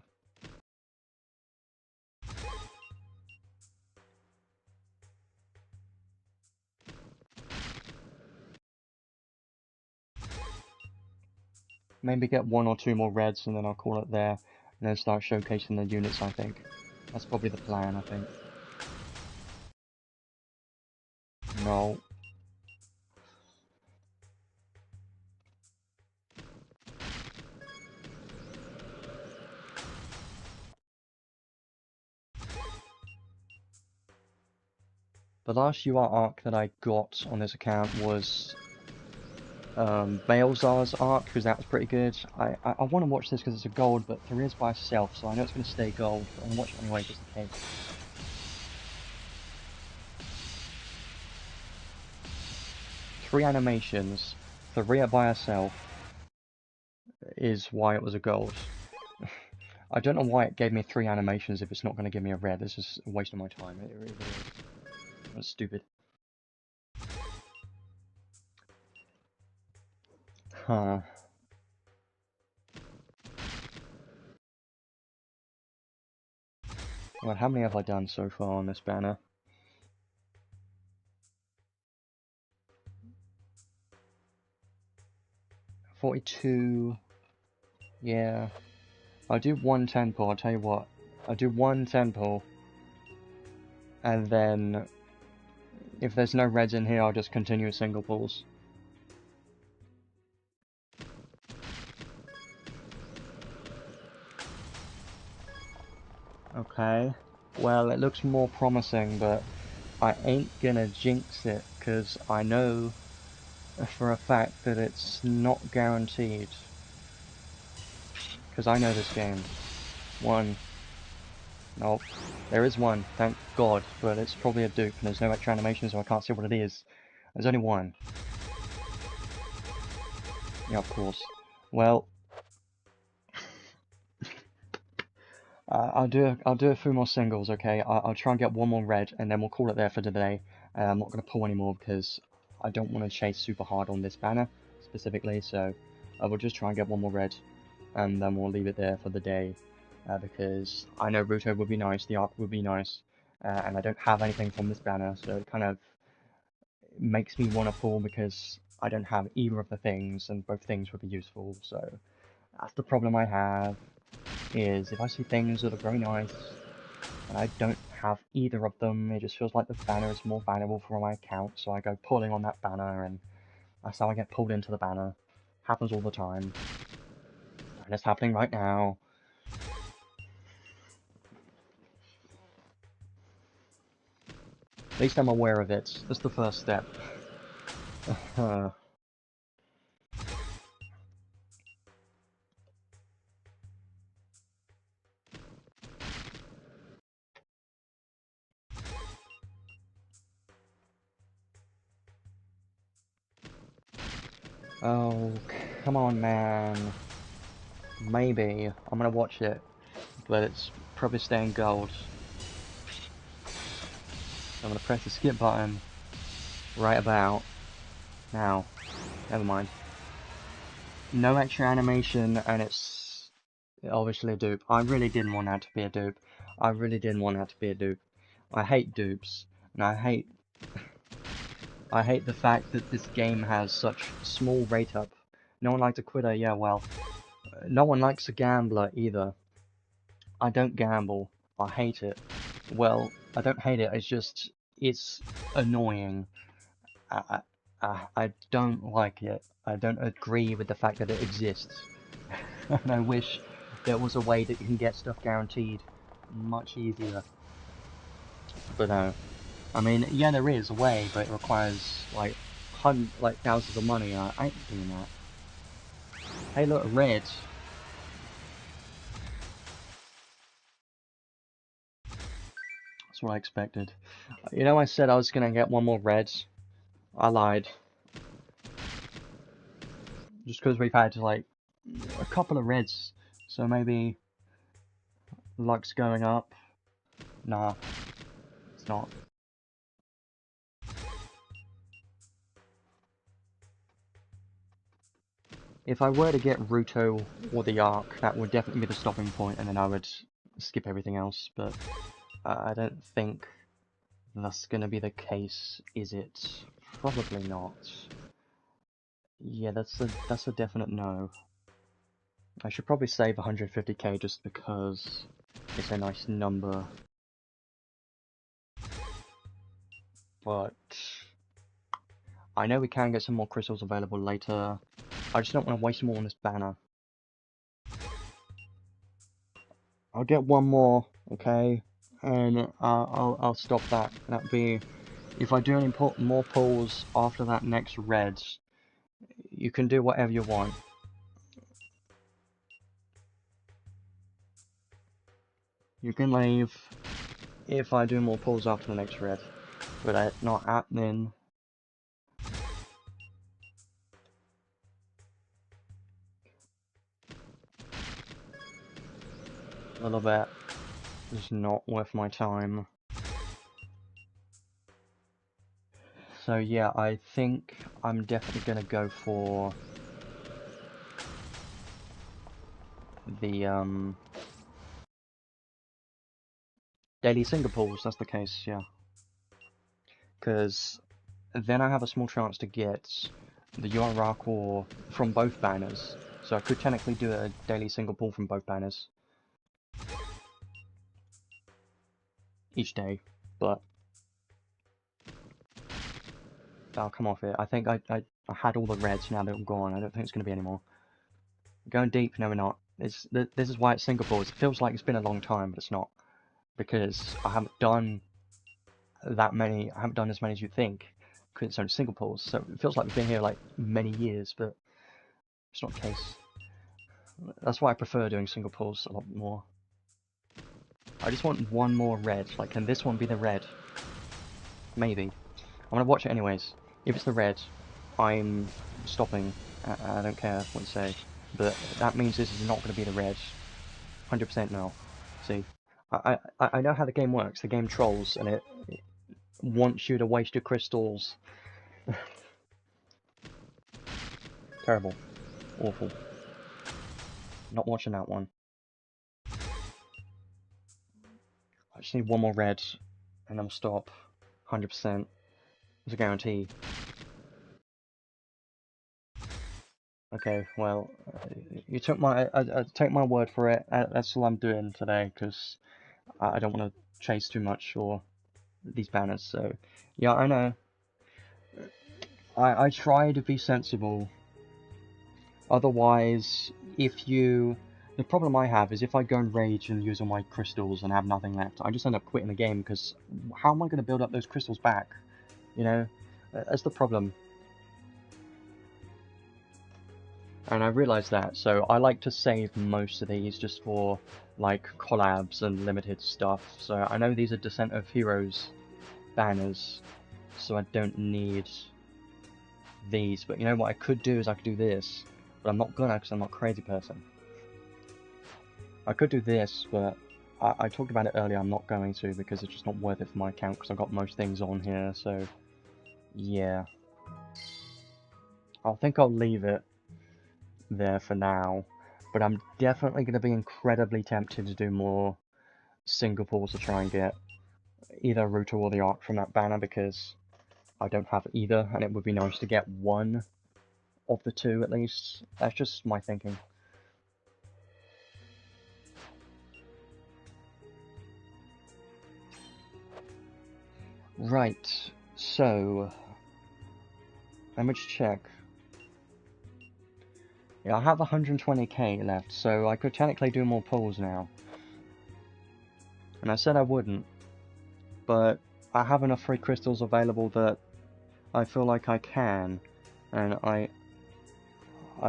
Maybe get 1 or 2 more reds and then I'll call it there. And then start showcasing the units, I think. That's probably the plan, I think. No. The last UR arc that I got on this account was Balezar's arc, because that was pretty good. I want to watch this because it's a gold, but Theria's by herself, so I know it's going to stay gold, but I'll watch it anyway just in case. Three animations, Theria by herself, is why it was a gold. I don't know why it gave me 3 animations if it's not going to give me a red. This is a waste of my time. It really is. That's stupid. Huh. Well, how many have I done so far on this banner? 42. Yeah. I'll do one 10 pull, I'll tell you what. I'll do one 10 pull. And then, if there's no reds in here, I'll just continue single pulls. Okay. Well, it looks more promising, but I ain't gonna jinx it, because I know for a fact that it's not guaranteed. Because I know this game. One. Nope. There is one, thank God, but it's probably a dupe, and there's no extra animation, so I can't see what it is. There's only one. Yeah, of course. Well, I'll do a few more singles, okay? I'll try and get one more red, and then we'll call it there for today. I'm not going to pull anymore because I don't want to chase super hard on this banner, specifically, so I will just try and get one more red, and then we'll leave it there for the day, because I know Ruuto would be nice, the arc would be nice, and I don't have anything from this banner, so it kind of makes me want to pull because I don't have either of the things, and both things would be useful, so that's the problem I have. Is if I see things that are very nice and I don't have either of them, it just feels like the banner is more valuable for my account, so I go pulling on that banner, and that's how I get pulled into the banner. Happens all the time. And it's happening right now. At least I'm aware of it. That's the first step. Oh, come on, man. Maybe. I'm gonna watch it, but it's probably staying gold. I'm gonna press the skip button right about now. Never mind. No extra animation, and it's obviously a dupe. I really didn't want that to be a dupe. I really didn't want that to be a dupe. I hate dupes, and I hate the fact that this game has such small rate up. No one likes a quitter, yeah, well, no one likes a gambler either. I don't gamble. I hate it. Well, I don't hate it, it's annoying. I, I don't like it. I don't agree with the fact that it exists. And I wish there was a way that you can get stuff guaranteed much easier. But no. I mean, yeah, there is a way, but it requires like thousands of money. I ain't doing that. Hey, look, red. That's what I expected. You know, I said I was gonna get one more red. I lied. Just because we've had like a couple of reds, so maybe luck's going up. Nah, it's not. If I were to get Ruuto or the Arc, that would definitely be the stopping point, and then I would skip everything else, but I don't think that's gonna be the case, is it? Probably not. Yeah, that's a definite no. I should probably save 150k just because it's a nice number, but I know we can get some more crystals available later. I just don't want to waste more on this banner. I'll get one more, okay, and I'll stop that. That'd be if I do any more pulls after that next red, you can do whatever you want. You can leave if I do more pulls after the next red, but that's not happening. A little bit. It's not worth my time. So yeah, I think I'm definitely gonna go for the daily single pulls. That's the case, yeah. Because then I have a small chance to get the UR core from both banners. So I could technically do a daily single pull from both banners each day, but I'll come off it. I think I had all the reds, now they're all gone. I don't think it's going to be any more. Going deep, no we're not. This is why it's single pulls. It feels like it's been a long time, but it's not. Because I haven't done that many, I haven't done as many as you think, because it's only single pulls. So it feels like we've been here like many years, but it's not the case. That's why I prefer doing single pulls a lot more. I just want one more red. Like, can this one be the red? Maybe. I'm gonna watch it anyways. If it's the red, I'm stopping. I don't care what you say. But that means this is not gonna be the red. 100% no. See, I know how the game works. The game trolls, and it wants you to waste your crystals. Terrible. Awful. Not watching that one. I just need one more red, and I'm stop. 100%. It's a guarantee. Okay, well, you took my, I take my word for it. That's all I'm doing today, because I don't want to chase too much for these banners. So, yeah, I know. I try to be sensible. Otherwise, if you... The problem I have is if I go and rage and use all my crystals and have nothing left, I just end up quitting the game, because how am I going to build up those crystals back? You know? That's the problem. And I realised that, so I like to save most of these just for, like, collabs and limited stuff. So I know these are Descent of Heroes banners, so I don't need these. But you know what I could do is I could do this, but I'm not gonna because I'm not a crazy person. I could do this, but I talked about it earlier, I'm not going to because it's just not worth it for my account because I've got most things on here, so yeah. I think I'll leave it there for now, but I'm definitely going to be incredibly tempted to do more single pulls to try and get either Ruuto or the Arc from that banner because I don't have either, and it would be nice to get one of the two at least. That's just my thinking. Right, so let me just check. Yeah, I have 120k left, so I could technically do more pulls now. And I said I wouldn't, but I have enough free crystals available that I feel like I can, and I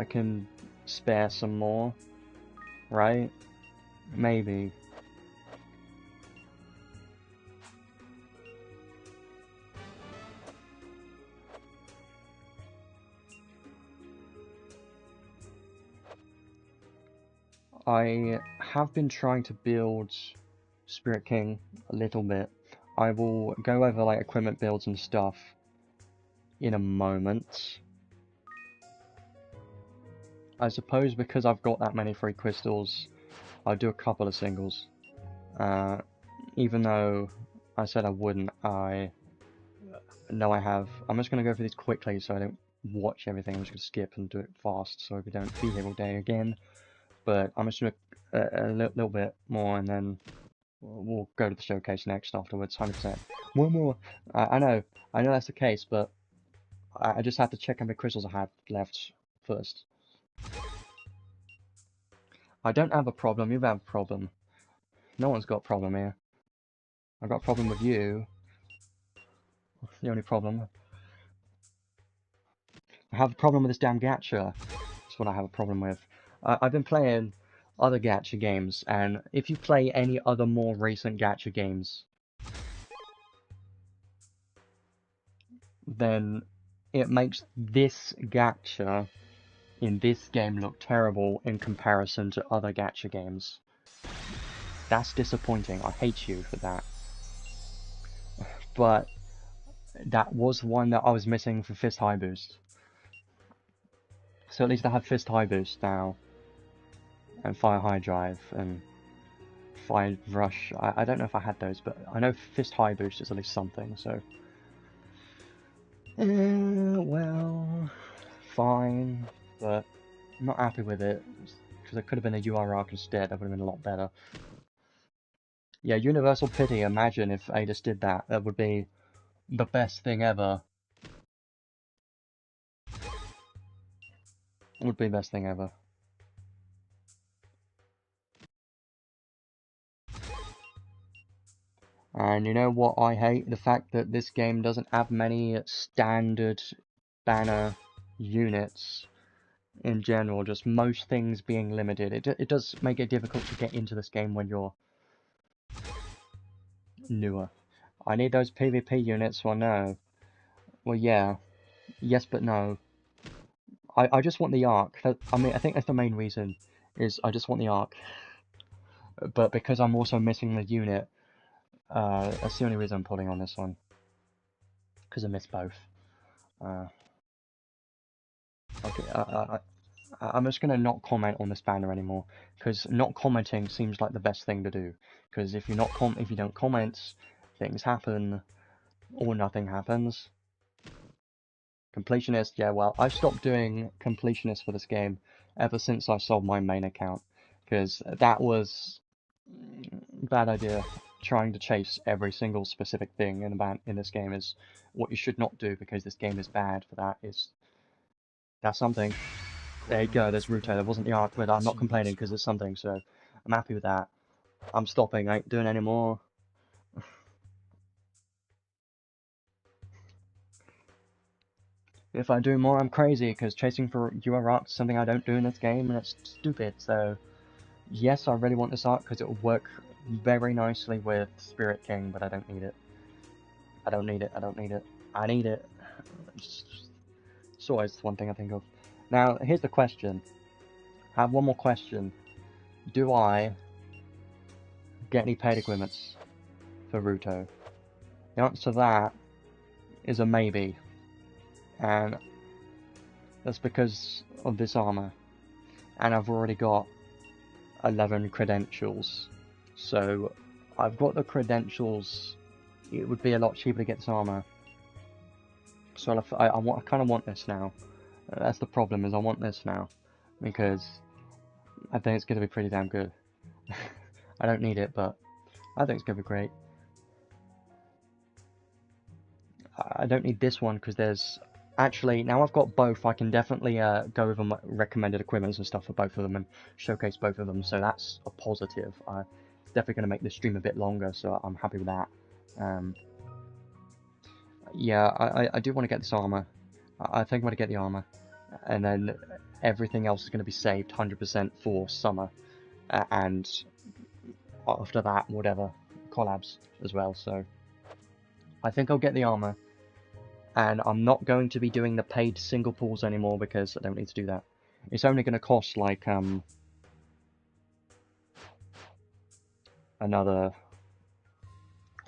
can spare some more, right? Maybe. I have been trying to build Spirit King a little bit. I will go over like equipment builds and stuff in a moment. I suppose because I've got that many free crystals, I'll do a couple of singles. Even though I said I wouldn't, I know I have. I'm just going to go through these quickly so I don't watch everything. I'm just going to skip and do it fast so we don't be here all day again. But I'm just going to a little bit more and then we'll go to the showcase next afterwards, 100%. One more. I know that's the case, but I just have to check how many crystals I have left first. I don't have a problem, you have a problem. No one's got a problem here. I've got a problem with you. the only problem. I have a problem with this damn gacha. That's what I have a problem with. I've been playing other gacha games, and if you play any other more recent gacha games, then it makes this gacha in this game look terrible in comparison to other gacha games. That's disappointing. I hate you for that. But that was one that I was missing for Fist High Boost. So at least I have Fist High Boost now. And Fire High Drive and Fire Rush. I don't know if I had those, but I know Fist High Boost is at least something, so... well... fine, but I'm not happy with it. Because it could have been a UR arc instead, that would have been a lot better. Yeah, Universal Pity, imagine if Adis did that. That would be the best thing ever. It would be the best thing ever. And you know what I hate? The fact that this game doesn't have many standard banner units in general, just most things being limited. It does make it difficult to get into this game when you're newer. I need those PvP units, well no. Well yeah. Yes but no. I just want the Arc. I mean, I think that's the main reason, is I just want the Arc. But because I'm also missing the unit, that's the only reason I'm pulling on this one. Because I miss both. Okay, I'm just gonna not comment on this banner anymore, because not commenting seems like the best thing to do. Because if you don't comment, things happen, or nothing happens. Completionist, yeah, well, I stopped doing completionist for this game ever since I sold my main account, because that was a bad idea. Trying to chase every single specific thing in this game is what you should not do, because this game is bad for that. That's something. There you go, there's Ruuto. There wasn't the arc, but I'm not complaining because it's something, so I'm happy with that. I'm stopping, I ain't doing any more. If I do more, I'm crazy, because chasing for UR arc is something I don't do in this game, and it's stupid, so... Yes, I really want this arc, because it will work very nicely with Spirit King, but I don't need it. I don't need it, I don't need it. I need it. It's always one thing I think of. Now, here's the question. I have one more question. Do I get any paid equipments for Ruuto? The answer to that is a maybe. And that's because of this armor. And I've already got 11 credentials. So I've got the credentials. It would be a lot cheaper to get this armor. So I kind of want this now. That's the problem, is I want this now. Because I think it's going to be pretty damn good. I don't need it, but I think it's going to be great. I don't need this one because there's... Actually, now I've got both, I can definitely go over my recommended equipments and stuff for both of them and showcase both of them, so that's a positive. It's definitely going to make this stream a bit longer, so I'm happy with that. Yeah, I do want to get this armor. I think I'm going to get the armor. And then everything else is going to be saved 100% for summer. And after that, whatever, collabs as well, so... I think I'll get the armor. And I'm not going to be doing the paid single pulls anymore because I don't need to do that. It's only going to cost like another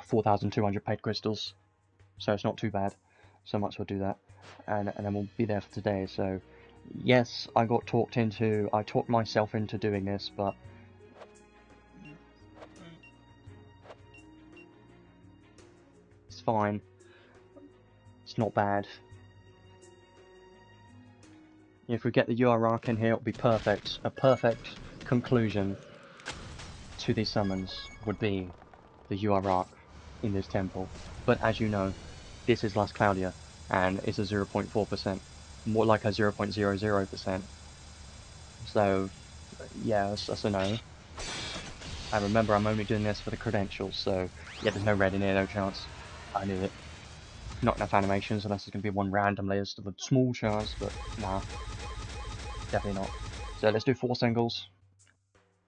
4,200 paid crystals, so it's not too bad. So much we'll do that, and then we'll be there for today. So yes, I talked myself into doing this, but it's fine. It's not bad. If we get the UR arc in here, it'll be perfect. A perfect conclusion to these summons would be the UR arc in this temple. But as you know, this is Last Cloudia, and it's a 0.4%. More like a 0.00%. So, yeah, that's a no. And remember, I'm only doing this for the credentials, so yeah, there's no red in here, no chance. I knew it. not enough animations unless it's going to be one randomly. There's still a small chance, but nah, definitely not. So let's do 4 singles,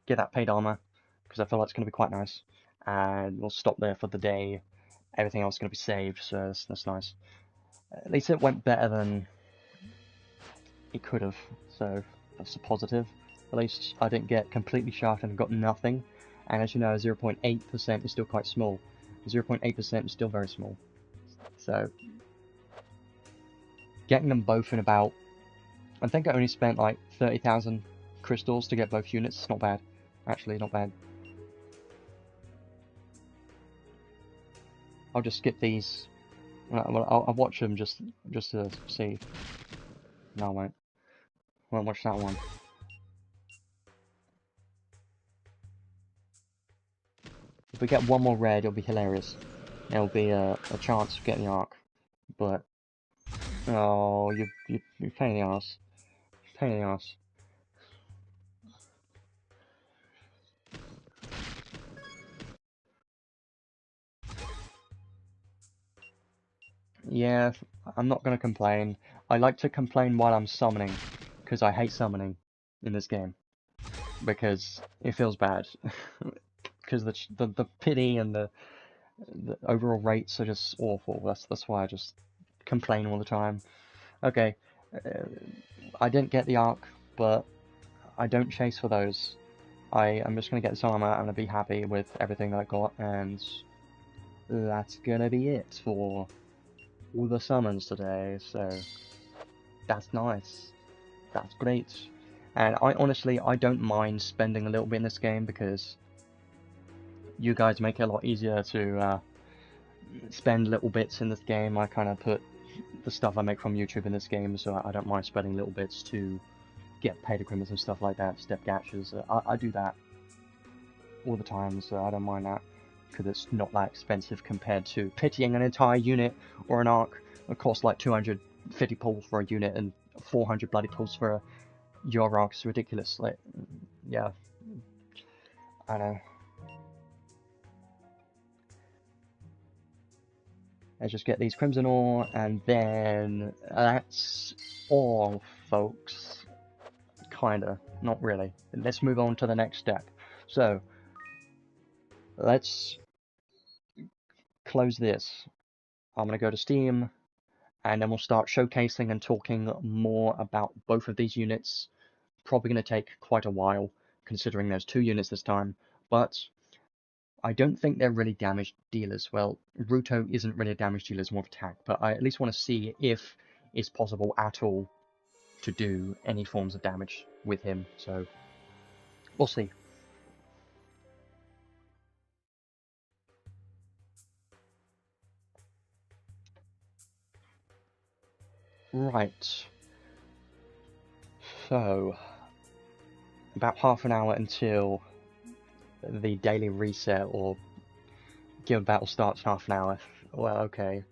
get that paid armor, because I feel like it's going to be quite nice, and we'll stop there for the day. Everything else is going to be saved, so that's nice. At least it went better than it could have, so that's a positive. At least I didn't get completely shafted and got nothing, and as you know, 0.8% is still quite small. 0.8% is still very small. So, getting them both in about, I think I only spent like 30,000 crystals to get both units. It's not bad. Actually, not bad. I'll just skip these. Well, I'll watch them just to see. No, I won't. I won't watch that one. If we get one more red, it'll be hilarious. There'll be a chance of getting the arc. But, oh, you're pain in the ass. Pain in the ass. Yeah, I'm not gonna complain. I like to complain while I'm summoning, because I hate summoning in this game. Because it feels bad. Because the pity and the overall rates are just awful. That's why I just complain all the time. Okay, I didn't get the arc, but I don't chase for those. I'm just gonna get this armor. I'm gonna be happy with everything that I got, and that's gonna be it for all the summons today. So that's nice. That's great. And I honestly don't mind spending a little bit in this game because you guys make it a lot easier to spend little bits in this game. I kind of put the stuff I make from YouTube in this game, so I don't mind spending little bits to get paid equipment and stuff like that, step gachas. I do that all the time, so I don't mind that, because it's not that expensive compared to pitying an entire unit or an arc. It costs like 250 pulls for a unit and 400 bloody pulls for a your arc. It's ridiculous. Like, yeah, I know. Let's just get these Crimson Ore, and then that's all, folks. Kinda. Not really. Let's move on to the next step. So, let's close this. I'm going to go to Steam, and then we'll start showcasing and talking more about both of these units. Probably going to take quite a while, considering there's 2 units this time, but I don't think they're really damage dealers. Well, Ruuto isn't really a damage dealer, it's more of attack, but I at least want to see if it's possible at all to do any forms of damage with him, so we'll see. Right, so about half an hour until the daily reset or guild battle starts in half an hour. Well, okay.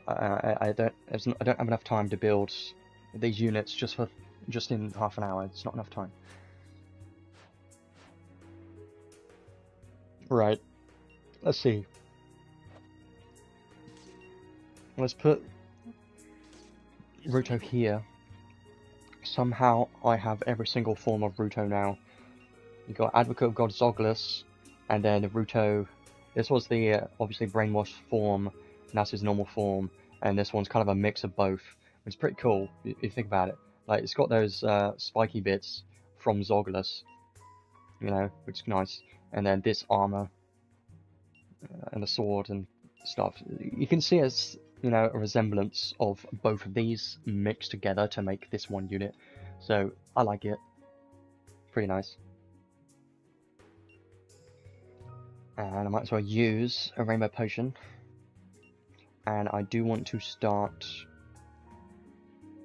I don't have enough time to build these units just in half an hour. It's not enough time. Right. Let's see. Let's put Ruuto here. Somehow I have every single form of Ruuto now. You got Advocate of God Zoglas, and then Ruuto. This was the obviously brainwashed form, and that's his normal form, and this one's kind of a mix of both. It's pretty cool if you think about it. Like, it's got those spiky bits from Zoglas, you know, which is nice, and then this armor and the sword and stuff. You can see as, you know, a resemblance of both of these mixed together to make this one unit. So I like it. Pretty nice. And I might as well use a rainbow potion. And I do want to start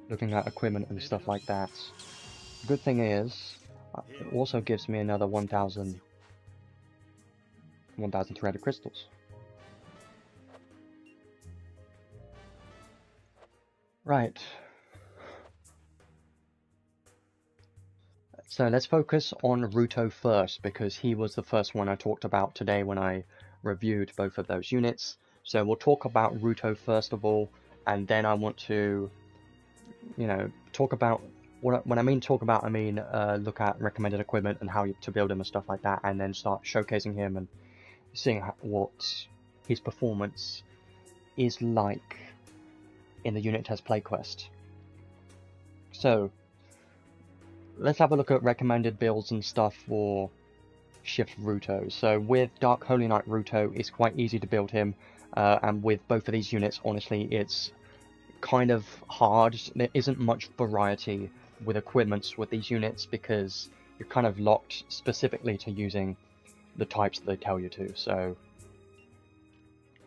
looking at equipment and stuff like that. The good thing is, it also gives me another 1,300 crystals. Right. So let's focus on Ruuto first, because he was the first one I talked about today when I reviewed both of those units. So we'll talk about Ruuto first of all, and then I want to, you know, talk about, when I mean talk about, I mean look at recommended equipment and how to build him and stuff like that, and then start showcasing him and seeing what his performance is like in the unit test play quest. So let's have a look at recommended builds and stuff for Shift Ruuto. So with Dark Holy Knight Ruuto, it's quite easy to build him, and with both of these units, honestly, it's kind of hard. There isn't much variety with equipments with these units because you're kind of locked specifically to using the types that they tell you to. So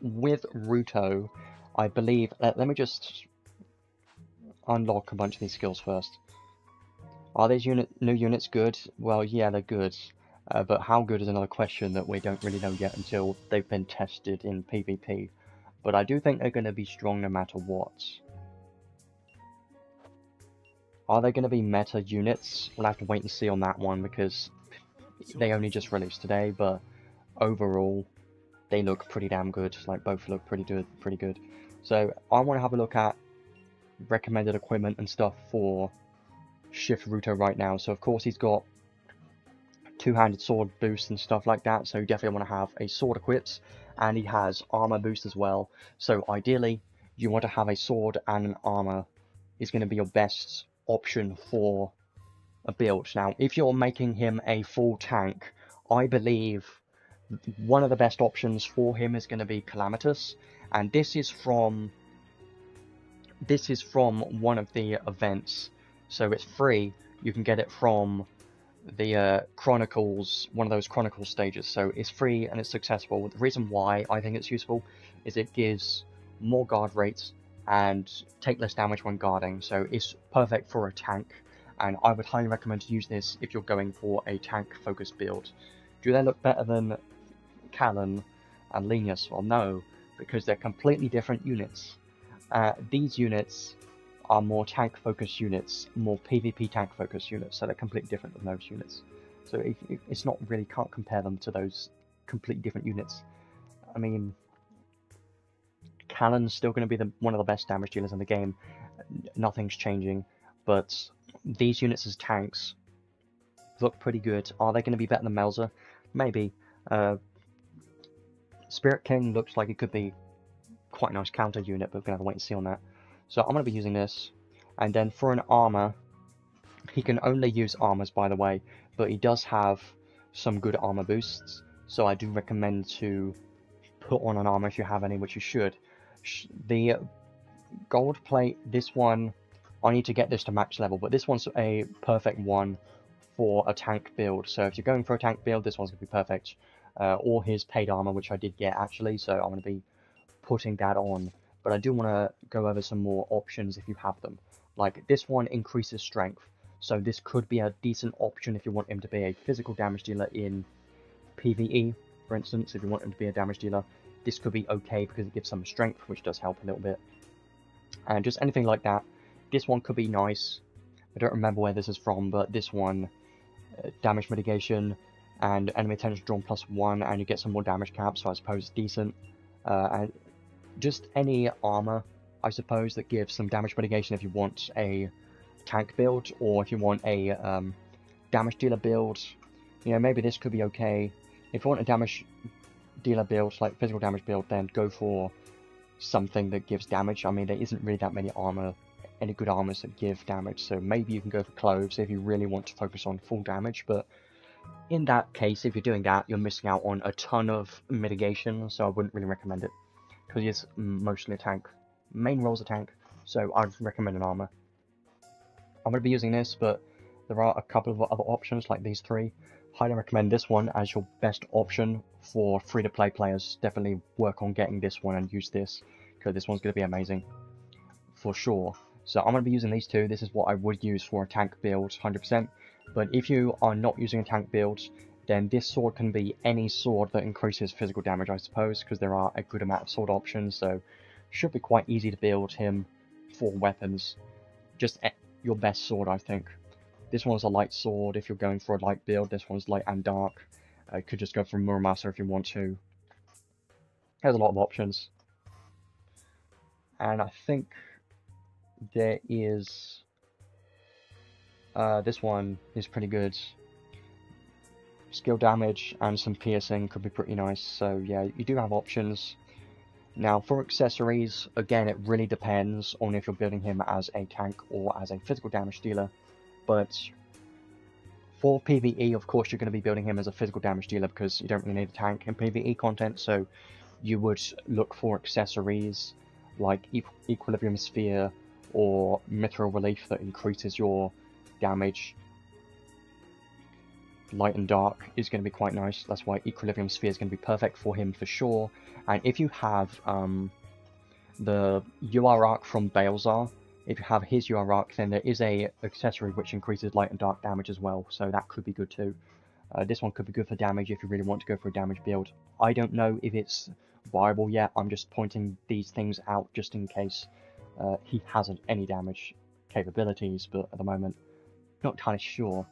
with Ruuto, I believe, let me just unlock a bunch of these skills first. Are these new units good? Well, yeah, they're good. But how good is another question that we don't really know yet until they've been tested in PvP. But I do think they're going to be strong no matter what. Are they going to be meta units? We'll have to wait and see on that one because they only just released today, but overall they look pretty damn good. Like, both look pretty good. So I want to have a look at recommended equipment and stuff for Shift Ruuto right now. So of course he's got two-handed sword boost and stuff like that, so you definitely want to have a sword equipped, and he has armor boost as well. So ideally you want to have a sword and an armor is going to be your best option for a build. Now if you're making him a full tank, I believe one of the best options for him is going to be Calamitous, and this is from one of the events, so it's free. You can get it from the Chronicles, one of those Chronicle stages, so it's free and it's successful. The reason why I think it's useful is it gives more guard rates and take less damage when guarding, so it's perfect for a tank, and I would highly recommend to use this if you're going for a tank focused build. Do they look better than Callan and Linus? Well, no, because they're completely different units. These units are more tank focused units, more PvP tank focused units, so they're completely different than those units. So it's not really, can't compare them to those completely different units. I mean, Callan's still going to be one of the best damage dealers in the game. Nothing's changing, but these units as tanks look pretty good. Are they going to be better than Melzer? Maybe. Spirit King looks like it could be quite a nice counter unit, but we're going to have to wait and see on that. So I'm going to be using this, and then for an armor, he can only use armors, by the way, but he does have some good armor boosts, so I do recommend to put on an armor if you have any, which you should. The gold plate, this one, I need to get this to max level, but this one's a perfect one for a tank build, so if you're going for a tank build, this one's going to be perfect. Or his paid armor, which I did get actually, so I'm going to be putting that on. But I do want to go over some more options if you have them. Like, this one increases strength, so this could be a decent option if you want him to be a physical damage dealer in PvE, for instance. If you want him to be a damage dealer, this could be okay because it gives some strength, which does help a little bit. And just anything like that. This one could be nice. I don't remember where this is from, but this one, damage mitigation and enemy attention drawn +1, and you get some more damage cap, so I suppose it's decent. And just any armor, I suppose, that gives some damage mitigation if you want a tank build, or if you want a damage dealer build. You know, maybe this could be okay. If you want a damage dealer build, like physical damage build, then go for something that gives damage. I mean, there isn't really that many any good armors that give damage, so maybe you can go for Cloves if you really want to focus on full damage, but in that case, if you're doing that, you're missing out on a ton of mitigation, so I wouldn't really recommend it, because he's mostly a tank. Main role's a tank, so I'd recommend an armor. I'm going to be using this, but there are a couple of other options, like these three. Highly recommend this one as your best option for free-to-play players. Definitely work on getting this one and use this, because this one's going to be amazing, for sure. So I'm going to be using these two. This is what I would use for a tank build, 100%. But if you are not using a tank build, then this sword can be any sword that increases physical damage, I suppose, because there are a good amount of sword options, so should be quite easy to build him for weapons. Just your best sword, I think. This one's a light sword if you're going for a light build. This one's light and dark. You could just go for Muramasa if you want to. There's a lot of options. And I think there is... this one is pretty good. Skill damage and some piercing could be pretty nice, so yeah, you do have options. Now, for accessories, again, it really depends on if you're building him as a tank or as a physical damage dealer, but for PvE, of course, you're going to be building him as a physical damage dealer because you don't really need a tank in PvE content, so you would look for accessories like Equilibrium Sphere or Mithril Relief that increases your damage. Light and Dark is going to be quite nice, that's why Equilibrium Sphere is going to be perfect for him for sure. And if you have the UR Arc from Balezar, if you have his UR Arc, then there is a accessory which increases Light and Dark damage as well, so that could be good too. This one could be good for damage if you really want to go for a damage build. I don't know if it's viable yet, I'm just pointing these things out just in case he hasn't any damage capabilities, but at the moment, not entirely sure.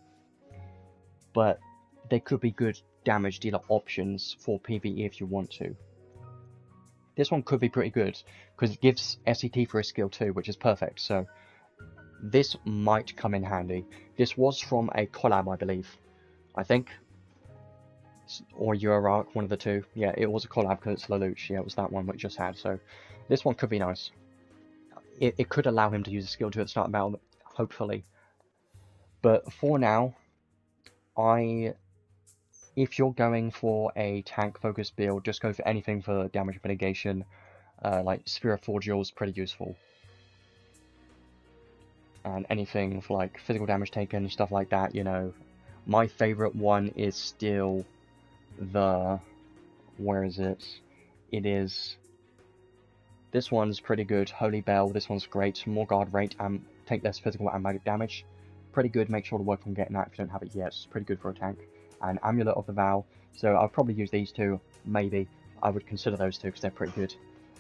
But they could be good damage dealer options for PvE if you want to. This one could be pretty good, because it gives SET for a skill too, which is perfect, so this might come in handy. This was from a collab, I believe. I think. Or UR, one of the two. Yeah, it was a collab because it's Lelouch. Yeah, it was that one we just had, so this one could be nice. It could allow him to use a skill 2 at the start of battle, hopefully. But for now, if you're going for a tank-focused build, just go for anything for damage mitigation. Like Sphere of Forgeal is pretty useful. And anything for like physical damage taken, stuff like that, you know. My favourite one is still the... where is it? It is... this one's pretty good, Holy Bell, this one's great, more guard rate and take less physical and magic damage. Pretty good, make sure to work on getting that if you don't have it yet, it's pretty good for a tank. And Amulet of the Vow, so I'll probably use these two, maybe. I would consider those two because they're pretty good.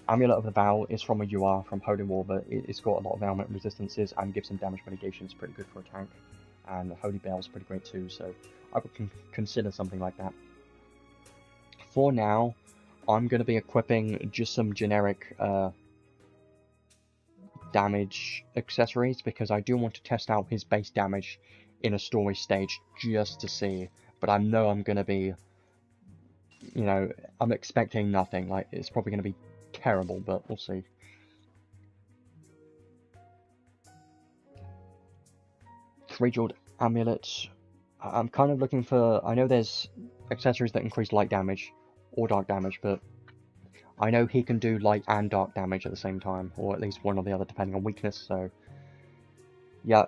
Amulet of the Vow is from a UR, from Holy War, but it's got a lot of element resistances and gives some damage mitigation, it's pretty good for a tank. And Holy Bell is pretty great too, so I would consider something like that. For now, I'm going to be equipping just some generic damage accessories, because I do want to test out his base damage in a story stage just to see, but I know I'm going to be, you know, I'm expecting nothing, like it's probably going to be terrible, but we'll see. Three-jeweled amulet. I'm kind of looking for, I know there's accessories that increase light damage or dark damage, but I know he can do light and dark damage at the same time, or at least one or the other depending on weakness, so yeah,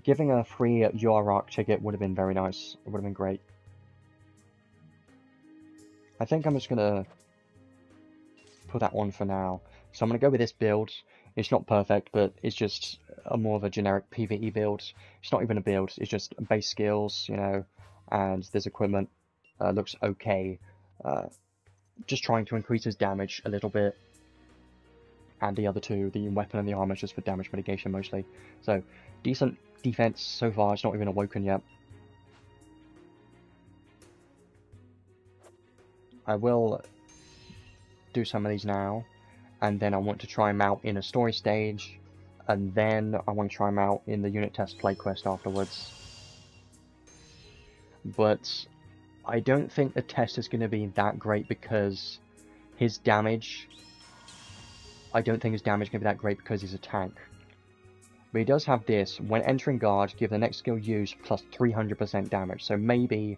giving a free UR Arc ticket would have been very nice, it would have been great. I think I'm just going to put that on for now. So I'm going to go with this build. It's not perfect, but it's just more of a generic PvE build. It's not even a build, it's just base skills, you know, and this equipment looks okay. Just trying to increase his damage a little bit. And the other two, the weapon and the armor, just for damage mitigation mostly. So, decent defense so far, it's not even awoken yet. I will do some of these now, and then I want to try them out in a story stage, and then I want to try them out in the unit test play quest afterwards. But I don't think the test is going to be that great because his damage... I don't think his damage is going to be that great because he's a tank. But he does have this, when entering guard, give the next skill used plus 300% damage. So maybe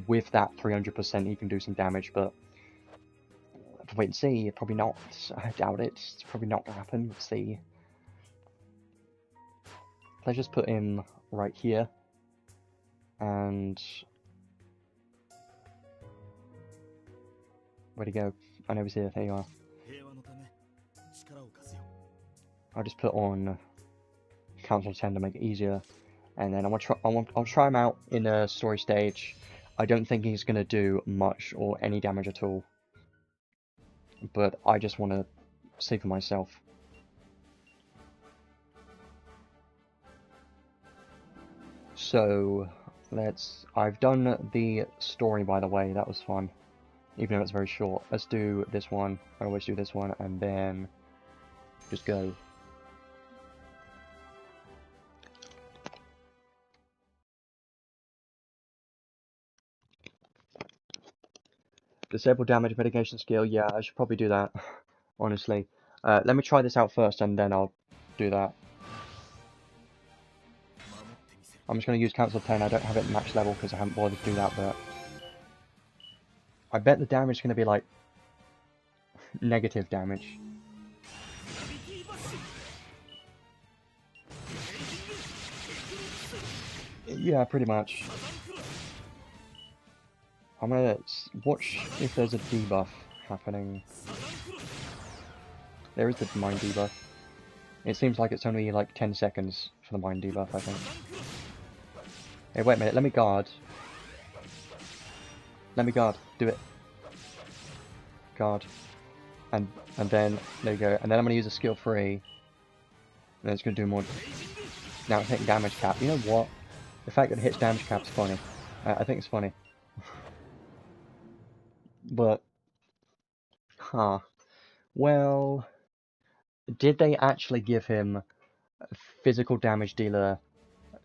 with that 300% he can do some damage, but have to wait and see. Probably not. I doubt it. It's probably not going to happen. Let's see. Let's just put him right here. And... where'd he go? I know he's here. There you are. I'll just put on Council 10 to make it easier, and then I'll try him out in a story stage. I don't think he's going to do much or any damage at all, but I just want to see for myself. So, I've done the story, by the way, that was fun, even though it's very short. Let's do this one, I always do this one, and then Just go. Disable damage mitigation skill. Yeah, I should probably do that, honestly. Let me try this out first and then I'll do that. I'm just going to use Council of 10. I don't have it max level because I haven't bothered to do that, but I bet the damage is going to be like negative damage. Yeah, pretty much. I'm gonna watch if there's a debuff happening. There is the mine debuff. It seems like it's only like 10 seconds for the mine debuff, I think. Hey, wait a minute, let me guard. Let me guard, do it. Guard. And then, there you go. And then I'm gonna use a skill 3. And then it's gonna do more. Now it's hitting damage cap. You know what? The fact that it hits damage cap is funny. I think it's funny. But, huh. Well, did they actually give him physical damage dealer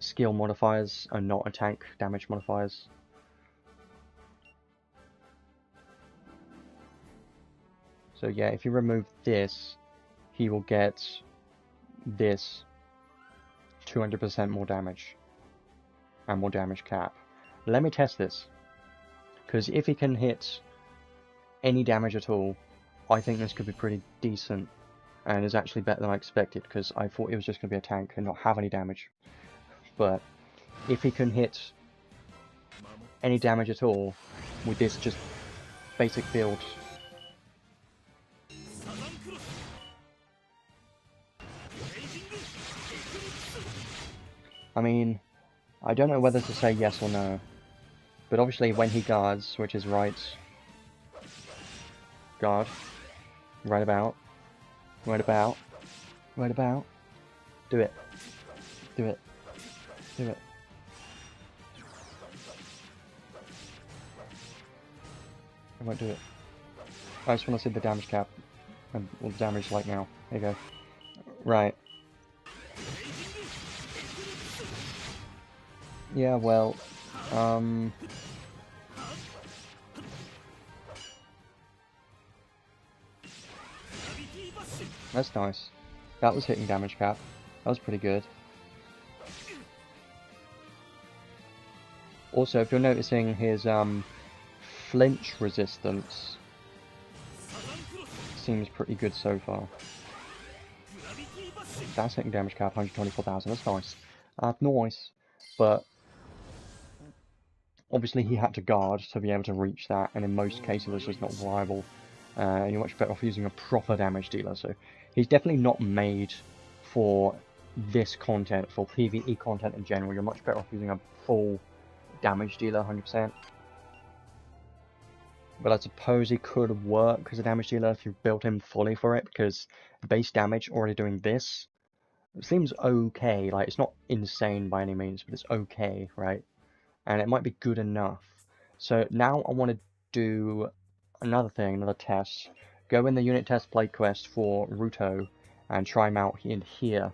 skill modifiers and not a tank damage modifiers? So yeah, if you remove this, he will get this 200% more damage and more damage cap. Let me test this, because if he can hit any damage at all, I think this could be pretty decent, and is actually better than I expected, because I thought it was just going to be a tank and not have any damage. But if he can hit any damage at all with this just basic build, I mean, I don't know whether to say yes or no, but obviously when he guards, which is right, guard, right about, do it, do it, do it. I won't do it. I just want to see the damage cap, and all the damage like now. There you go. Right. Yeah, well, that's nice. That was hitting damage cap. That was pretty good. Also, if you're noticing his flinch resistance seems pretty good so far. That's hitting damage cap, 124,000. That's nice. Nice. But obviously he had to guard to be able to reach that, and in most cases it's just not viable. And you're much better off using a proper damage dealer. So he's definitely not made for this content, for PvE content in general. You're much better off using a full damage dealer, 100%. But I suppose he could work as a damage dealer if you built him fully for it, because base damage already doing this seems okay. Like, it's not insane by any means, but it's okay, right? And it might be good enough. So now I want to do another thing, another test. Go in the unit test play quest for Ruuto and try him out in here.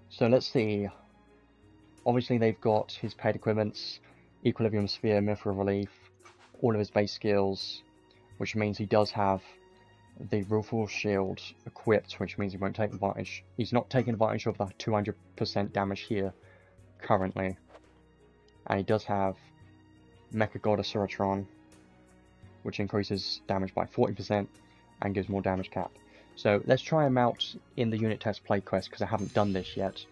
So let's see. Obviously they've got his paid equipments, Equilibrium Sphere, Mithril Relief, all of his base skills, which means he does have the Rueful Shield equipped, which means he won't take advantage. He's not taking advantage of the 200% damage here currently. And he does have Mecha Goddess Suratron, which increases damage by 40% and gives more damage cap. So let's try him out in the unit test play quest, because I haven't done this yet.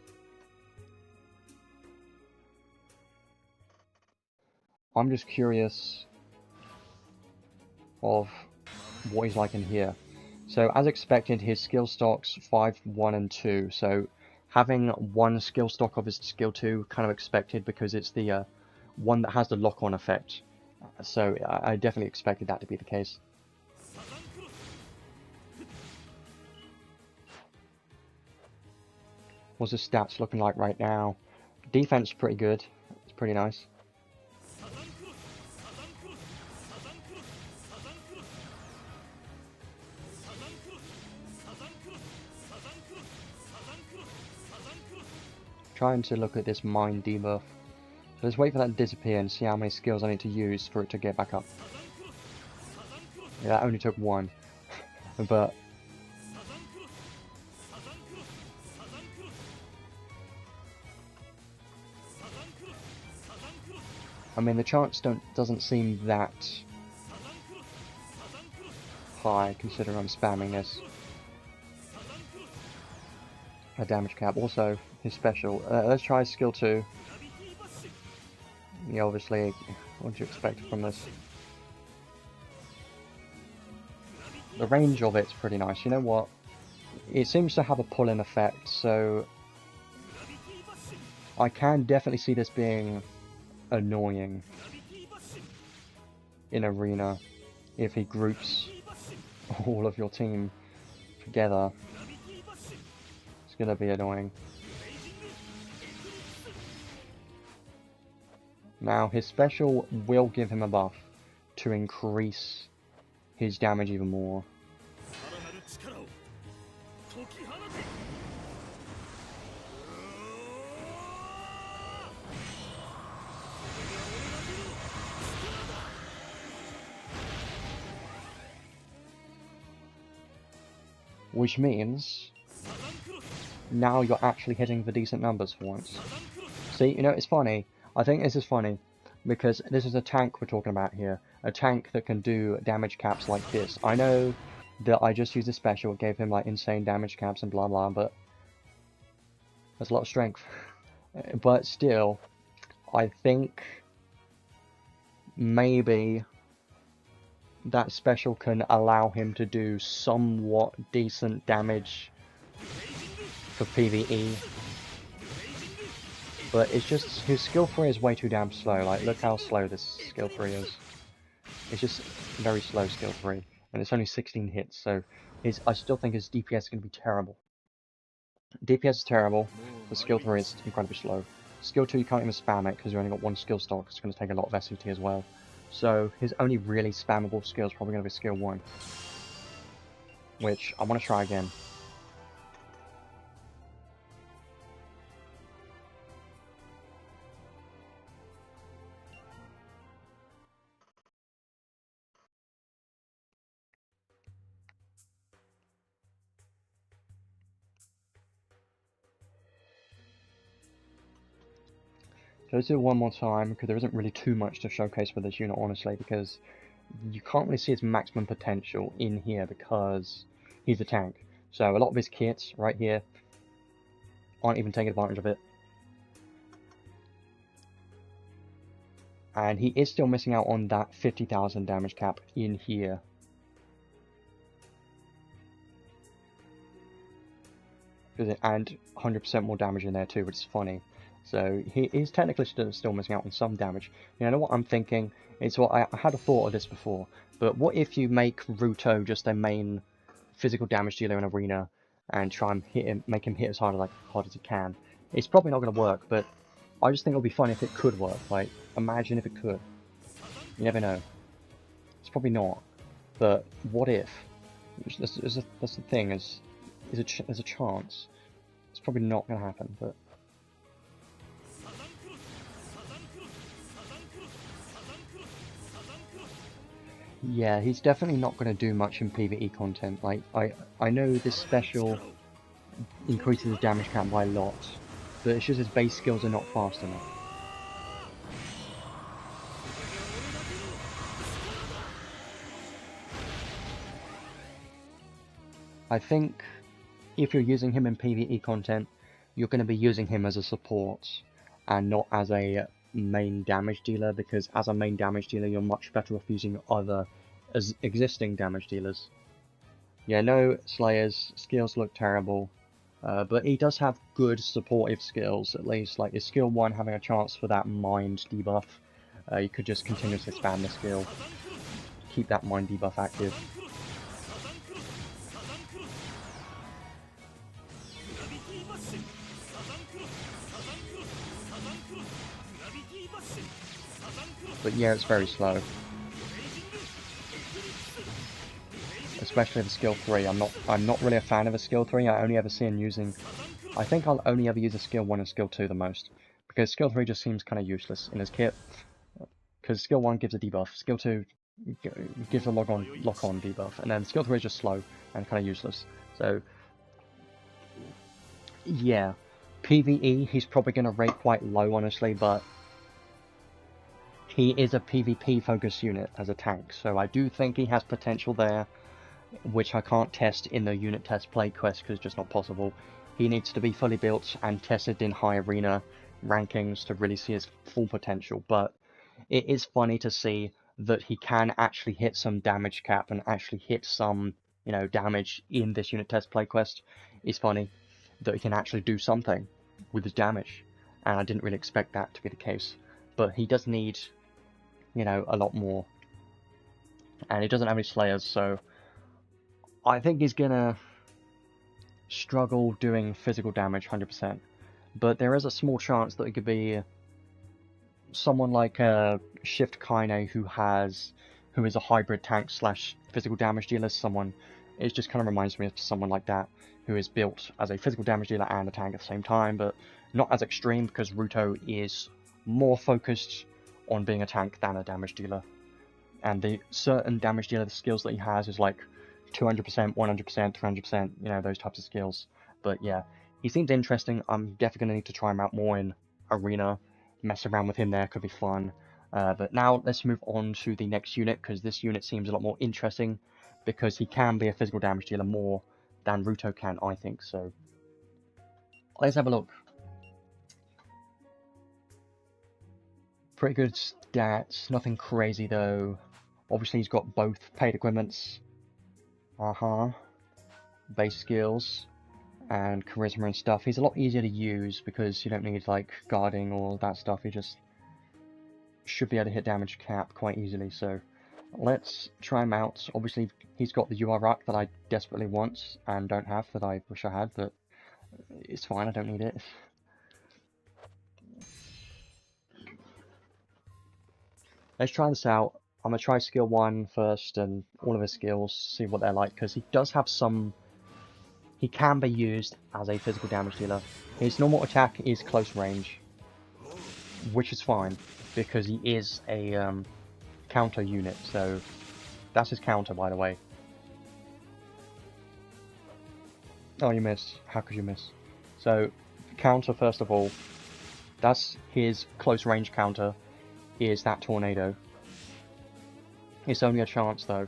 I'm just curious of what he's like in here. So as expected, his skill stocks 5, 1 and 2. So having one skill stock of his skill 2 kind of expected, because it's the one that has the lock-on effect. So I definitely expected that to be the case. What's his stats looking like right now? Defense pretty good. It's pretty nice. Trying to look at this mind debuff. So let's wait for that to disappear and see how many skills I need to use for it to get back up. Yeah, that only took one. But I mean, the chance doesn't seem that high considering I'm spamming this. A damage cap. Also, his special. Let's try skill 2. Yeah, obviously, what do you expect from this? The range of it's pretty nice. You know what? It seems to have a pull-in effect, so I can definitely see this being annoying in arena if he groups all of your team together. It's gonna be annoying. Now his special will give him a buff to increase his damage even more. Which means now you're actually hitting the decent numbers for once. See, you know, it's funny. I think this is funny because this is a tank we're talking about here. A tank that can do damage caps like this. I know that I just used a special, it gave him like insane damage caps and blah blah, but there's a lot of strength. But still, I think maybe that special can allow him to do somewhat decent damage for PvE. But it's just, his skill 3 is way too damn slow. Like, look how slow this skill 3 is. It's just very slow skill 3. And it's only 16 hits, so I still think his DPS is going to be terrible. DPS is terrible, but skill 3 is incredibly slow. Skill 2 you can't even spam it because you only got one skill stock. It's going to take a lot of SCT as well. So his only really spammable skill is probably going to be skill 1. Which I want to try again. So let's do it one more time, because there isn't really too much to showcase for this unit, honestly, because you can't really see his maximum potential in here, because he's a tank. So a lot of his kits, right here, aren't even taking advantage of it. And he is still missing out on that 50,000 damage cap in here. And 100% more damage in there too, which is funny. So he is technically still missing out on some damage. You know what I'm thinking? It's what I had a thought of this before, but what if you make Ruuto just their main physical damage dealer in arena and try and hit him, make him hit as hard as he can? It's probably not going to work, but I just think it would be fun if it could work. Like, imagine if it could. You never know. It's probably not, but what if? That's the thing. There's a chance. It's probably not going to happen, but. Yeah, he's definitely not going to do much in PvE content. Like, I know this special increases his damage count by a lot, but it's just his base skills are not fast enough. I think if you're using him in PvE content, you're going to be using him as a support and not as a main damage dealer, because as a main damage dealer you're much better off using other existing damage dealers. Yeah, no, Slayer's skills look terrible, but he does have good supportive skills, at least. Like his skill 1 having a chance for that mind debuff. You could just continuously spam the skill, keep that mind debuff active. But yeah, it's very slow. Especially the skill 3. I'm not really a fan of a skill 3. I only ever see him using I think I'll only ever use a skill 1 and skill 2 the most, because skill 3 just seems kind of useless in his kit, because skill 1 gives a debuff, skill 2 gives a lock-on debuff, and then skill 3 is just slow and kind of useless. So yeah, PvE he's probably going to rate quite low, honestly, but he is a PvP focused unit as a tank, so I do think he has potential there, which I can't test in the unit test play quest because it's just not possible. He needs to be fully built and tested in high arena rankings to really see his full potential, but it is funny to see that he can actually hit some damage cap and actually hit some, you know, damage in this unit test play quest. It's funny that he can actually do something with his damage, and I didn't really expect that to be the case. But he does need, you know, a lot more, and he doesn't have any slayers, so I think he's gonna struggle doing physical damage 100%. But there is a small chance that it could be someone like Shift Kaine who is a hybrid tank slash physical damage dealer. It just kind of reminds me of someone like that who is built as a physical damage dealer and a tank at the same time, but not as extreme because Ruuto is more focused on being a tank than a damage dealer. And the certain damage dealer skills that he has is like 200%, 100%, 300%, you know, those types of skills. But yeah, he seems interesting. I'm definitely going to need to try him out more in arena. Mess around with him there, could be fun. But now let's move on to the next unit, because this unit seems a lot more interesting, because he can be a physical damage dealer more than Ruuto can, I think. So let's have a look. Pretty good stats, nothing crazy though. Obviously he's got both paid equipments. Base skills and charisma and stuff. He's a lot easier to use because you don't need like guarding or that stuff. He just should be able to hit damage cap quite easily. So let's try him out. Obviously he's got the UR rack that I desperately want and don't have, that I wish I had, but it's fine, I don't need it. Let's try this out. I'm going to try skill 1 first and all of his skills, see what they're like, because he does have some... He can be used as a physical damage dealer. His normal attack is close range, which is fine, because he is a counter unit, so that's his counter, by the way. Oh, you missed. How could you miss? So, counter, first of all, that's his close range counter, is that tornado. It's only a chance, though.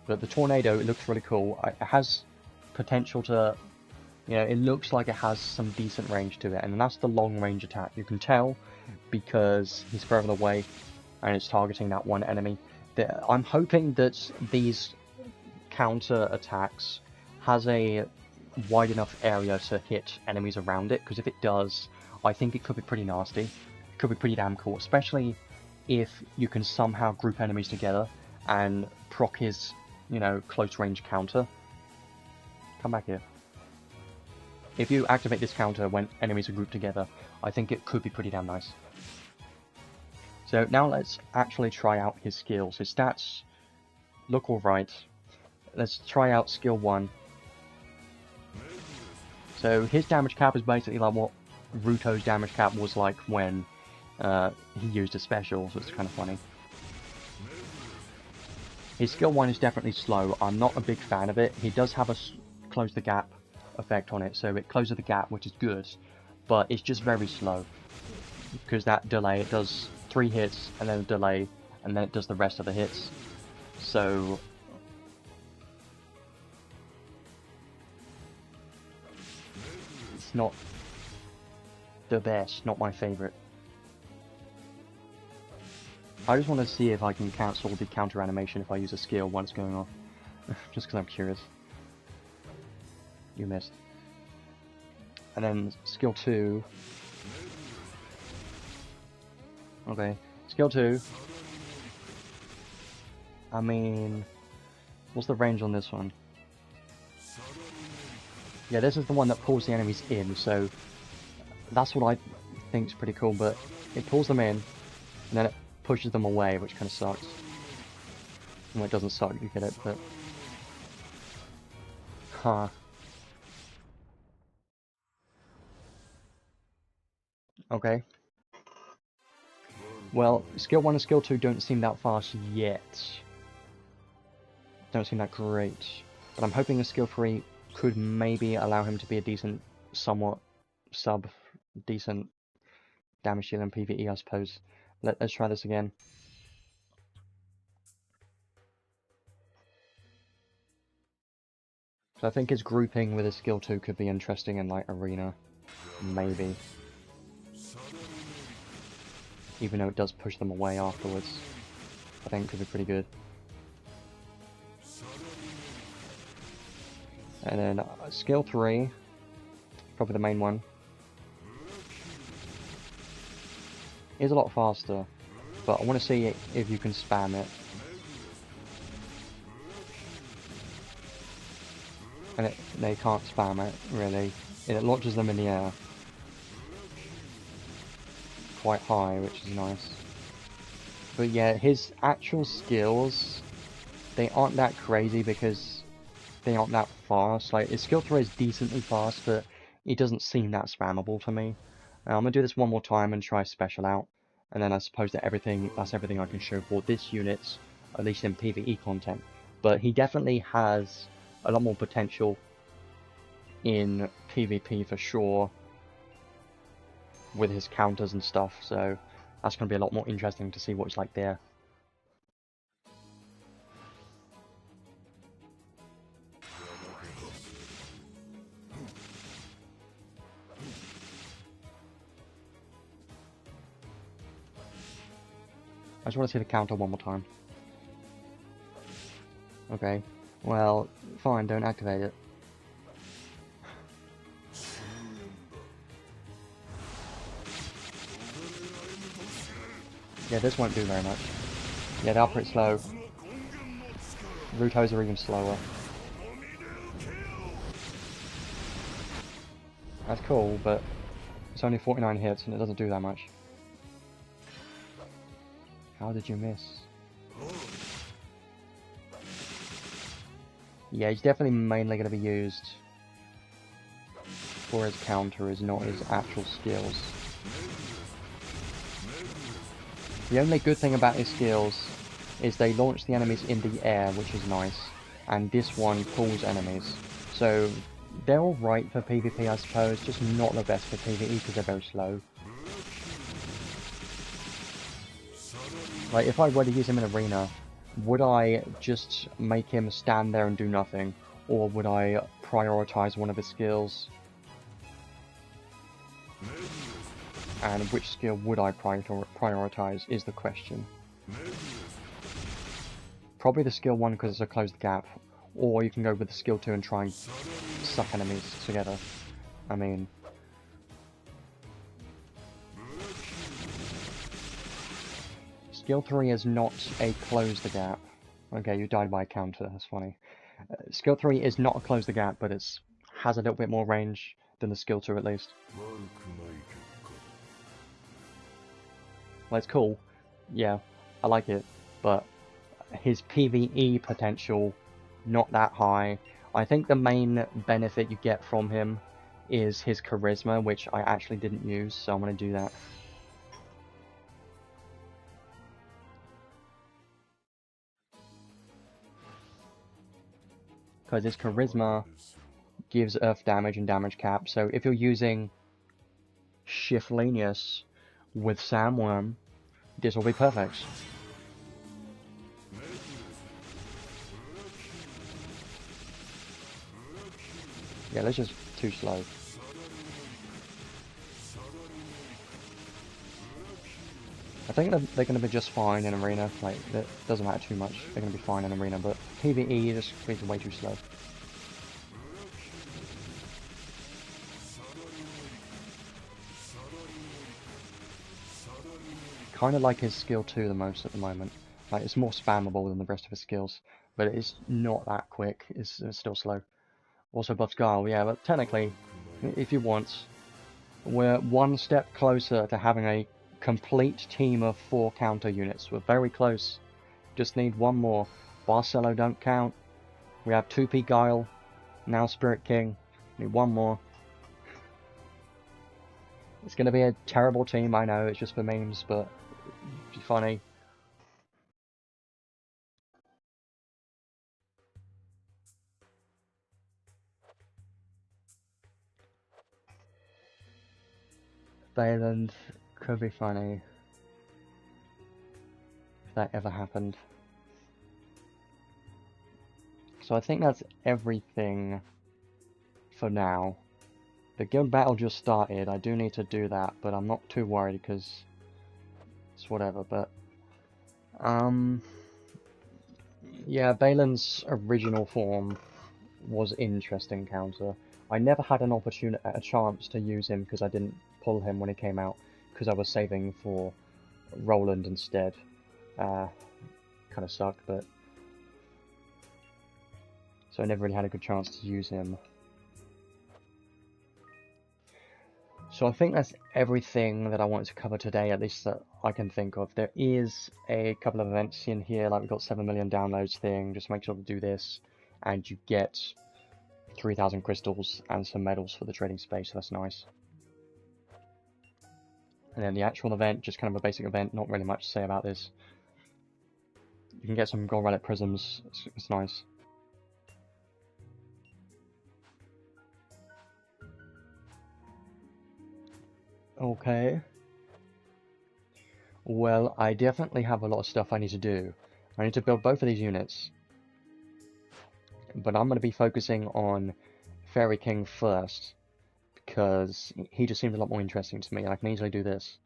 But the tornado, it looks really cool. It has potential to, you know, it looks like it has some decent range to it, and that's the long range attack. You can tell because he's further away and it's targeting that one enemy. I'm hoping that these counter attacks has a wide enough area to hit enemies around it, because if it does, I think it could be pretty nasty. It could be pretty damn cool, especially if you can somehow group enemies together and proc his, you know, close range counter. Come back here. If you activate this counter when enemies are grouped together, I think it could be pretty damn nice. So now let's actually try out his skills. His stats look alright. Let's try out skill 1. So his damage cap is basically like what Ruuto's damage cap was like when he used a special, so it's kind of funny. His skill 1 is definitely slow. I'm not a big fan of it. He does have a close the gap effect on it, so it closes the gap, which is good, but it's just very slow, because that delay, it does 3 hits and then a delay, and then it does the rest of the hits. So it's not the best, not my favorite. I just want to see if I can cancel the counter animation if I use a skill once going off, just because I'm curious. You missed. And then skill 2. Okay, skill 2. I mean, what's the range on this one? Yeah, this is the one that pulls the enemies in, so that's what I think is pretty cool, but it pulls them in, and then it pushes them away, which kind of sucks. Well, it doesn't suck, you get it, but... Huh. Okay. Well, skill 1 and skill 2 don't seem that fast yet. Don't seem that great. But I'm hoping a skill 3 could maybe allow him to be a decent, somewhat decent damage dealer in PvE, I suppose. Let's try this again. So I think his grouping with his skill 2 could be interesting in like arena. Maybe. Even though it does push them away afterwards. I think it could be pretty good. And then skill 3, probably the main one, is a lot faster, but I want to see if you can spam it. And they can't spam it, really. It launches them in the air. Quite high, which is nice. But yeah, his actual skills, they aren't that crazy because they aren't that fast. Like, his skill 3 is decently fast, but it doesn't seem that spammable to me. I'm gonna do this one more time and try special out. And then I suppose that's everything I can show for this unit, at least in PvE content. But he definitely has a lot more potential in PvP for sure, with his counters and stuff, so that's going to be a lot more interesting to see what it's like there. I just want to see the counter one more time. Okay, well, fine, don't activate it. Yeah, this won't do very much. Yeah, they're pretty slow. Ruuto's are even slower. That's cool, but it's only 49 hits and it doesn't do that much. How did you miss? Yeah, he's definitely mainly going to be used for his counters, not his actual skills. The only good thing about his skills is they launch the enemies in the air, which is nice, and this one pulls enemies. So they're alright for PvP, I suppose, just not the best for PvE because they're very slow. Like, if I were to use him in arena, would I just make him stand there and do nothing, or would I prioritize one of his skills? And which skill would I prioritize is the question. Probably the skill 1 because it's a closed gap, or you can go with the skill 2 and try and suck enemies together. I mean... Skill 3 is not a close the gap. Okay, you died by a counter, that's funny. Skill 3 is not a close the gap, but it has a little bit more range than the skill 2 at least. Well, it's cool. Yeah, I like it, but his PvE potential, not that high. I think the main benefit you get from him is his charisma, which I actually didn't use, so I'm going to do that. Because his charisma gives earth damage and damage cap, so if you're using Shiftlenius with Sandworm, this will be perfect. Yeah, that's just too slow. I think they're going to be just fine in arena. Like, it doesn't matter too much. They're going to be fine in arena, but PvE just is way too slow. Kind of like his skill 2 the most at the moment. Like, it's more spammable than the rest of his skills, but it's not that quick. It's still slow. Also buffs Guile, yeah, but technically, if you want, we're one step closer to having a complete team of 4 counter units. We're very close. Just need one more. Barcelo don't count. We have 2p Guile. Now Spirit King. Need one more. It's going to be a terrible team, I know, it's just for memes, but it'd be funny. Bayland could be funny if that ever happened. So I think that's everything for now. The guild battle just started, I do need to do that, but I'm not too worried because it's whatever, but yeah, Balin's original form was interesting counter. I never had an opportunity, a chance to use him because I didn't pull him when he came out because I was saving for Roland instead. Kind of sucked, but so I never really had a good chance to use him. So I think that's everything that I wanted to cover today, at least that I can think of. There is a couple of events in here, like we've got 7 million downloads thing, just make sure to do this, and you get 3,000 crystals and some medals for the trading space, so that's nice. And then the actual event, just kind of a basic event, not really much to say about this. You can get some gold relic prisms, it's nice. Okay. Well, I definitely have a lot of stuff I need to do. I need to build both of these units. But I'm going to be focusing on Fairy King first, because he just seems a lot more interesting to me. I can easily do this.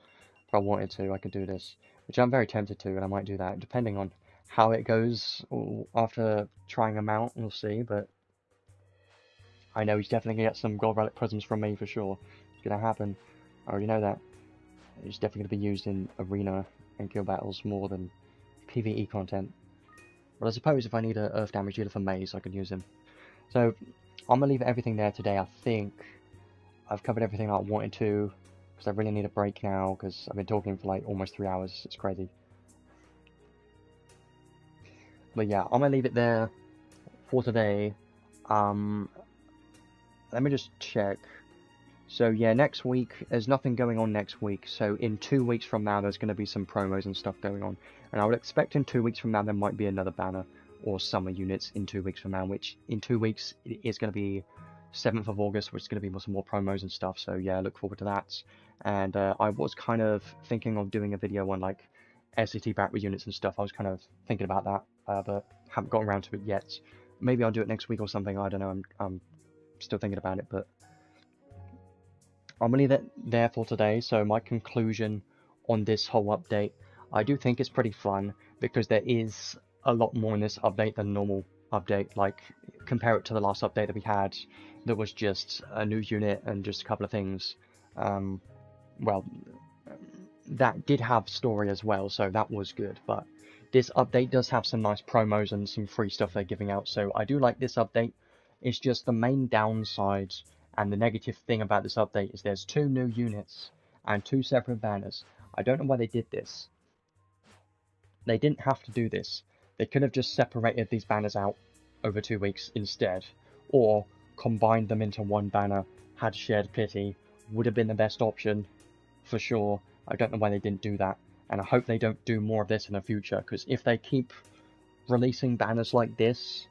If I wanted to, I could do this. Which I'm very tempted to, and I might do that, depending on how it goes after trying him out, we'll see, but I know he's definitely going to get some gold relic prisms from me for sure. It's going to happen. I already know that. It's definitely going to be used in arena and guild battles more than PvE content. But I suppose if I need an earth damage dealer for Maze, I could use him. So, I'm going to leave everything there today. I think I've covered everything I wanted to, because I really need a break now, because I've been talking for like almost 3 hours. It's crazy. But yeah, I'm going to leave it there for today. Let me just check. So yeah, next week, there's nothing going on next week, so in 2 weeks from now there's going to be some promos and stuff going on, and I would expect in 2 weeks from now there might be another banner, or summer units in 2 weeks from now, which in 2 weeks is going to be 7th of August, which is going to be some more promos and stuff, so yeah, look forward to that. And I was kind of thinking of doing a video on like SCT backward units and stuff. I was kind of thinking about that, but haven't gotten around to it yet. Maybe I'll do it next week or something, I don't know, I'm still thinking about it, but I'm going to leave it there for today. So my conclusion on this whole update, I do think it's pretty fun, because there is a lot more in this update than normal update. Like, compare it to the last update that we had, that was just a new unit and just a couple of things. Well, that did have story as well, so that was good, but this update does have some nice promos and some free stuff they're giving out, so I do like this update. It's just the main downside and the negative thing about this update is there's 2 new units and 2 separate banners. I don't know why they did this. They didn't have to do this. They could have just separated these banners out over 2 weeks instead, or combined them into one banner, had shared pity, would have been the best option, for sure. I don't know why they didn't do that, and I hope they don't do more of this in the future, because if they keep releasing banners like this,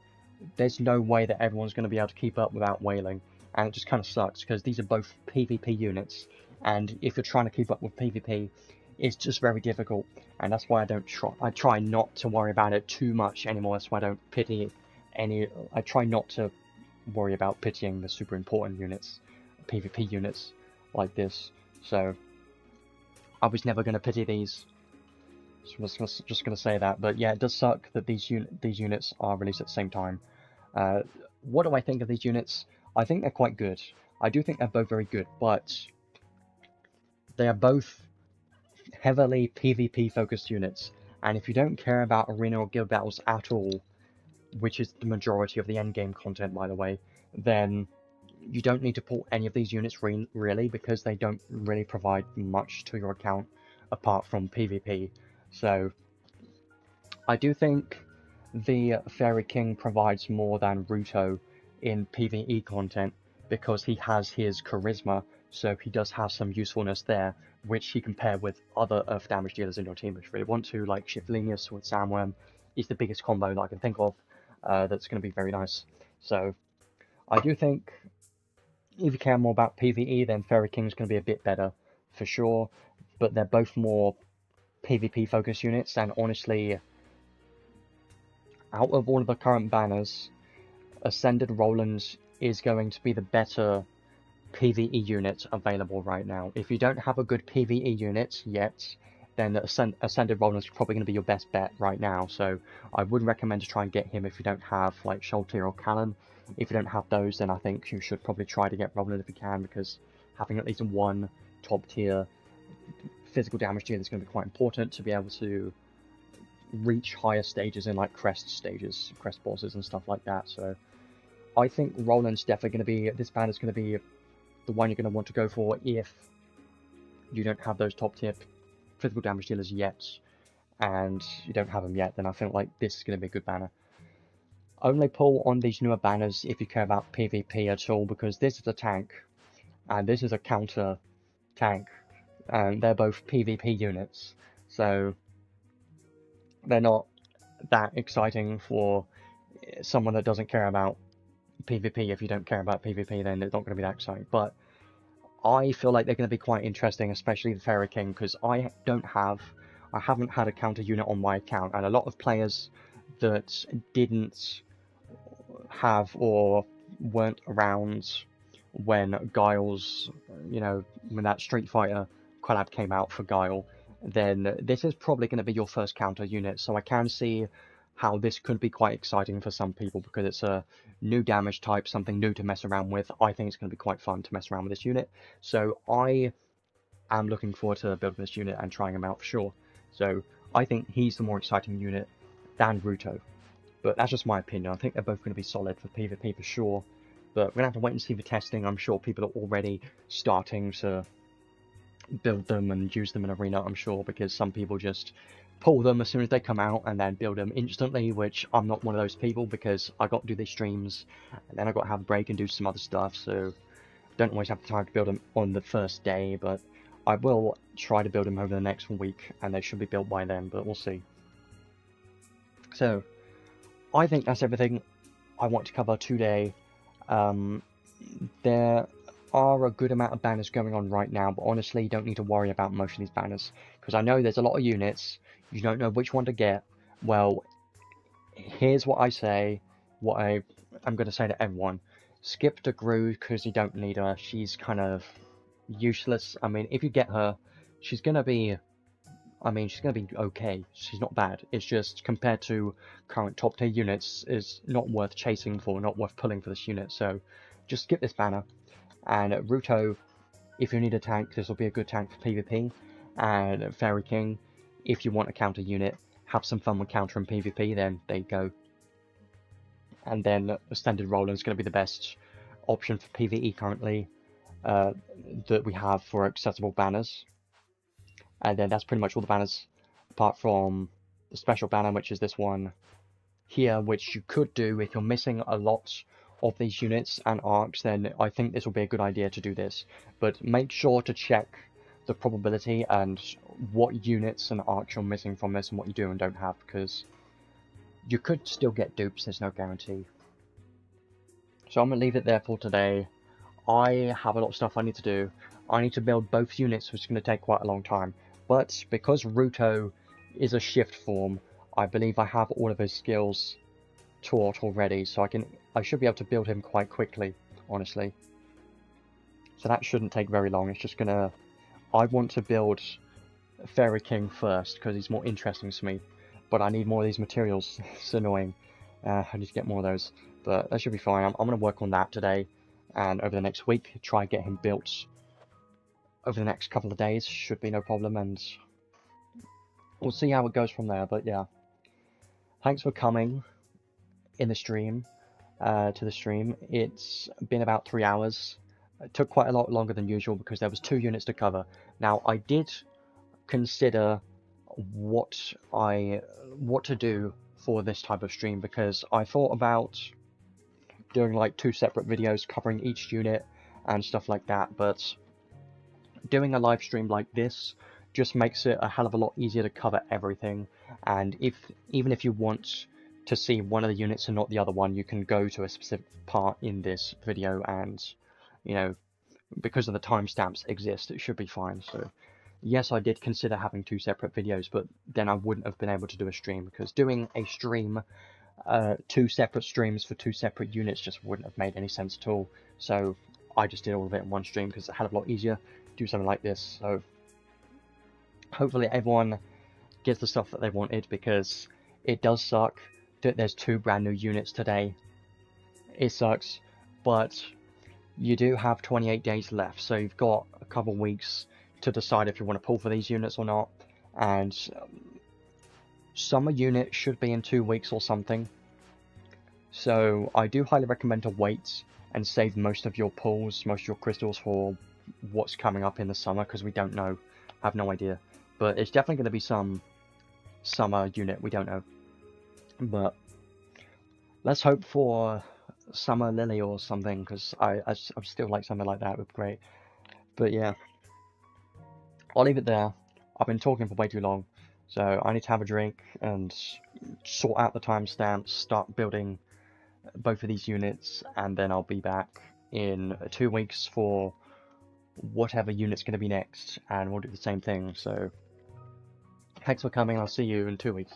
there's no way that everyone's going to be able to keep up without whaling, and it just kind of sucks, because these are both PvP units, and if you're trying to keep up with PvP, it's just very difficult, and that's why I try not to worry about it too much anymore. That's why I don't pity I try not to worry about pitying the super important units, PvP units like this, so I was never going to pity these. So I was just going to say that, but yeah, it does suck that these units are released at the same time. What do I think of these units? I think they're quite good. I do think they're both very good, but they are both heavily PvP focused units, and if you don't care about arena or guild battles at all, which is the majority of the endgame content by the way, then you don't need to pull any of these units really, because they don't really provide much to your account apart from PvP. So I do think the Fairy King provides more than Ruuto in PvE content, because he has his charisma so he does have some usefulness there, which he can pair with other earth damage dealers in your team if you really want to, like Shiftlenius with Sandworm is the biggest combo that I can think of that's going to be very nice. So I do think if you care more about PvE, then Fairy King's going to be a bit better for sure, but they're both more PvP focused units, and honestly, out of all of the current banners, Ascended Roland is going to be the better PvE unit available right now. If you don't have a good PvE unit yet, then Ascended Roland is probably going to be your best bet right now. So I would recommend to try and get him if you don't have like Sholtir or Callan. If you don't have those, then I think you should probably try to get Roland if you can, because having at least one top tier physical damage dealer is going to be quite important to be able to reach higher stages in like crest bosses and stuff like that. So I think Roland's definitely going to be, this banner is going to be the one you're going to want to go for if you don't have those top tier physical damage dealers yet, and you don't have them yet, then I feel like this is going to be a good banner. Only pull on these newer banners if you care about PvP at all, because this is a tank, and this is a counter tank, and they're both PvP units, so they're not that exciting for someone that doesn't care about PvP. If you don't care about PvP, then it's not going to be that exciting, but I feel like they're going to be quite interesting, especially the Fairy King, because I haven't had a counter unit on my account, and a lot of players that didn't have or weren't around when Guile's, when that Street Fighter collab came out for Guile, then this is probably going to be your first counter unit, so I can see how this could be quite exciting for some people, because it's a new damage type, something new to mess around with. I think it's going to be quite fun to mess around with this unit, so I am looking forward to building this unit and trying him out for sure. So I think he's the more exciting unit than Ruuto, but that's just my opinion. I think they're both going to be solid for PvP for sure, but we're going to have to wait and see the testing. I'm sure people are already starting to build them and use them in Arena, I'm sure, because some people just pull them as soon as they come out and then build them instantly, which I'm not one of those people, because I got to do these streams and then I got to have a break and do some other stuff, so don't always have the time to build them on the first day, but I will try to build them over the next week, and they should be built by then, but we'll see. So I think that's everything I want to cover today. There are a good amount of banners going on right now, but honestly, you don't need to worry about most of these banners, because I know there's a lot of units, you don't know which one to get. Well, here's what I say, what I'm going to say to everyone. Skip the Gru, because you don't need her. She's kind of useless. I mean, if you get her, she's going to be okay. She's not bad. It's just, compared to current top tier units, is not worth chasing for, not worth pulling for this unit. So just skip this banner. And Ruuto, if you need a tank, this will be a good tank for PvP. And Fairy King, if you want a counter unit, have some fun with counter and PvP, then there you go. And then Ascended Roland is going to be the best option for PvE currently that we have for accessible banners. And then that's pretty much all the banners, apart from the special banner, which is this one here, which you could do if you're missing a lot of these units and arcs. Then I think this will be a good idea to do this, but make sure to check the probability and what units and arcs you're missing from this and what you do and don't have, because you could still get dupes, there's no guarantee. So I'm going to leave it there for today. I have a lot of stuff I need to do. I need to build both units, which is going to take quite a long time, but because Ruuto is a shift form, I believe I have all of his skills taught already, so I should be able to build him quite quickly, honestly. So that shouldn't take very long. It's just gonna, I want to build Fairy King first because he's more interesting to me, but I need more of these materials. It's annoying. I need to get more of those, but that should be fine. I'm gonna work on that today, and over the next week try and get him built over the next couple of days. Should be no problem, and we'll see how it goes from there. But yeah, thanks for coming in the stream, to the stream. It's been about 3 hours. It took quite a lot longer than usual because there was 2 units to cover. Now I did consider what to do for this type of stream, because I thought about doing like 2 separate videos covering each unit and stuff like that, but doing a live stream like this just makes it a hell of a lot easier to cover everything. And even if you want to see one of the units and not the other one, you can go to a specific part in this video, and you know, because of the timestamps exist, it should be fine. So yes, I did consider having 2 separate videos, but then I wouldn't have been able to do a stream, because doing a stream, 2 separate streams for 2 separate units just wouldn't have made any sense at all. So I just did all of it in one stream because it's a hell of a lot easier to do something like this. So hopefully everyone gets the stuff that they wanted, because it does suck that there's 2 brand new units today. It sucks, but you do have 28 days left, so you've got a couple weeks to decide if you want to pull for these units or not. And summer unit should be in 2 weeks or something, so I do highly recommend to wait and save most of your pulls, most of your crystals for what's coming up in the summer, because we don't know, have no idea. But it's definitely going to be some summer unit, we don't know. But let's hope for Summer Lily or something, because I still like something like that, would be great. But yeah, I'll leave it there. I've been talking for way too long, so I need to have a drink and sort out the timestamps, start building both of these units, and then I'll be back in 2 weeks for whatever unit's going to be next, and we'll do the same thing. So thanks for coming, I'll see you in 2 weeks.